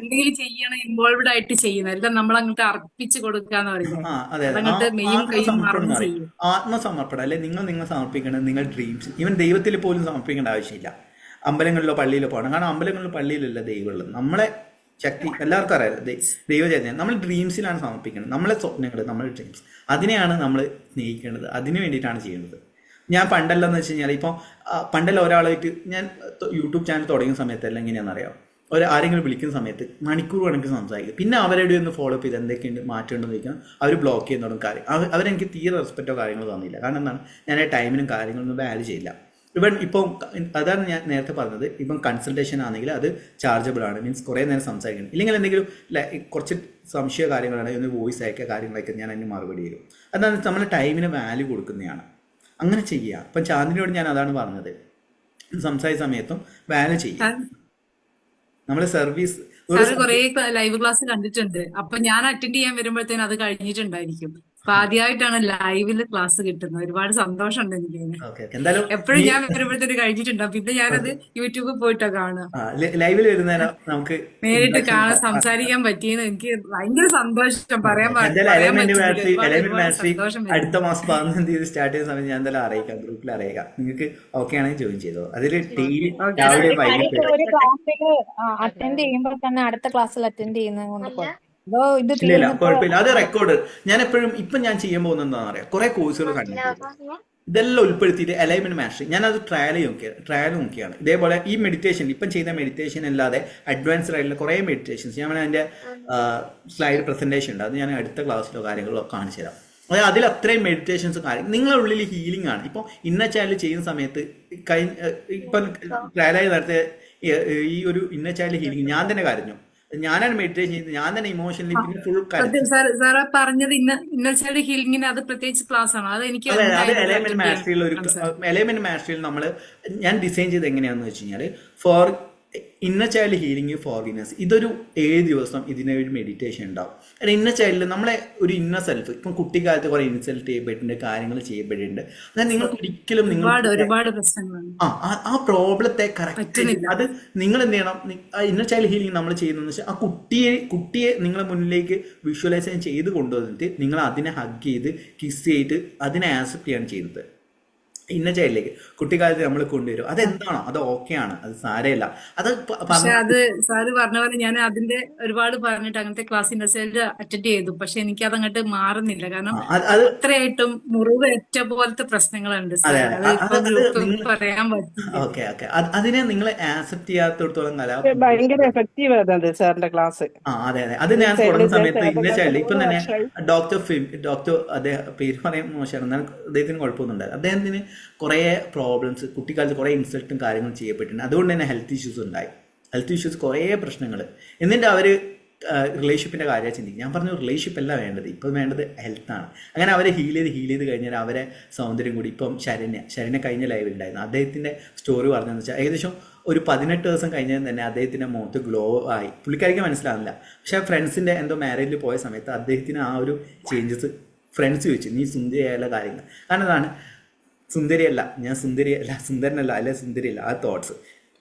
എന്തെങ്കിലും ചെയ്യണം, ഇൻവോൾവ്ഡ് ആയിട്ട് ചെയ്യുന്ന എല്ലാം നമ്മൾ അങ്ങോട്ട് അർപ്പിച്ച് കൊടുക്കാന്ന് പറയുന്നത്. അതങ്ങോട്ട് മെയ്യും കൈയും മറന്ന് ചെയ്യും. ആത്മസമർപ്പണം അല്ലെ നിങ്ങൾ സമർപ്പിക്കേണ്ടത് നിങ്ങൾ ഡ്രീംസ്. ഈവൻ ദൈവത്തിൽ പോലും സമർപ്പിക്കേണ്ട ആവശ്യമില്ല. അമ്പലങ്ങളിലോ പള്ളിയിലോ പോകണം. കാരണം അമ്പലങ്ങളിലോ പള്ളിയിലല്ല ദൈവമുള്ളത്. നമ്മളെ ശക്തി എല്ലാവർക്കും അറിയാലോ, ദൈവചൈതന്യം. നമ്മൾ ഡ്രീംസിലാണ് സമർപ്പിക്കേണ്ടത്. നമ്മളെ സ്വപ്നങ്ങൾ, നമ്മുടെ ഡ്രീംസ്, അതിനെയാണ് നമ്മൾ സ്നേഹിക്കേണ്ടത്. അതിന് വേണ്ടിയിട്ടാണ് ചെയ്യേണ്ടത്. ഞാൻ പണ്ടെല്ലാം വെച്ച് കഴിഞ്ഞാൽ ഇപ്പോൾ പണ്ടെല്ലാം ഒരാളായിട്ട് ഞാൻ യൂട്യൂബ് ചാനൽ തുടങ്ങിയ സമയത്തെല്ലാം എങ്ങനെയാണെന്നറിയാം, ആരെങ്കിലും വിളിക്കുന്ന സമയത്ത് മണിക്കൂർ കണക്ക് സംസാരിക്കും. പിന്നെ അവരുടെ ഒന്ന് ഫോളോ അപ്പ് ചെയ്ത് എന്തൊക്കെയുണ്ട് മാറ്റേണ്ടെന്ന് ചോദിക്കണം. അവർ ബ്ലോക്ക് ചെയ്യുന്ന തുടങ്ങും കാര്യം. അവരെനിക്ക് തീരെ റെസ്പെക്റ്റോ കാര്യങ്ങളോ തന്നില്ല. കാരണം എന്താണ്, ഞാൻ ടൈമിനും കാര്യങ്ങളൊന്നും വാല്യൂ ചെയ്യില്ല. ഇപ്പം അതാണ് ഞാൻ നേരത്തെ പറഞ്ഞത്. ഇപ്പം കൺസൾട്ടേഷൻ ആണെങ്കിൽ അത് ചാർജബിൾ ആണ്. മീൻസ് കുറേ നേരം സംസാരിക്കണം. ഇല്ലെങ്കിൽ എന്തെങ്കിലും കുറച്ച് സംശയ കാര്യങ്ങളാണെങ്കിൽ ഒന്ന് വോയിസ് അയക്കുക, കാര്യങ്ങളൊക്കെ ഞാൻ അതിന് മറുപടി തരും. അതാണ് നമ്മൾ ടൈമിന് വാല്യൂ കൊടുക്കുന്നതാണ്. അങ്ങനെ ചെയ്യുക. ഇപ്പം ചാന്ദിനിയോട് ഞാൻ അതാണ് പറഞ്ഞത്, സംസാരിച്ച സമയത്തും വാല്യൂ ചെയ്യുക. നമ്മളെ സർവീസ് കുറെ ലൈവ് ക്ലാസ് കണ്ടിട്ടുണ്ട്. അപ്പൊ ഞാൻ അറ്റൻഡ് ചെയ്യാൻ വരുമ്പോഴത്തേനും അത് കഴിഞ്ഞിട്ടുണ്ടായിരിക്കും. അപ്പൊ ആദ്യമായിട്ടാണ് ലൈവില് ക്ലാസ് കിട്ടുന്നത്. ഒരുപാട് സന്തോഷമുണ്ട് എനിക്ക്. എപ്പോഴും ഞാൻ വരുമ്പോഴത്തേനും കഴിഞ്ഞിട്ടുണ്ടാവും. പിന്നെ ഞാനത് യൂട്യൂബിൽ പോയിട്ടാ കാണുക. ലൈവിൽ വരുന്നതിന് നമുക്ക് നേരിട്ട് കാണാൻ സംസാരിക്കാൻ പറ്റിയെന്ന് എനിക്ക് ഭയങ്കര സന്തോഷം. പറയാൻ സന്തോഷം. അടുത്ത മാസം 15 തീയതി സ്റ്റാർട്ട് ചെയ്യുന്ന സമയത്ത് ഞാൻ എന്തായാലും അറിയിക്കാം, ഗ്രൂപ്പിൽ അറിയിക്കാം. നിങ്ങൾക്ക് ഓക്കെ ആണെങ്കിൽ ജോയിൻ ചെയ്തോ. അതിൽ ഡെയിലി രാവിലെ അറ്റൻഡ് ചെയ്യുമ്പോൾ തന്നെ അടുത്ത ക്ലാസ്സിൽ അറ്റൻഡ് ചെയ്യുന്നത് കൊണ്ട് ഇല്ല കുഴപ്പമില്ല. അത് റെക്കോർഡ് ഞാൻ എപ്പോഴും ഇപ്പം ഞാൻ ചെയ്യാൻ പോകുന്നത് എന്താണെന്ന് അറിയാം, കുറെ കോഴ്സുകൾ കണ്ടിട്ടുണ്ട്. ഇതെല്ലാം ഉൾപ്പെടുത്തിയിട്ട് അലൈൻമെന്റ് മാസ്റ്ററി ഞാനത് ട്രയൽ നോക്കിയാണ്. ഇതേപോലെ ഈ മെഡിറ്റേഷൻ ഇപ്പം ചെയ്ത മെഡിറ്റേഷൻ അല്ലാതെ അഡ്വാൻസ്ഡ് ആയിട്ടുള്ള കുറേ മെഡിറ്റേഷൻസ് ഞാൻ അതിൻ്റെ സ്ലൈഡ് പ്രസന്റേഷൻ ഉണ്ട്. അത് ഞാൻ അടുത്ത ക്ലാസ്സിലോ കാര്യങ്ങളോ കാണിച്ചു തരാം. അതായത് അതിൽ അത്രയും മെഡിറ്റേഷൻസും കാര്യം നിങ്ങളുടെ ഉള്ളിൽ ഹീലിംഗ് ആണ്. ഇപ്പോൾ ഇന്ന ചാനൽ ചെയ്യുന്ന സമയത്ത് ഇപ്പം ട്രയലായി നടത്തിയ ഈ ഒരു ഇന്ന ചാനൽ ഹീലിംഗ് ഞാൻ തന്നെ കരഞ്ഞു. ഞാനാണ് മെഡിറ്റേഷൻ ചെയ്ത് ഞാൻ തന്നെ ഇമോഷണലി പിന്നെ ഫുൾ പറഞ്ഞത് ഇന്നർ ചൈൽഡ് ഹീലിംഗിന് അത് പ്രത്യേകിച്ച് ക്ലാസ് ആണ്. അത് എനിക്ക് അത് എലമെന്റ് മാസ്റ്ററിയിൽ ഒരു എലമെന്റ് മാസ്റ്ററിയിൽ നമ്മൾ ഞാൻ ഡിസൈൻ ചെയ്ത് എങ്ങനെയാണെന്ന് വെച്ച് കഴിഞ്ഞാൽ for inner child healing forgiveness ഇതൊരു 7 ദിവസം ഇതിന് ഒരു മെഡിറ്റേഷൻ ഉണ്ടാവും. കാരണം ഇന്നർ ചൈൽഡിൽ നമ്മളെ ഒരു ഇന്നർ സെൽഫ് ഇപ്പം കുട്ടിക്കാലത്ത് കുറെ ഇൻസൾട്ട് ചെയ്യപ്പെട്ടിട്ടുണ്ട്, കാര്യങ്ങൾ ചെയ്യപ്പെട്ടിട്ടുണ്ട്. അതായത് നിങ്ങൾ ഒരിക്കലും ഒരുപാട് പ്രശ്നങ്ങളുണ്ട്. ആ പ്രോബ്ലത്തെ കറക്റ്റ് അത് നിങ്ങൾ എന്ത് ചെയ്യണം. ഇന്നർ ചൈൽഡ് ഹീലിംഗ് നമ്മൾ ചെയ്യുന്നതെന്ന് വെച്ചാൽ ആ കുട്ടിയെ നിങ്ങളെ മുന്നിലേക്ക് വിഷ്വലൈസേഷൻ ചെയ്ത് കൊണ്ടുവന്നിട്ട് നിങ്ങൾ അതിനെ ഹഗ് ചെയ്ത് കിസ് ചെയ്ത് അതിനെ ആക്സെപ്റ്റ് ചെയ്യാണ് ചെയ്യുന്നത്. ഇന്ന ചൈൽഡിലേക്ക് കുട്ടിക്കാലത്ത് നമ്മൾ കൊണ്ടുവരും. അതെന്താണോ അത് ഓക്കെ ആണ്, അത് സാരമില്ല. അത് സാറ് പറഞ്ഞ പോലെ ഞാൻ അതിന്റെ ഒരുപാട് പറഞ്ഞിട്ട് അങ്ങനത്തെ ക്ലാസ് ഇന്നർ ചൈൽഡ് അറ്റൻഡ് ചെയ്തു. പക്ഷെ എനിക്ക് അതങ്ങോട്ട് മാറുന്നില്ല. കാരണം അത്രയായിട്ടും മുറിവേറ്റ പോലത്തെ പ്രശ്നങ്ങളുണ്ട്. പറയാൻ പറ്റില്ല. ഓക്കെ ഓക്കെ അതിനെ നിങ്ങൾ ആക്സെപ്റ്റ് ചെയ്യാത്തടത്തോളം കാലം ഭയങ്കര എഫക്റ്റീവ് ആയിരുന്നു സാറിന്റെ ക്ലാസ്. അതെ അതെ അത് ഞാൻ തുടങ്ങുന്ന സമയത്ത് ഇന്ന ചൈൽഡ് ഇപ്പം തന്നെ ഡോക്ടർ അദ്ദേഹം പേര് പറയാൻ മോശമാണ്, എന്നാൽ അദ്ദേഹത്തിന് കുഴപ്പമൊന്നുണ്ടായിരുന്നു. അദ്ദേഹത്തിന് കുറേ പ്രോബ്ലംസ് കുട്ടിക്കാലത്ത് കുറേ ഇൻസൾട്ടും കാര്യങ്ങളും ചെയ്യപ്പെട്ടിട്ടുണ്ട്. അതുകൊണ്ട് തന്നെ ഹെൽത്ത് ഇഷ്യൂസ് ഉണ്ടായി. ഹെൽത്ത് ഇഷ്യൂസ് കുറേ പ്രശ്നങ്ങൾ. എന്നിട്ട് അവർ റിലേഷൻഷിപ്പിൻ്റെ കാര്യം ചിന്തിക്കും. ഞാൻ പറഞ്ഞു റിലേഷൻഷിപ്പ് അല്ല വേണ്ടത്, ഇപ്പം വേണ്ടത് ഹെൽത്താണ്. അങ്ങനെ അവരെ ഹീൽ ചെയ്ത് കഴിഞ്ഞാൽ അവരെ സൗന്ദര്യം കൂടി. ഇപ്പം ശരണ്യ കഴിഞ്ഞ ലൈവ് ഉണ്ടായിരുന്നു. അദ്ദേഹത്തിൻ്റെ സ്റ്റോറി പറഞ്ഞതെന്ന് വെച്ചാൽ ഏകദേശം ഒരു 18 ദിവസം കഴിഞ്ഞാൽ തന്നെ അദ്ദേഹത്തിൻ്റെ മുഖത്ത് ഗ്ലോ ആയി. പുള്ളിക്കാരിക്ക് മനസ്സിലാവില്ല. പക്ഷേ ഫ്രണ്ട്സിൻ്റെ എന്തോ മാരേജിൽ പോയ സമയത്ത് അദ്ദേഹത്തിന് ആ ഒരു ചേഞ്ചസ് ഫ്രണ്ട്സ് ചോദിച്ചു, നീ സുന്ദരിയായുള്ള കാര്യങ്ങൾ. കാരണം അതാണ് സുന്ദരിയല്ല, ഞാൻ സുന്ദരിയല്ല, സുന്ദരനല്ല, അല്ലെ സുന്ദരിയല്ല. ആ തോട്ട്സ്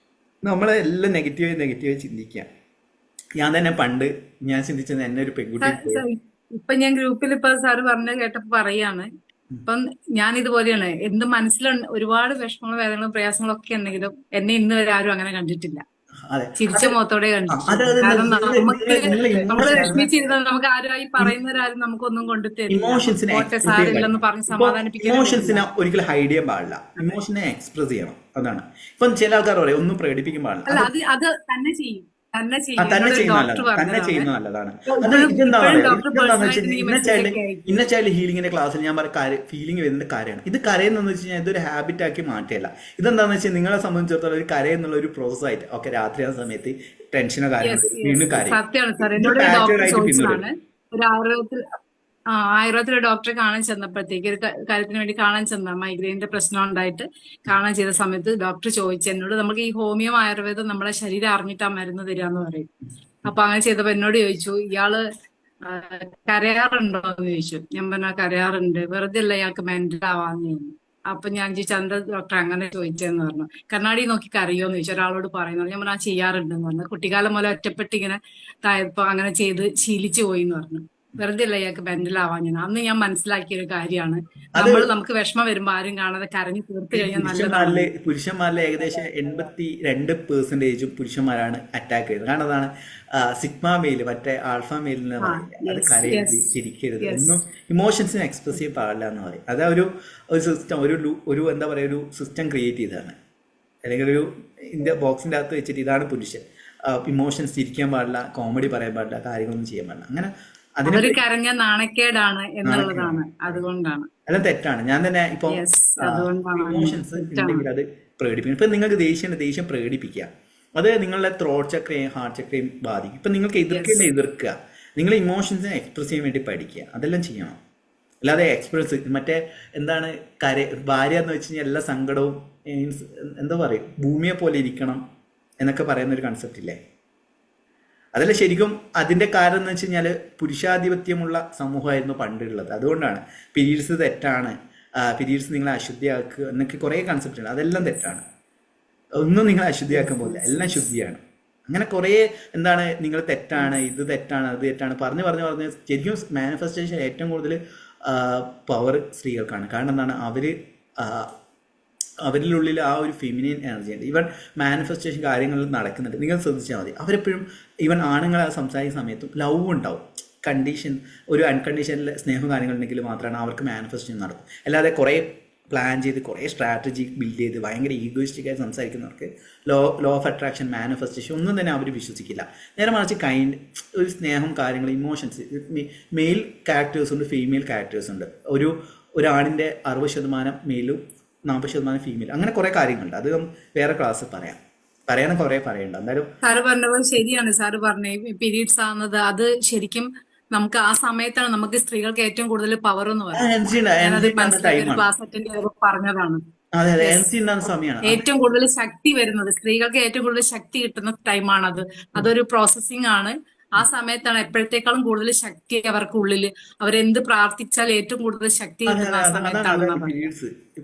നമ്മളെല്ലാം നെഗറ്റീവായി ചിന്തിക്കുക. ഞാൻ തന്നെ പണ്ട് ഞാൻ ചിന്തിച്ചത് എന്നെ ഒരു പെൺകുട്ടി. ഇപ്പൊ ഞാൻ ഗ്രൂപ്പിൽ ഇപ്പൊ സാറ് പറഞ്ഞ കേട്ടപ്പോ പറയാണ്, ഇപ്പം ഞാൻ ഇതുപോലെയാണ്. എന്ത് മനസ്സിലുണ്ട് ഒരുപാട് വിഷമങ്ങളും വേദനകളും പ്രയാസങ്ങളും ഒക്കെ ഉണ്ടെങ്കിലും എന്നെ ഇന്ന് വരെ ആരും അങ്ങനെ കണ്ടിട്ടില്ല. ചിരിച്ച മുഖത്തോടെ കണ്ടിട്ടില്ല. കാരണം നമ്മള് വിഷമിച്ചിരുന്നത് നമുക്ക് ആരുമായി പറയുന്നവരാരും നമുക്കൊന്നും കൊണ്ടുതരില്ല. സാരില്ലെന്ന് പറഞ്ഞ് സമാധാനിപ്പിക്കാൻ. ഇമോഷൻസിനെ ഒരിക്കലും ഹൈഡ് ചെയ്യാൻ പാടില്ല, ഇമോഷനെ എക്സ്പ്രസ് ചെയ്യണം. അതാണ് ഇപ്പം ചില ആൾക്കാർ പറയും ഒന്നും പ്രകടിപ്പിക്കാൻ പാടില്ല. അല്ല അത് തന്നെ ചെയ്യും. തന്നെ ചെയ്യുന്ന നല്ലതാണ്. അത് ഇന്ന ചൈൽഡ് ഹീലിംഗിന്റെ ക്ലാസ്സിൽ ഞാൻ പറയാം ഫീലിംഗ് വരുന്ന കാര്യമാണ്. ഇത് കരയെന്ന് വെച്ച് കഴിഞ്ഞാൽ ഇതൊരു ഹാബിറ്റ് ആക്കി മാറ്റിയല്ല. ഇതെന്താണെന്ന് വെച്ചാൽ നിങ്ങളെ സംബന്ധിച്ചിടത്തോളം ഒരു കരയെന്നുള്ള ഒരു പ്രോസസ് ആയിട്ട് ഓക്കെ രാത്രി ആ സമയത്ത് ടെൻഷനോ കാര്യങ്ങളോ വീണ്ടും കാര്യം ആയുർവേദത്തിലെ ഡോക്ടറെ കാണാൻ ചെന്നപ്പോഴത്തേക്ക് ഒരു കാര്യത്തിന് വേണ്ടി കാണാൻ ചെന്ന മൈഗ്രെയിന്റെ പ്രശ്നം ഉണ്ടായിട്ട് കാണാൻ ചെയ്ത സമയത്ത് ഡോക്ടർ ചോദിച്ചു എന്നോട്, നമുക്ക് ഈ ഹോമിയോ ആയുർവേദം നമ്മളെ ശരീരം അറിഞ്ഞിട്ടാ മരുന്ന് തരാന്ന് പറയും. അപ്പൊ അങ്ങനെ ചെയ്തപ്പോ എന്നോട് ചോദിച്ചു, ഇയാള് കരയാറുണ്ടോ എന്ന് ചോദിച്ചു. ഞാൻ പറഞ്ഞാൽ കരയാറുണ്ട്, വെറുതെ അല്ല ഇയാൾക്ക് മെന്റൽ ആവാന്ന്. അപ്പൊ ഞാൻ ചോദിച്ചു എന്താ ഡോക്ടർ അങ്ങനെ ചോദിച്ചതെന്ന് പറഞ്ഞു. കണ്ണാടി നോക്കി കരയോന്ന് ചോദിച്ചു, ഒരാളോട് പറയുന്നു. ഞാൻ പറഞ്ഞാൽ ചെയ്യാറുണ്ടെന്ന് പറഞ്ഞു. കുട്ടിക്കാലം പോലെ ഒറ്റപ്പെട്ട് ഇങ്ങനെ തായപ്പോ അങ്ങനെ ചെയ്ത് ശീലിച്ചു പോയി എന്ന് പറഞ്ഞു. വെറുതെ അല്ല ഇയാൾക്ക് മെന്റലാവാൻ. അന്ന് ഞാൻ മനസ്സിലാക്കിയ ഒരു കാര്യമാണ്, നമുക്ക് വിഷമം വരുമ്പോ ആരും കാണാതെ കരഞ്ഞു തീർത്ത് കഴിഞ്ഞാൽ നല്ലതാണ്. പുരുഷന്മാരിലെ ഏകദേശം 82% പുരുഷന്മാരാണ് അറ്റാക്ക് ചെയ്യുന്നത്. കാരണം അതാണ് സിഗ്മ മെയിൽ മറ്റേ ആൽഫ മെയിലിന് അത് കരയരുത്, ചിരിക്കരുത്, ഒന്നും ഇമോഷൻസിനെ എക്സ്പ്രസ് ചെയ്യാൻ പാടില്ല എന്ന് പറയും. അത് ഒരു സിസ്റ്റം ഒരു എന്താ പറയുക ഒരു സിസ്റ്റം ക്രിയേറ്റ് ചെയ്തതാണ്. അല്ലെങ്കിൽ ഒരു ഇന്ത്യ ബോക്സിന്റെ അകത്ത് വെച്ചിട്ട് ഇതാണ് പുരുഷൻ, ഇമോഷൻസ് ചിരിക്കാൻ പാടില്ല, കോമഡി പറയാൻ പാടില്ല, കാര്യങ്ങളൊന്നും ചെയ്യാൻ പാടില്ല. അങ്ങനെ അതിന് കരഞ്ഞ നാണക്കേടാണ് എന്നുള്ളതാണ്. അതുകൊണ്ടാണ് എല്ലാം തെറ്റാണ്. ഞാൻ തന്നെ ഇപ്പൊ ഇമോഷൻസ് ഉണ്ടെങ്കിൽ അത് പ്രകടിപ്പിക്കും. ഇപ്പൊ നിങ്ങൾക്ക് ദേഷ്യം പ്രകടിപ്പിക്കുക, അത് നിങ്ങളുടെ ത്രോട്ട് ചക്രയും ഹാർട്ട് ചക്രയും ബാധിക്കും. ഇപ്പൊ നിങ്ങൾക്ക് എതിർക്കുക, നിങ്ങൾ ഇമോഷൻസിനെ എക്സ്പ്രസ് ചെയ്യാൻ വേണ്ടി പഠിക്കുക, അതെല്ലാം ചെയ്യണം. അല്ലാതെ എക്സ്പ്രസ് മറ്റേ എന്താണ് ഭാര്യ എന്ന് വെച്ച് കഴിഞ്ഞാൽ എല്ലാ സങ്കടവും എന്താ പറയും ഭൂമിയെ പോലെ ഇരിക്കണം എന്നൊക്കെ പറയുന്ന ഒരു കൺസെപ്റ്റ് ഇല്ലേ? അതല്ല ശരിക്കും അതിന്റെ കാരണം എന്ന് വെച്ച് കഴിഞ്ഞാൽ പുരുഷാധിപത്യമുള്ള സമൂഹമായിരുന്നു പണ്ടുള്ളത്. അതുകൊണ്ടാണ് പീരീഡ്സ് തെറ്റാണ്, പീരീഡ്സ് നിങ്ങളെ അശുദ്ധിയാക്കുക എന്നൊക്കെ കുറേ കൺസെപ്റ്റ് ഉണ്ട്. അതെല്ലാം തെറ്റാണ്. ഒന്നും നിങ്ങളെ അശുദ്ധിയാക്കാൻ പോകില്ല, എല്ലാം ശുദ്ധിയാണ്. അങ്ങനെ കുറേ എന്താണ് നിങ്ങൾ തെറ്റാണ്, ഇത് തെറ്റാണ്, അത് തെറ്റാണ് പറഞ്ഞ് ശരിക്കും മാനിഫെസ്റ്റേഷൻ ഏറ്റവും കൂടുതൽ പവർ സ്ത്രീകൾക്കാണ്. കാരണം എന്താണ് അവരിലുള്ളിൽ ആ ഒരു ഫെമിനിൻ എനർജി ഉണ്ട്. ഈവൻ മാനിഫെസ്റ്റേഷൻ കാര്യങ്ങളിൽ നടക്കുന്നുണ്ട്, നിങ്ങൾ ശ്രദ്ധിച്ചാൽ മതി. അവരെപ്പോഴും ഈവൻ ആണുങ്ങളെ സംസാരിക്കുന്ന സമയത്തും ലവ് ഉണ്ടാവും. കണ്ടീഷൻ ഒരു അൺകണ്ടീഷനിൽ സ്നേഹം കാര്യങ്ങളുണ്ടെങ്കിൽ മാത്രമാണ് അവർക്ക് മാനിഫെസ്റ്റേഷൻ നടക്കും. അല്ലാതെ കുറേ പ്ലാൻ ചെയ്ത് കുറേ സ്ട്രാറ്റജി ബിൽഡ് ചെയ്ത് ഭയങ്കര ഈഗോയിസ്റ്റിക്കായി സംസാരിക്കുന്നവർക്ക് ലോ ഓഫ് അട്രാക്ഷൻ, മാനിഫെസ്റ്റേഷൻ ഒന്നും തന്നെ അവർ വിശ്വസിക്കില്ല. നേരെ മറിച്ച് ഒരു സ്നേഹം, കാര്യങ്ങൾ, ഇമോഷൻസ്, മെയിൽ ക്യാരക്ടേഴ്സ് ഉണ്ട്, ഫീമെയിൽ ക്യാരക്ടേഴ്സ് ഉണ്ട്. ഒരാണിൻ്റെ 60% മെയിലും 40% ഫീമെയിൽ, അങ്ങനെ കുറേ കാര്യങ്ങളുണ്ട്. അത് വേറെ ക്ലാസ് പറയാനും കുറേ പറയണ്ട. എന്തായാലും സാറ് പറഞ്ഞത് ശരിയാണ്. സാറ് പറഞ്ഞേ പീരീഡ്സ് ആവുന്നത് അത് ശരിക്കും നമുക്ക് ആ സമയത്താണ് നമുക്ക് സ്ത്രീകൾക്ക് ഏറ്റവും കൂടുതൽ പവർ എന്ന് പറയുന്നത്. ക്ലാസ് അറ്റൻഡ് ചെയ്തപ്പോൾ പറഞ്ഞതാണ്. ഏറ്റവും കൂടുതൽ ശക്തി വരുന്നത് സ്ത്രീകൾക്ക്, ഏറ്റവും കൂടുതൽ ശക്തി കിട്ടുന്ന ടൈമാണത്. അതൊരു പ്രോസസ്സിംഗ് ആണ്. ആ സമയത്താണ് എപ്പോഴത്തേക്കാളും കൂടുതൽ ശക്തി അവർക്ക് ഉള്ളിൽ. അവരെന്ത് പ്രാർത്ഥിച്ചാൽ ഏറ്റവും കൂടുതൽ ശക്തി കിട്ടുന്ന ആ സമയത്താണ്.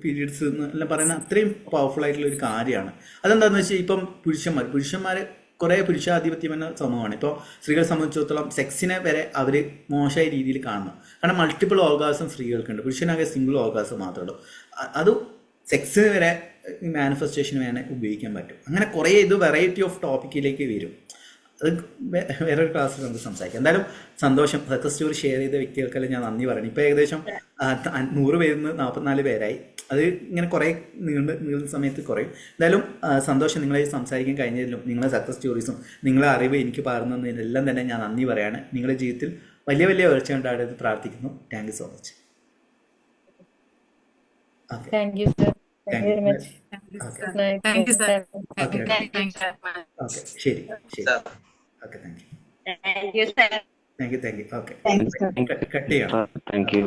പീരീഡ്സ് എന്നെല്ലാം പറയുന്ന അത്രയും പവർഫുൾ ആയിട്ടുള്ള ഒരു കാര്യമാണ്. അതെന്താണെന്ന് വെച്ചാൽ ഇപ്പം പുരുഷന്മാർ കുറേ പുരുഷാധിപത്യം എന്ന സമൂഹമാണ്. ഇപ്പോൾ സ്ത്രീകളെ സംബന്ധിച്ചിടത്തോളം സെക്സിനെ വരെ അവർ മോശമായ രീതിയിൽ കാണുന്നു. കാരണം മൾട്ടിപ്പിൾ ഓർഗാസം സ്ത്രീകൾക്കുണ്ട്, പുരുഷനാകെ സിംഗിൾ ഓർഗാസം മാത്രമേ ഉള്ളൂ. അത് സെക്സിന് വരെ മാനിഫെസ്റ്റേഷന് വേണേ ഉപയോഗിക്കാൻ പറ്റും. അങ്ങനെ കുറേ വെറൈറ്റി ഓഫ് ടോപ്പിക്കിലേക്ക് വരും. അത് വേറൊരു ക്ലാസ്സിൽ നമുക്ക് സംസാരിക്കാം. എന്തായാലും സന്തോഷം. സക്സസ് സ്റ്റോറി ഷെയർ ചെയ്ത വ്യക്തികൾക്കെല്ലാം ഞാൻ നന്ദി പറയണം. ഇപ്പോൾ ഏകദേശം 100 പേരിൽ നിന്ന് 44 പേരായി. അത് ഇങ്ങനെ കുറേ നീളുന്ന സമയത്ത് കുറയും. എന്തായാലും സന്തോഷം. നിങ്ങളെ സംസാരിക്കാൻ കഴിഞ്ഞതിലും നിങ്ങളെ സക്സസ് സ്റ്റോറീസും നിങ്ങളെ അറിവ് എനിക്ക് പകർന്നതിനെല്ലാം തന്നെ ഞാൻ നന്ദി പറയാണ്. നിങ്ങളുടെ ജീവിതത്തിൽ വലിയ വലിയ ഉയർച്ച ഉണ്ടാകുന്നത് പ്രാർത്ഥിക്കുന്നു. Thank you so much. Okay, thank you sir. Thank you. Okay, ശരി ശരി. Okay, thank you. Thank you. Okay, cut ചെയ്യാം. Thank U.